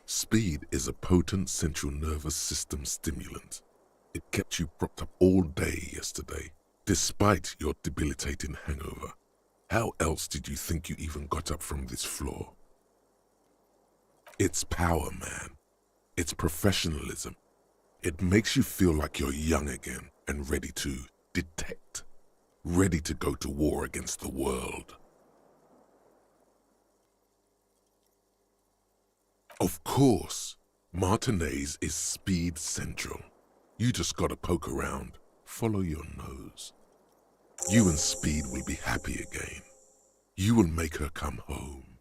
Speed is a potent central nervous system stimulant. It kept you propped up all day yesterday, despite your debilitating hangover. How else did you think you even got up from this floor? It's power, man. It's professionalism. It makes you feel like you're young again and ready to detect, ready to go to war against the world. Of course, Martinez is speed central. You just gotta poke around, follow your nose. You and Speed will be happy again. You will make her come home.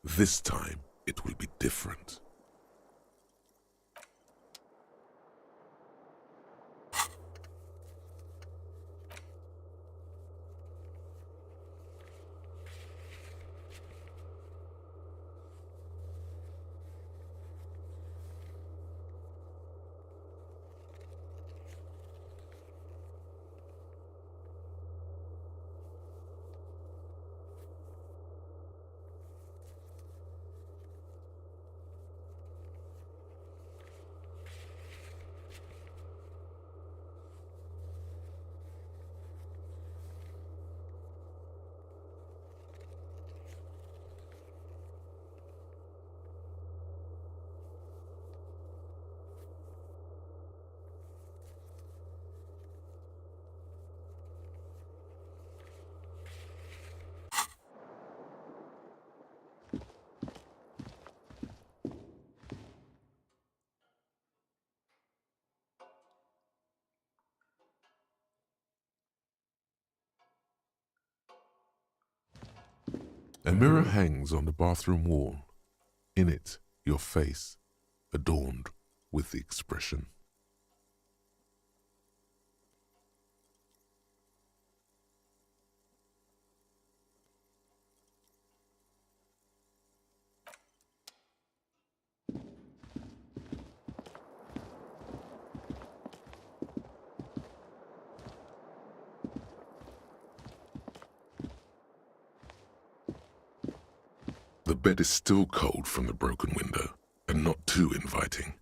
This time, it will be different. A mirror hangs on the bathroom wall. In it, your face, adorned with the expression. The bed is still cold from the broken window, and not too inviting.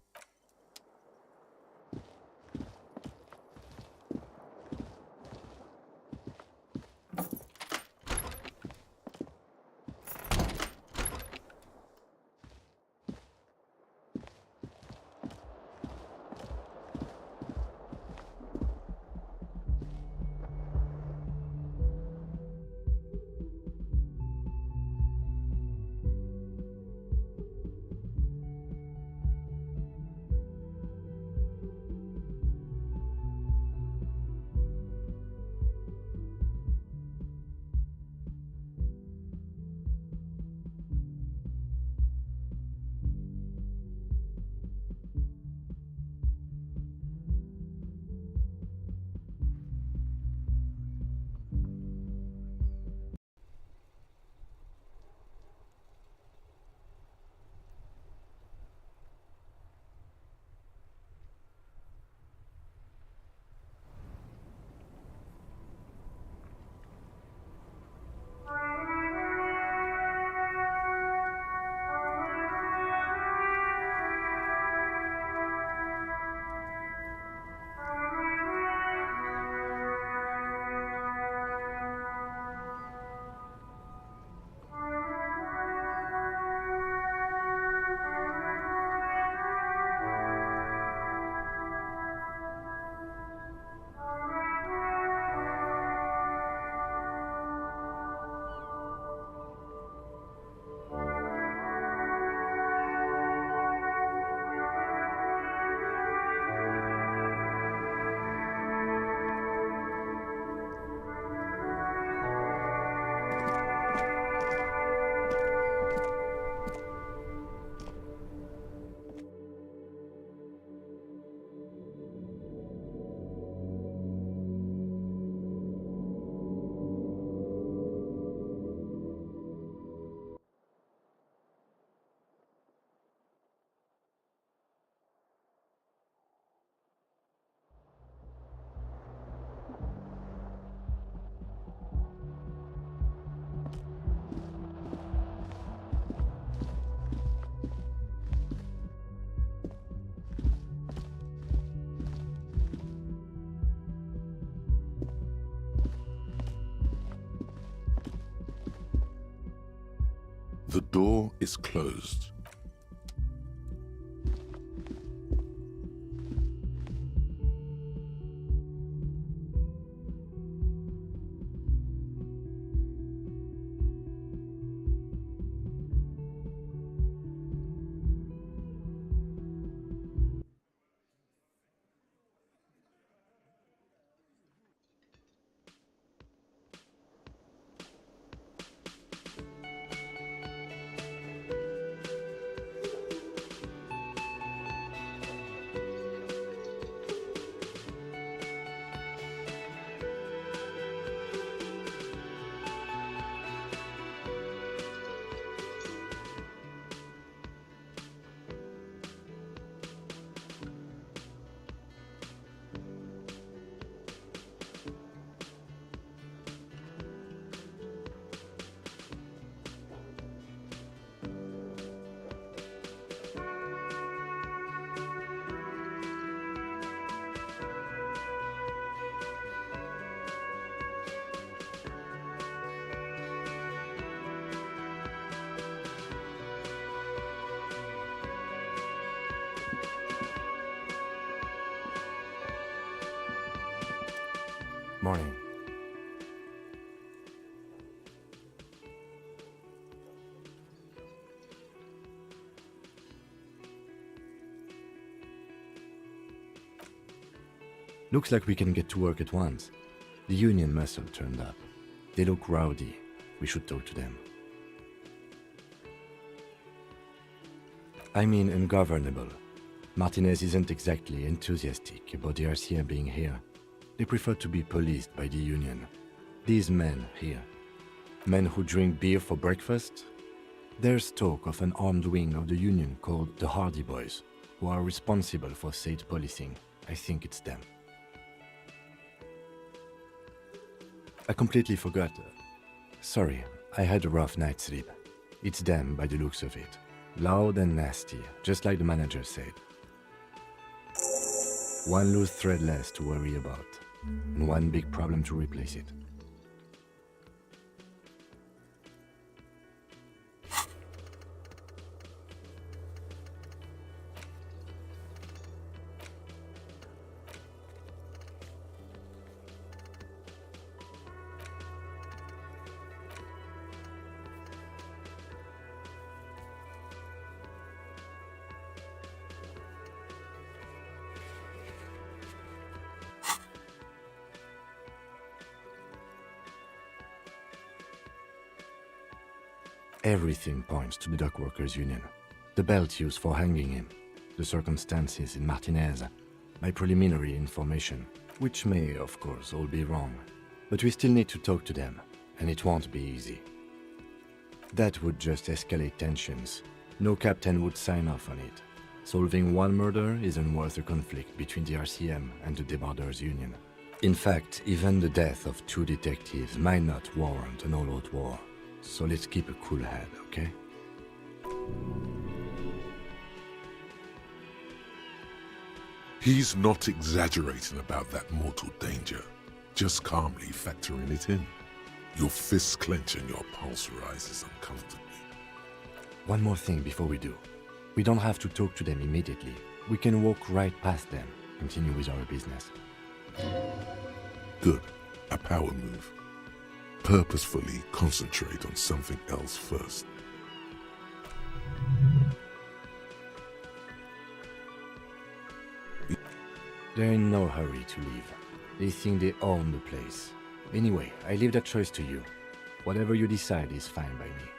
The door is closed. Morning. Looks like we can get to work at once. The union muscle turned up. They look rowdy. We should talk to them. I mean ungovernable. Martinez isn't exactly enthusiastic about the RCM being here. They prefer to be policed by the Union. These men here, men who drink beer for breakfast, there's talk of an armed wing of the Union called the Hardy Boys, who are responsible for state policing. I think it's them. I completely forgot. Sorry, I had a rough night's sleep. It's them by the looks of it. Loud and nasty, just like the manager said. One loose thread less to worry about, and one big problem to replace it. Everything points to the dockworkers' union. The belt used for hanging him, the circumstances in Martinez, my preliminary information, which may, of course, all be wrong. But we still need to talk to them, and it won't be easy. That would just escalate tensions. No captain would sign off on it. Solving one murder isn't worth a conflict between the RCM and the Debarders' union. In fact, even the death of 2 detectives might not warrant an all-out war. So let's keep a cool head, okay? He's not exaggerating about that mortal danger, just calmly factoring it in. Your fists clench and your pulse rises uncomfortably. One more thing before we do. We don't have to talk to them immediately. We can walk right past them, continue with our business. Good. A power move. Purposefully concentrate on something else first. They're in no hurry to leave. They think they own the place. Anyway, I leave that choice to you. Whatever you decide is fine by me.